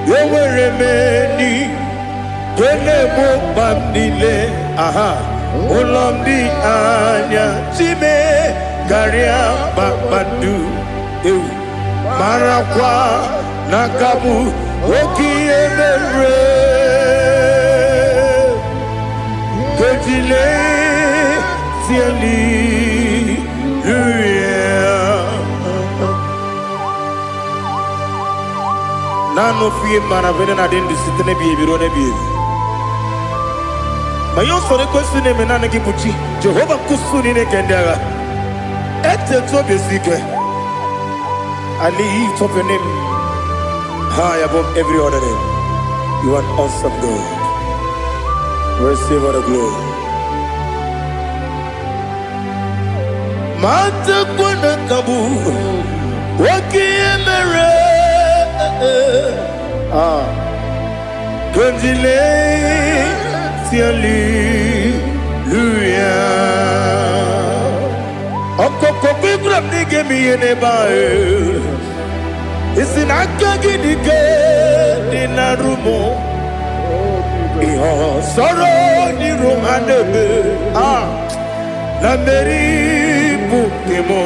You were remaining. Kene mo bandile. Aha. Ulomdi anya. Chime. Garia babandu. Marakwa. Nakabu. Oki emere. Kejile. Tiali. Nano fiye mana vene na den disitene biye biro ne biye. Mayon sore kwesune menane kipuchi. Jehova kusuni ne kendera. Ete to besike. I lift up your name high above every other name. You are awesome God. Receive all the glory. Mata kwena kabu. Waki emere. Gondile tiali luya. Okoko bigram nige mi ene bae. Isinaka gidike dinarumo. Iho soro ni romanebe. La meri bukemo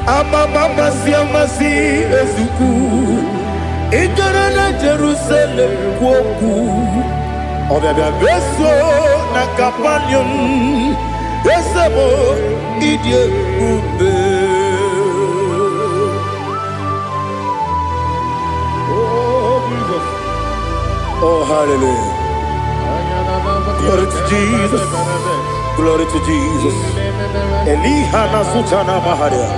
amama masi ezuku igara na Jerusalem kwoku obia beso na kapanium esebo idie ube. Oh Jesus, oh hallelujah. Glory to Jesus. Glory to Jesus. Elihana sutana maharia.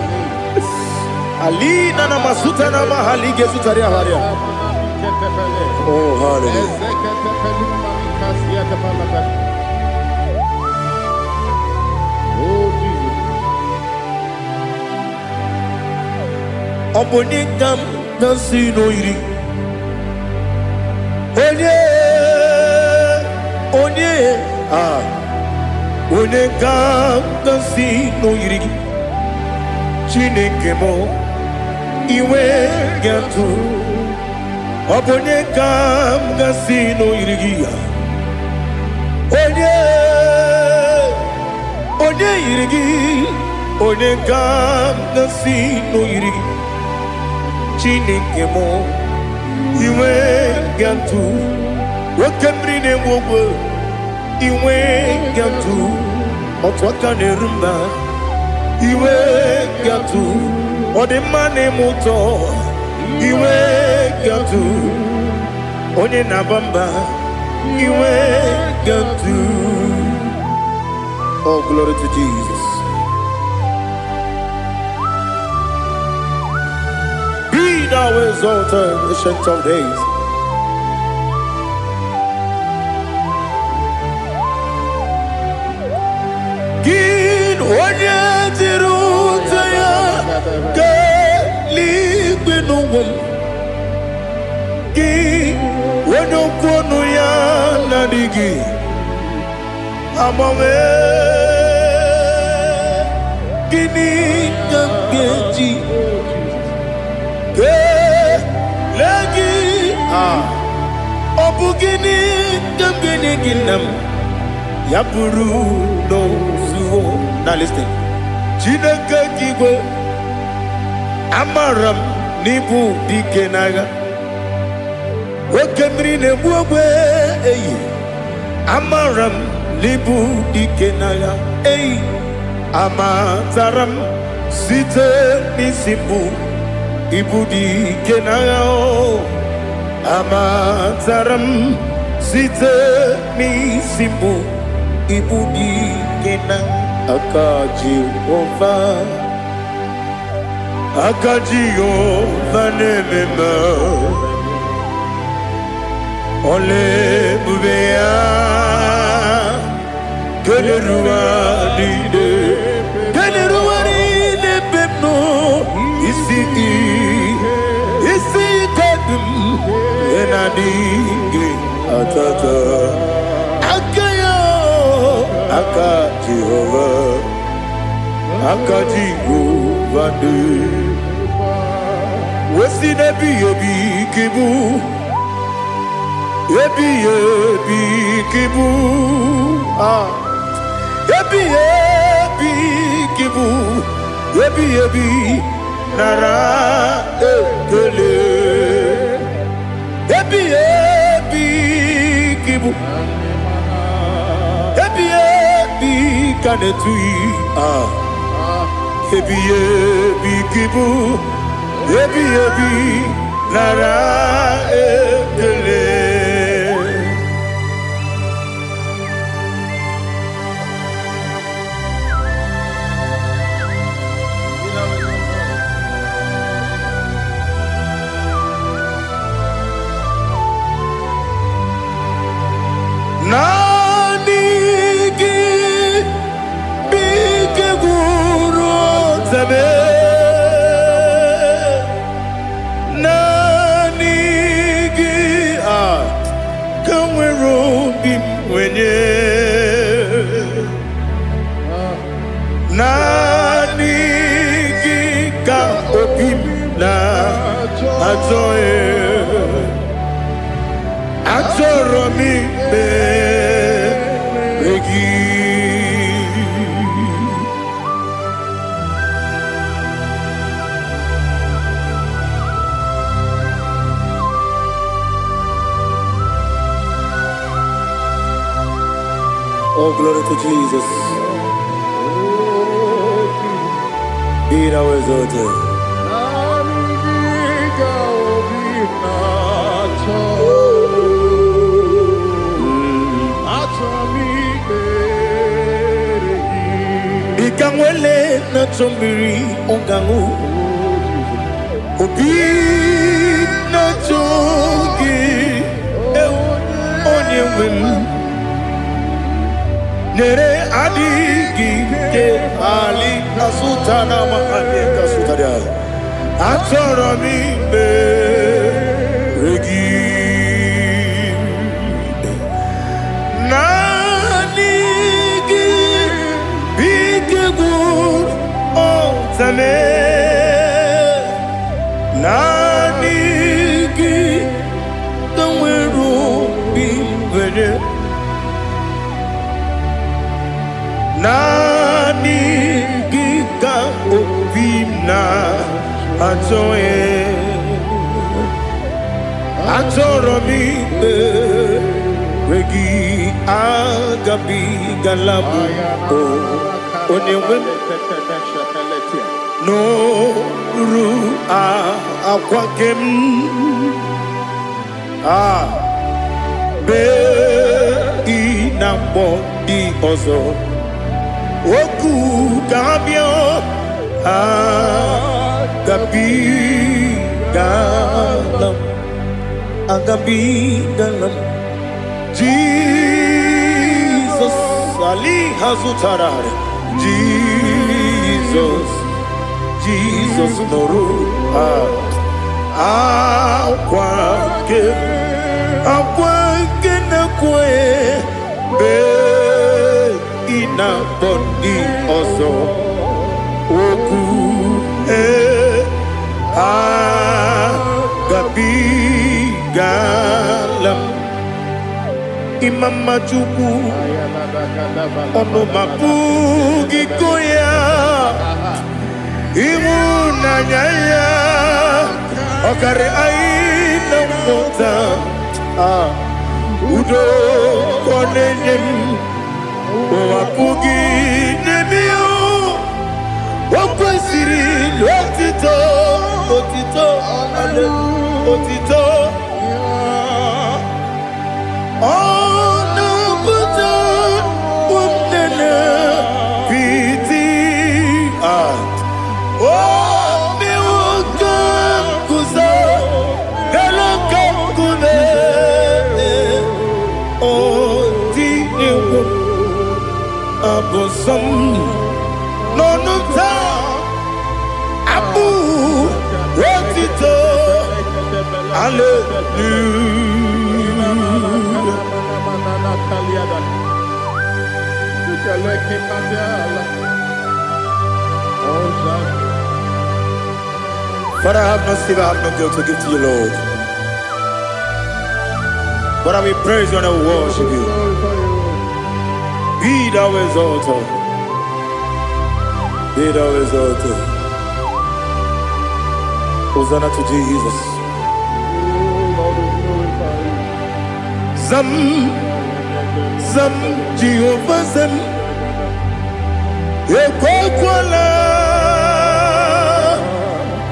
Alina na masutana mahali gesutaria haria. Oh hallelujah. Oh Jesus. Obonikam nasino iri. Onye onye ka si no yiri Chineke mo iwe gatu onye ka si no yiri onye yiri onye ka si no yiri Chineke mo iwe gatu wakemri ne wogo iwe gatu otwaka ne rumba iwe gatu odemane muto iwe gatu onye nabamba iwe gatu. Oh glory to Jesus. Be thou exalted, ancient of days. Onye tiruta ya ke ligbinu wum ki onye kwonu ya na digi amawe gini kamgeji ke lagi obu gini kamgeni ginam ya buru no. Now listen. Chineke kigwe amaram nibu dikenaga wakemri nebuwe eyi amaram nibu dikenaga eyi amataram site nisibu ibu dikenaga amataram site nisibu ibu dikenaga Akaji Ova nemema Ole bubea Keleruaride Keleruaride bebno Isi kadum Enadinge atata Aka Jehovah, Aka Jehovah, Wesi nebi ebi kibu, ebi kibu, ebi kibu, ebi nara ekele, ebi kibu. Kanetui ebi kibu ebi nara ekele. Oh, glory to Jesus. Be thou exalted. Ikangwele na chombiri ongangu Obi na chogi onye wim Nere adigi ke ali asutana mahane kasutaria Atoro mi be regi Nanigi bigegu otame Nanigi kamweru bimvere Nanigi ka obimna atoye Atoro mi regi agabi galabu onyewe no ru akwakem be inambo di ozo oku gabio agabi galam agabi galam Jesus Ali Hazutarare Jesus Noru Akwake na kwe be ina bondi ozo oku gabi galam Imam Majuku ono mapugi koya imu nanyaya okare aina mota udo konenyem mapugi nebio wakwasiri lotito otito No ta abu wotito But I have no silver, I have no gold to give to you, Lord. But I will praise you and I will worship you. Be thou exalted. Be thou exalted. Hosanna to Jesus. Zam Jehovah Zam Ekwakwala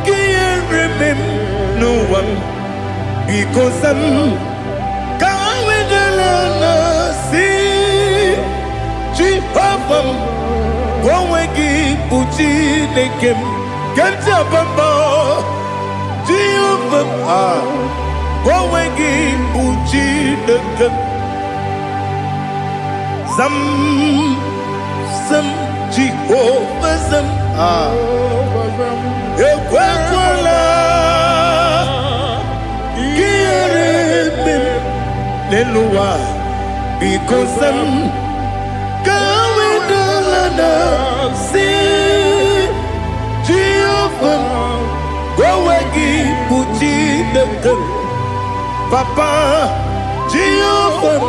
Can't remember no one because Zam Kawedalana see Jehovah Gwawegi Puchi Nekem Kenta Bamba Jehovah Gwawegi Puchi Nekem Zam Jehovah Zam Ekwakwala Kieremem Nelua because Zam Kawedalana see Jehovah Gwawegi Puchi Nekem Papa Jehovah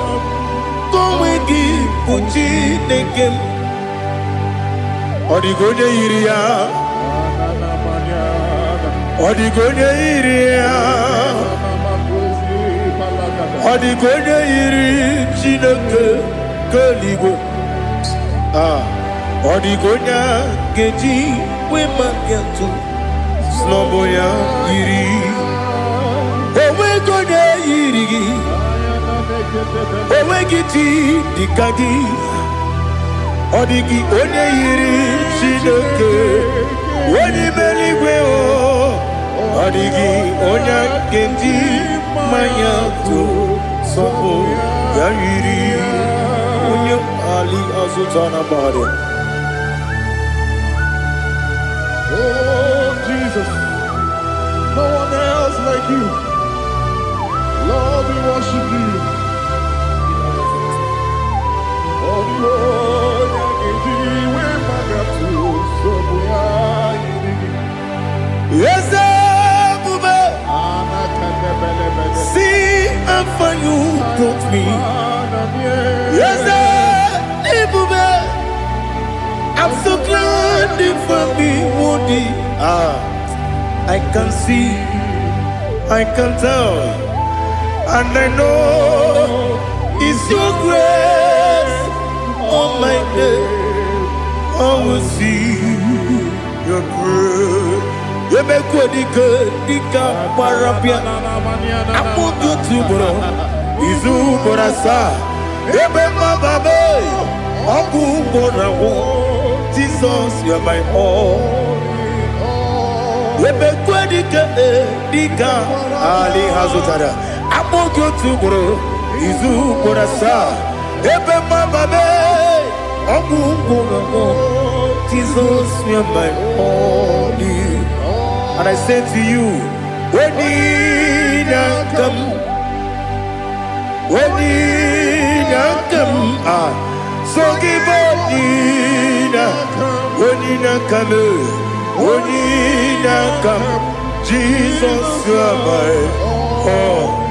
Gwawegi Puchi Nekem Odigonye iria Odigonye iri Chineke Igbo. Odigonya geji we magetu snoboya yiri. Owe gonya yiri. Owe giti dikagi. Odigi onye yiri Chineke. Woni meligwe o. Odigi onya geji mayatu snoboya yiri. Ali Azutana Bade. Oh, Jesus, no one else like you. Lord, we worship you. Yes, see how far you brought me. Yes, I'm so glad for me, Woody. I can see, I can tell, and I know it's your grace on my day. I will see your grace. You make what you could, you can't parapia. I'm not good to bro. Izu Borasa. You make my baby. Aku Borawo. Jesus, you're my all. You make what you could, Ali Hazutara. I'm not good to bro. Izu Borasa. You make my baby. Aku Borawo. Jesus, you're my all. And I say to you, when you come, so give up, when you come, Jesus, you are my all.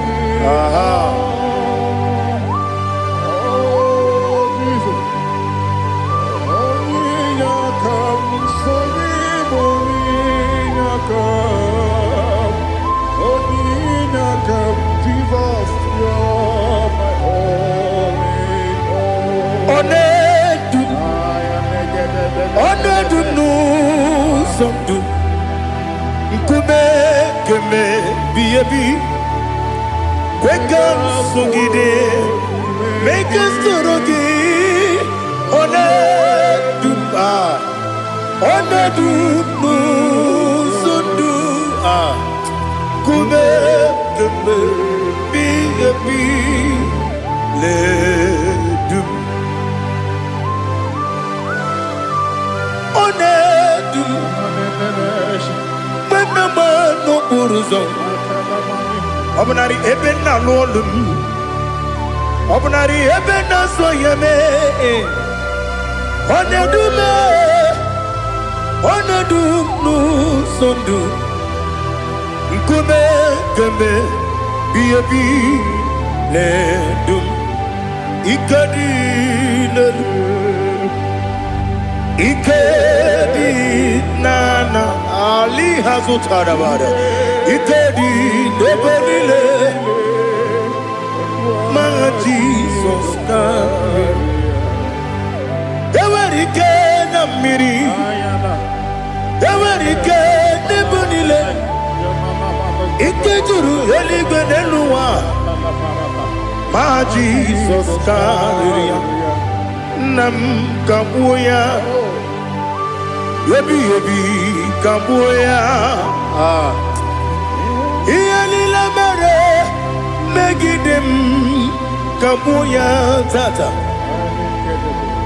Make us to Obnari ebena lolum Obnari ebena soyeme Onedu nu sondu Nkume keme Biyebi ledum Ikadi Ikedi nana Ali Hazutara Bada Ikedi nebenile Ma Jesus kame Ewerike na miri Ewerike nebenile Ikejuru eligwe neluwa Ma Jesus kame Nam kabuya Yebi kabuya Iyalila mere Megidem kabuya tata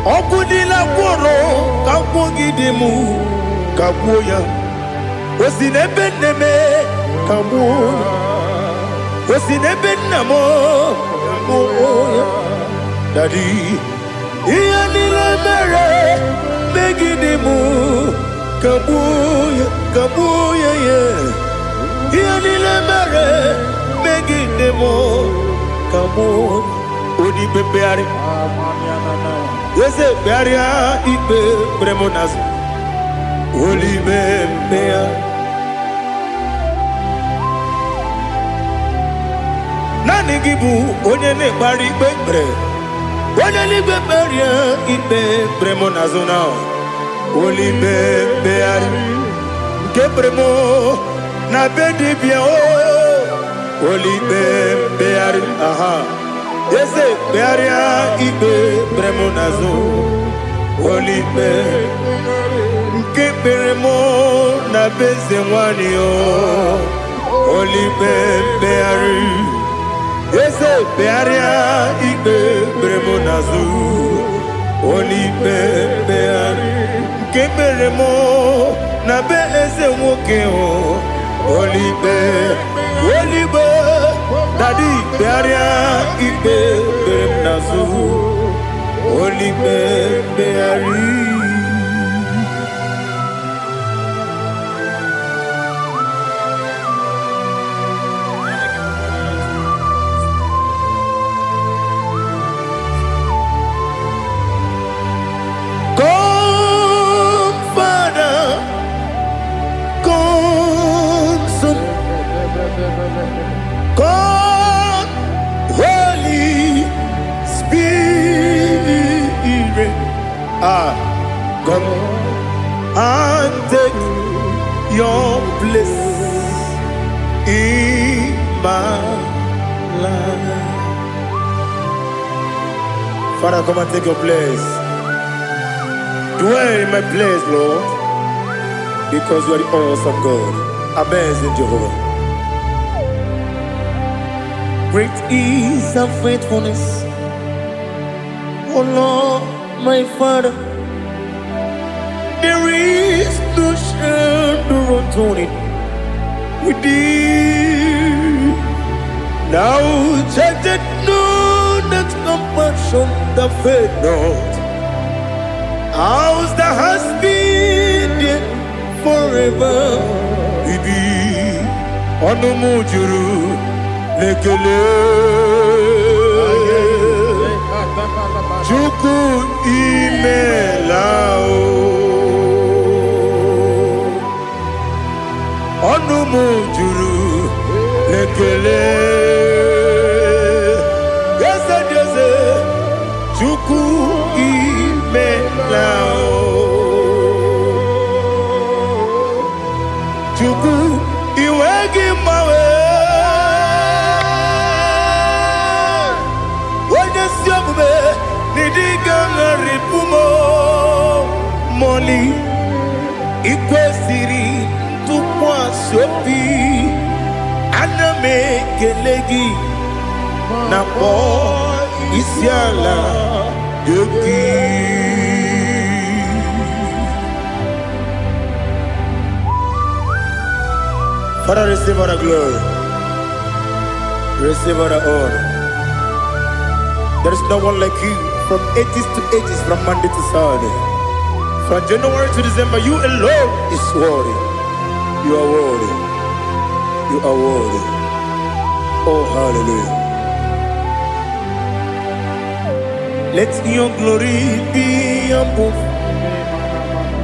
Okudila kworo Kabugidemu kabuya Osinebeneme kabuya Osinebenamo kabuya Daddy Iyalila mere Megidemu kabuya kabuya yeah Iyalila mere Megidemu kabuya Odi bebeari Yese bearia ibe bremonas Oli bebea Nani gibu onye ne bari bebre Onelibe beria ibe bremo nazona. Olibe beari ke bremo na bedi bia o. Olibe beari aha. Yese bearia ibe bremo nazo. Olibe ke bremo na beze wani o. Olibe beari. Yese bearia ibe bremo nazo. Olibe beari ke bremo na beze woke o. Olibe Daddy bearia ibe bremo nazo. Olibe beari. God, Holy Spirit, come and take your place in my life. Father, come and take your place. Dwell in my place, Lord, because you are the awesome God. Amazing Jehovah. Great is thy faithfulness, O Lord, my Father. There is no shadow of turning with thee. Now check that no that compassion that faith not. Ours that has been there forever. We be on the mujuru. Lekele Chuku imelao Onumu juru Lekele Yese yese Chuku imelao Chuku iwegi mawe Moli ikwesiri tukwa sopi aname kelegi na po isiala yoki. Father, receive our glory, receive our honor. There is no one like you. From ages to ages, from Monday to Saturday, from January to December, you alone is worthy. You are worthy. You are worthy. Oh, hallelujah. Let your glory be above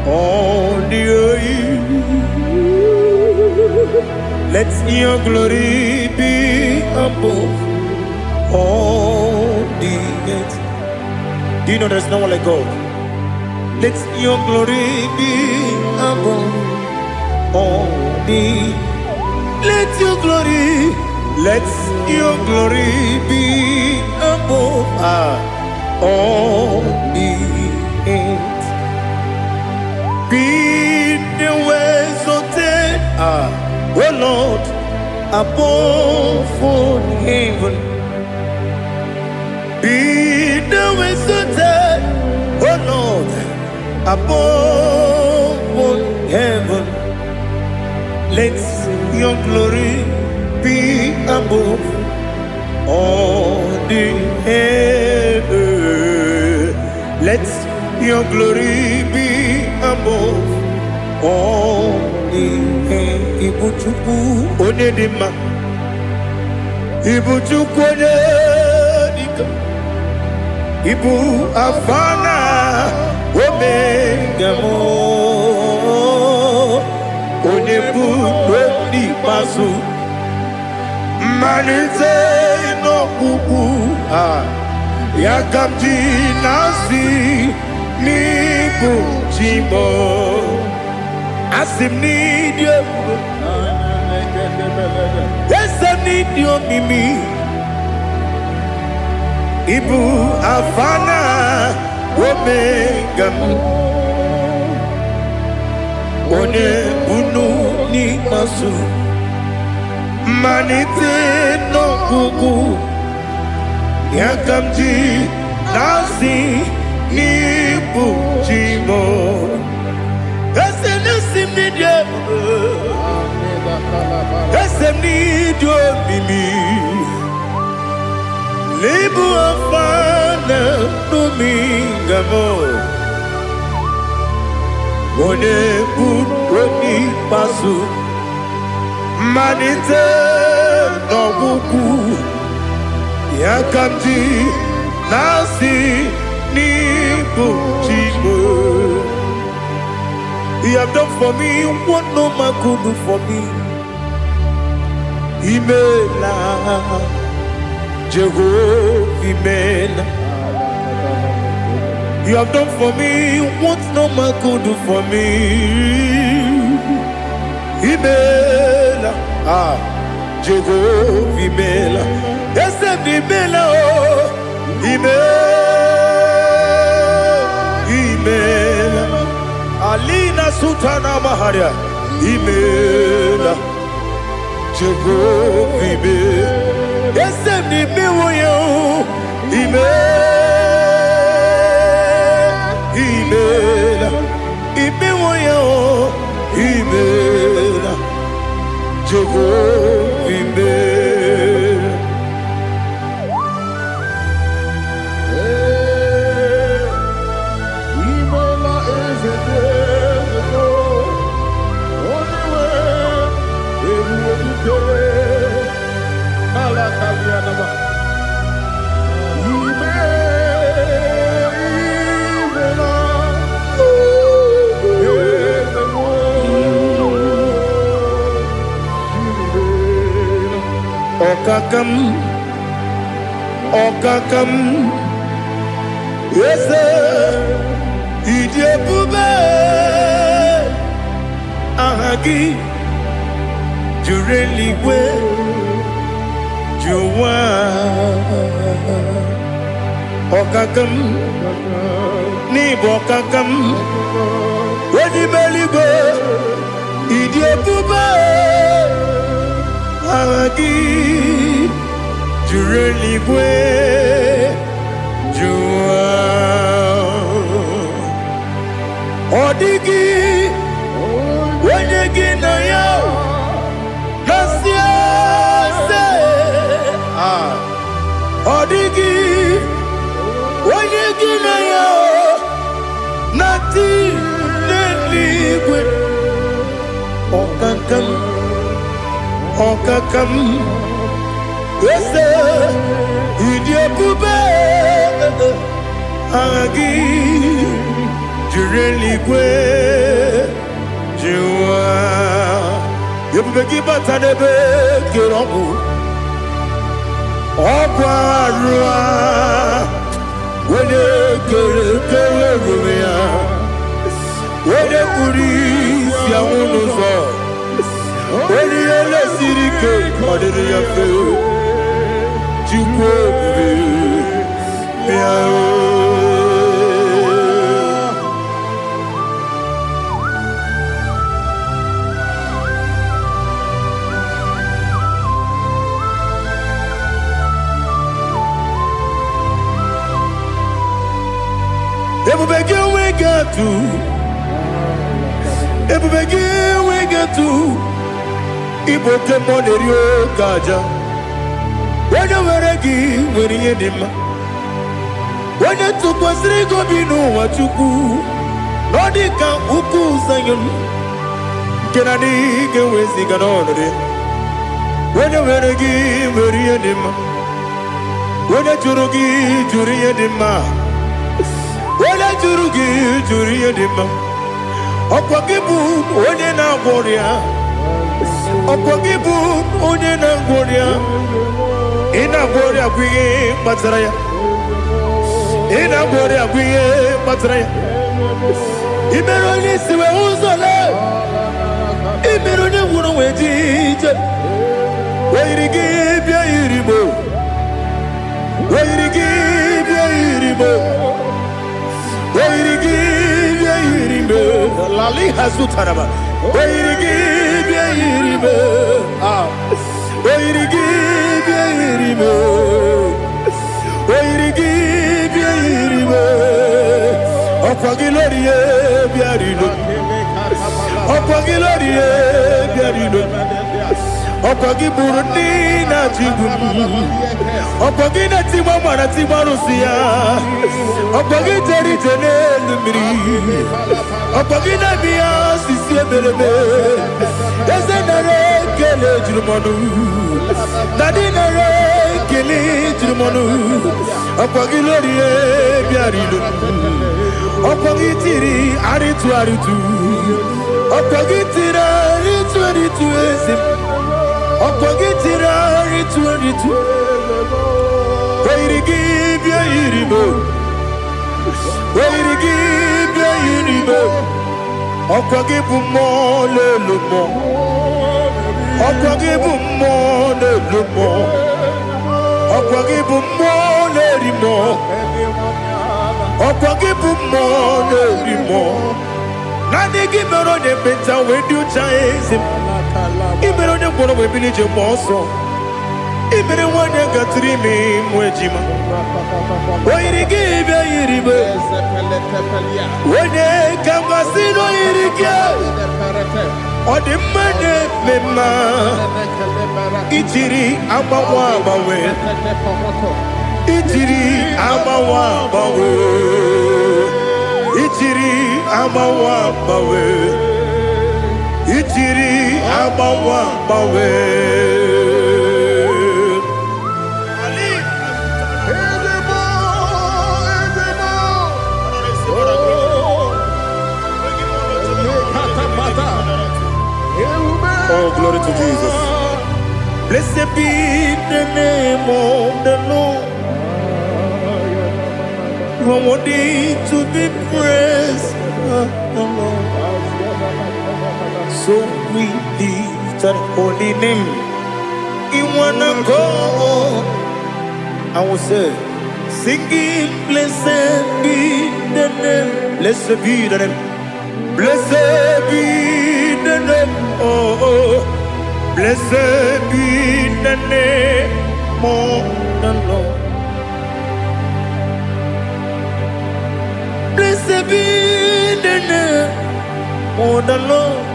all the earth. Let your glory be above all the earth. Do you know there's no one like God? Let your glory be above all the. Let your glory be above all the earth. Be the exalted, oh Lord, above all heaven. Be the exalted, oh Lord, above all heaven. Let your glory be above all the earth. Let your glory be above all the earth. Ibuchuku onedima, Ibuchuku onedika. Ibu afana omega mo onebu dodi pasu manite no kuku Yakamji nasi nibu chimo asim nidio esem nidio mimi ibu afana omega one bunu ni masu manite no kuku Yakamji nasi nibu chimo esem nisim nidio esem nidio mimi Libu afana numingamo One budoni pasu Manite no buku Yakamji nasi nibu chimo You have done for me what no man could do for me Imela Jehovah, you have done for me what no man could do for me. Imela, Jehovah, Imela, yes, Imela, Imela, Alina Sultana Maharia, Imela, Jehovah, Imela. Yes, I'm the Miwoyo. Email. Imewoyo. Email. Jehovah. Email. Email is a day ago. Only way. Every day. Alakalianaba. Okakam, yes, Idiabube, Ahagi, Jureliwe, Juwa, Okakam, Nibokakam, Wedibeligo, Idiabube, Ahagi. Jureligwe Jua Odigi Wenyegi na yo Nasia se Odigi Wenyegi na yo Nati Neligwe Okakam Okakam Yes, Idiabube, Agi, Jureligwe, Jua, Yabubeki Batanebe, Kirobu, Obarua, Wede Kerumia, Wede Kuris, Yamunuzo, Wede Yele Sirike, Madiri Yafu. Igbo kemonerio kaja Wanya weregi weriye nima Wanya tukwasiri gobinu wachuku Nodika uku zanyon Kenani gewezi ganonore Wanya weregi weriye nima Wanya churugi juriye nima Wanya churugi juriye nima Okwakibu onye na gworia Okwakibu onye na gworia Ina gworia kwiye mataraya bore agwiye matra imeroni siwe uzole imeroni wuru wejije Wairigi bia iribo Wairigi bia iribo Wairigi bia iribo Lali hazutaraba Wairigi bia iribo Wairigi bia iribo Wairigi bia iribo Okwagilorie bia iribo Okwagilorie bia iribo Okwagi Burundi na Jigum Okwagi na Timama na Timarusia Okwagi Jeri Jene Lumiri Okwagi na Mia Sisi Emerebe Eze Nare Kele Jirumonu Nadi Nare Kele Jirumonu Okwagi Lorie Biarido Okwagi Tiri Aritu Aritu Okwagi Tira Aritu Aritu Ezim Okwagitira ritu Wairigi bia iribo Wairigi bia iribo Okwagibu mo lelumo Okwagibu mo lelumo Okwagibu mo lerimo Okwagibu mo lerimo Nani gimero de beta wedu chaizim Ibero ne kono we bilije moso Ibere wane gatrimi mwejima Wairigi bia iribe Wene kamasino irige Odimane mema Ichiri amawa bawe Ichiri amawa bawe Ichiri amawa bawe Ichiri amawa bawe Oh, glory to Jesus. Blessed be the name of the Lord. You are worthy to be praised, Lord. So we lift that holy name. You wanna go? I will say, singing, blessed be the name, blessed be the name, blessed be the name, oh, blessed be the name of the Lord. Blessed be the name of the Lord.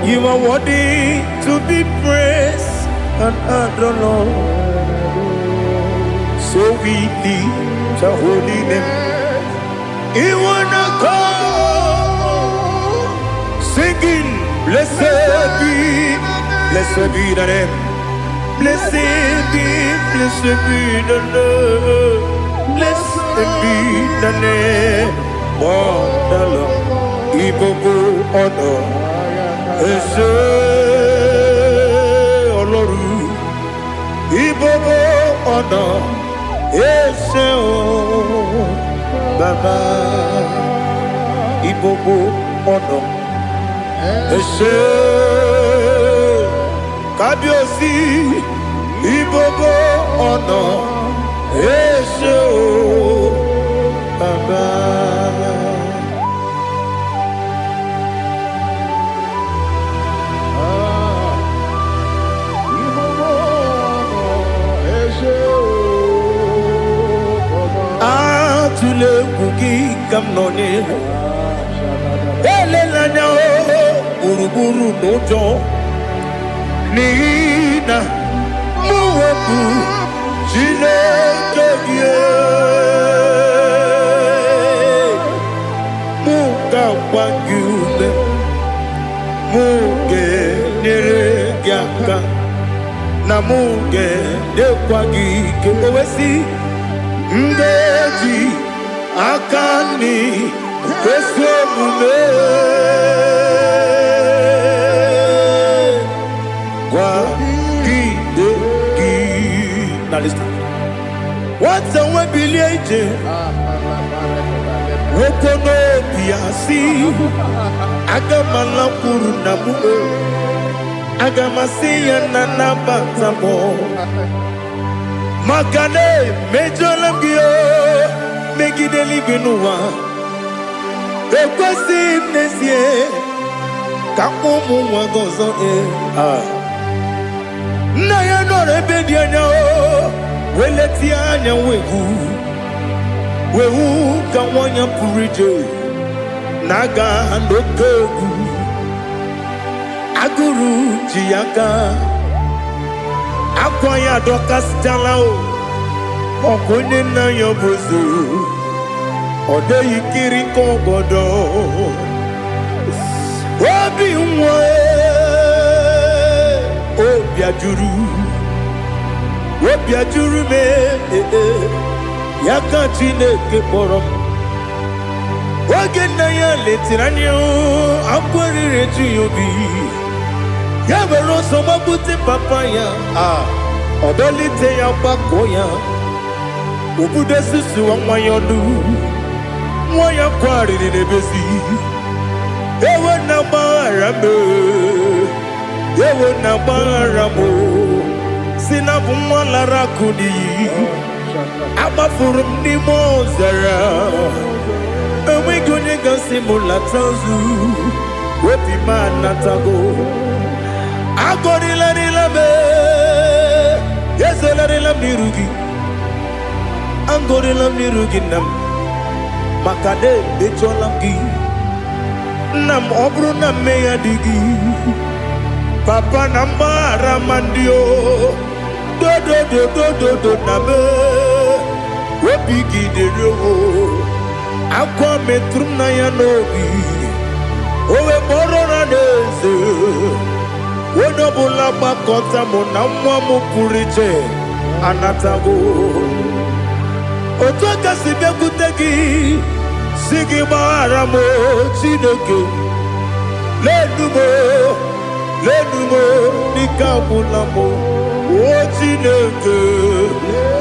You are worthy to be praised and adored, Lord. So we lift your holy name. You wanna go singing, blessed be the name, blessed be the Lord, blessed be the name of the Lord. Igbo honor. Ese Oloru Ibobo ona Ese o Baba Ibobo ona Ese Kabiosi Ibobo ona Ese o Baba Tule kuki kamnoni ele lanya uruburu nojo nina muwebu jile kebie muka wangyule muge nere gyaka na muge dekwagi kewesi ndeji akani kwesomume kwa kideki. Now listen. What's the word Bilieje, Wokono Piasi, Agamala Kurunamu, Agamasiya Nanabatamo, Makane, Majolambio, Megideli Benua, Ekwasi Nesie, Kakomu Wagozo, Naya no Rebediano, Weletianya Wehu Kawanya Purije, Naga and Okegu, Aguru Jiaka, Akwaya Dokas Jalao, Okunina Yobuzu, Ode Ikiriko Godo, Wabi Umwe, Obiajuru. Wopia jurume, yaka Chineke kpọrọ m. Oge nna ya letiri anya akwarịrị eju ya obi. Ya were ọsọ gbapute papa ya, ọdọlite ya gbakọ ya. Obodo susu nwa ya ọnụ, nwa ya kwarịrị n'ebezi. Ewe na gbaghara m, ewe na gbaghara m. Sinabu mwalara kuni Abafurum ni mozara Ewe gonye gansi mula tanzu Wepi manatago Agori la me Yeso la mirugi Angori la mirugi nam Makade becho lamgi Nam obru na meya digi Papa nambara mandio do nabe Wepigi de roho Aqua metrum na yanobi Owe morona neze Wonobula bakota mona mwamu purije Anatago Otoka sibe kutegi Sigi maharamo Chineke Lenumo Nikabulamo O Chineke,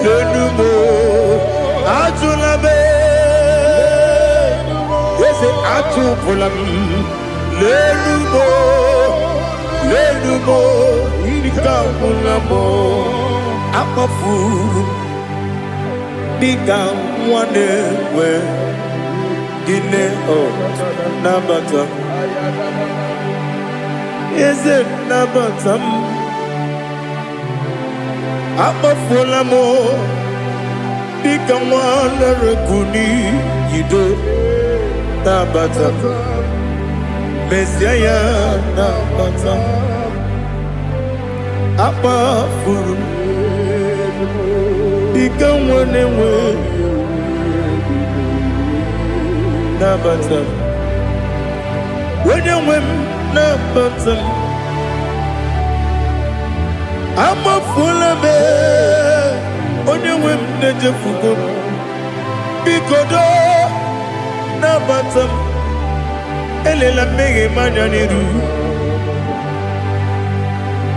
Lenumo, Ajulabe, Yes, Ajupulam, Lenumo, Nikabulamo, Akafu, Bigam, one way, Dine, Nabata, Is it Nabatam? Abafulamo Bikamwana Rekuni Yido Nabata Messiah Nabata Abafuru Bikamwana Nabata When you win Nabata I'm a full of it. On your whim, Naja Fugo. Bigodo, Nabatam, Elela Mege Mananiru.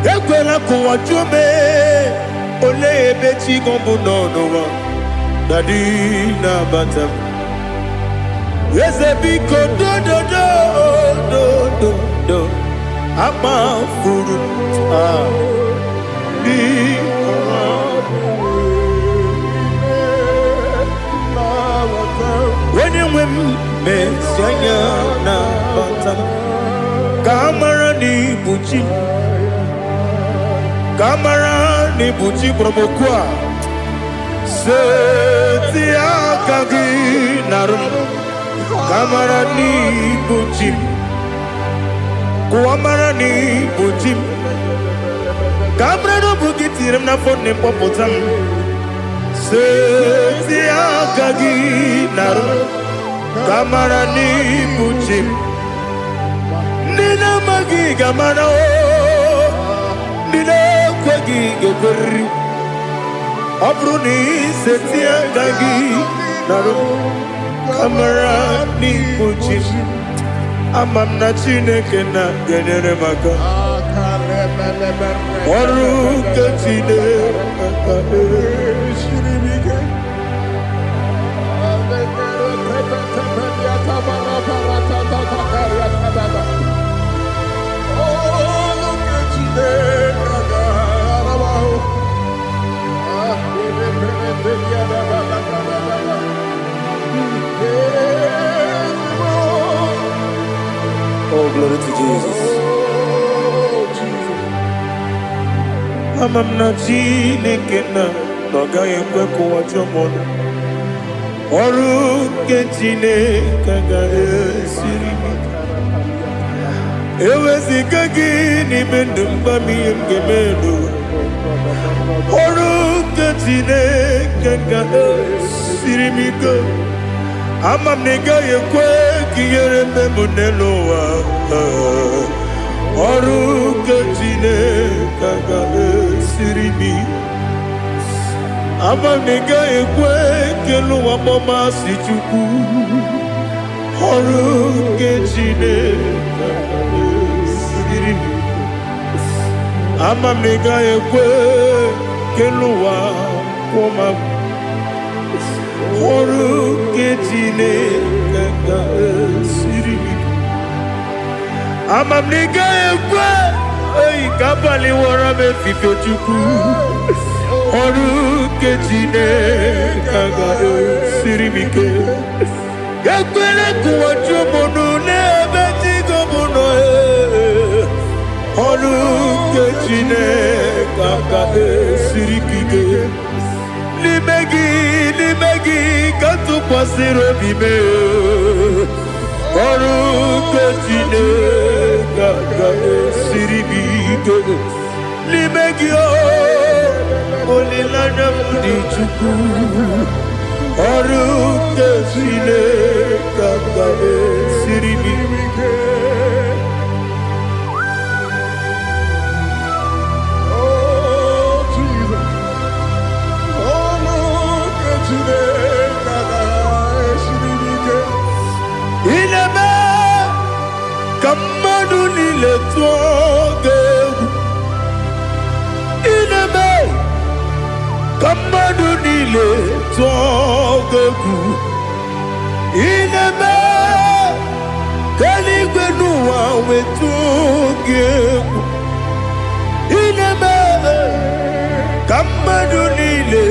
Equela Kuachume, Ole Bechi Gombuno, Daddy Nabatam. Yes, a bigodo, do. I'm a fool. When you win, Messiah Nabatam, Kamarani Buchi Promokwa, Setia Kagi Narum, Kamarani Buchi, Kuamarani Buchi. Kamrano bukitirim na phone popotam Setia kagi naru Kamarani buchim Nina magi gamana o Nina kwagi geberi Abruni setia kagi naru Kamarani buchim Amam na Chineke na genere maka Glory to Jesus. Amam na Chineke na n'ọgaghị ekwe ka ụwa jọọ m. Ọrụ nke Chineke ga-esiri m. Eweziga gị n'ime ndụ mgbam ihe m ga-eme n'ụwa. Ọrụ nke Chineke ga-esiri m ike. Ama m na ị gaghị ekwe ka ihere eme m n'elu ụwa. Ọrụ nke Chineke ga-esiri m ike. Ama m na ị gaghị ekwe ka elu ụwa gbamasị Chukwu. Ọrụ nke Chineke ga-esiri m ike. Ama m na ị gaghị ekwe ka elu ụwa kwụọ m. Ọrụ nke Chineke ga-esiri m ike. Ama m na ị gaghị ekwe ka abalị wara m efife Chukwu. Ọrụ nke Chineke ga-esiri m ike. Ekwela ka ụwa jụọ m ọnụ n'ebe Chigo m nọ. Ọrụ nke Chineke ga-esiri m ike. N'ime gị ka tụkwasịrị obi m. Ọrụ nke Chineke ga-esiri m ike. N'ime gị olileanya m dị Chukwu. Ọrụ nke Chineke ga-esiri m ike. Ineme ka mmadụ niile tụọ gị egwu. Ineme ka mmadụ niile tụọ gị egwu. Ineme ka eluigwe n'ụwa wee tụọ gị egwu. Ineme ka mmadụ niile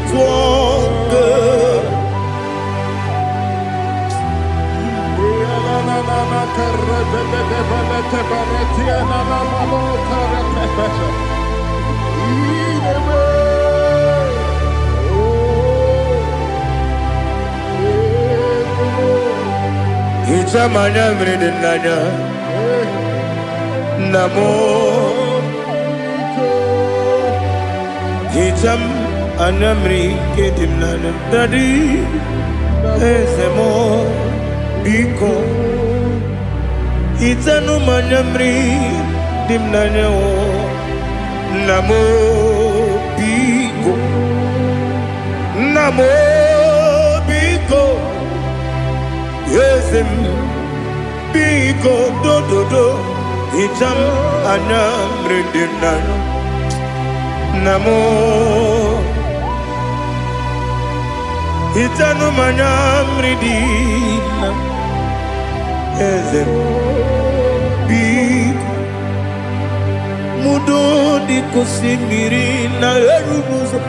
tụọ gị egwu. Hicham anya mmiri dị n'anya nna m. Hicham anya mmiri nke dị m n'anya Daddy eze m biko. Hitanụ m anya mmiri dị m n'anya nna m biko. Nna m biko. Eze m biko dododo. Hicham anya mmiri dị m n'anya nna m. Hitanụ m anya mmiri dị m. Eze m biko. Mudo di kosimiri na erubuzo.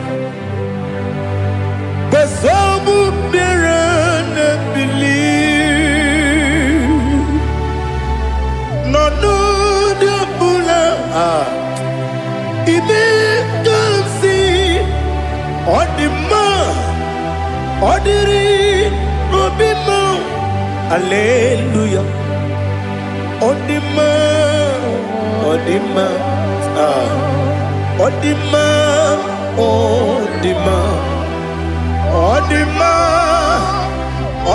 Besobu birane believe. No di bula. Ibe kansi. Odima. Odiri. Obima. Hallelujah. Odima. Odima. Odima. Odima. Odima.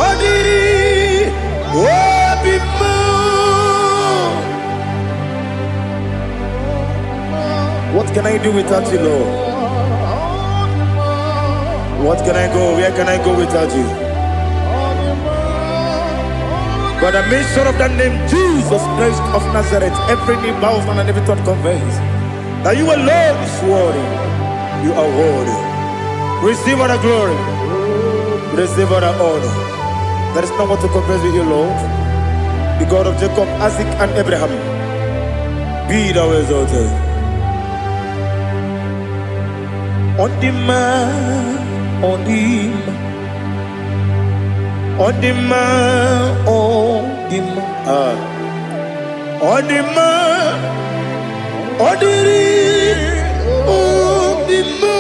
Odiri. Obima. What can I do without you, Lord? What can I go? Where can I go without you? By the mention of that name, Jesus Christ of Nazareth, every knee bows and every tongue confesses that you alone is worthy. You are worthy. Receive all the glory. Receive all the honor. There is no one to confess with you, Lord. The God of Jacob, Isaac, and Abraham. Be thou exalted. On the man, on the man. On the man, on the man. Odima, Odiri, Odima.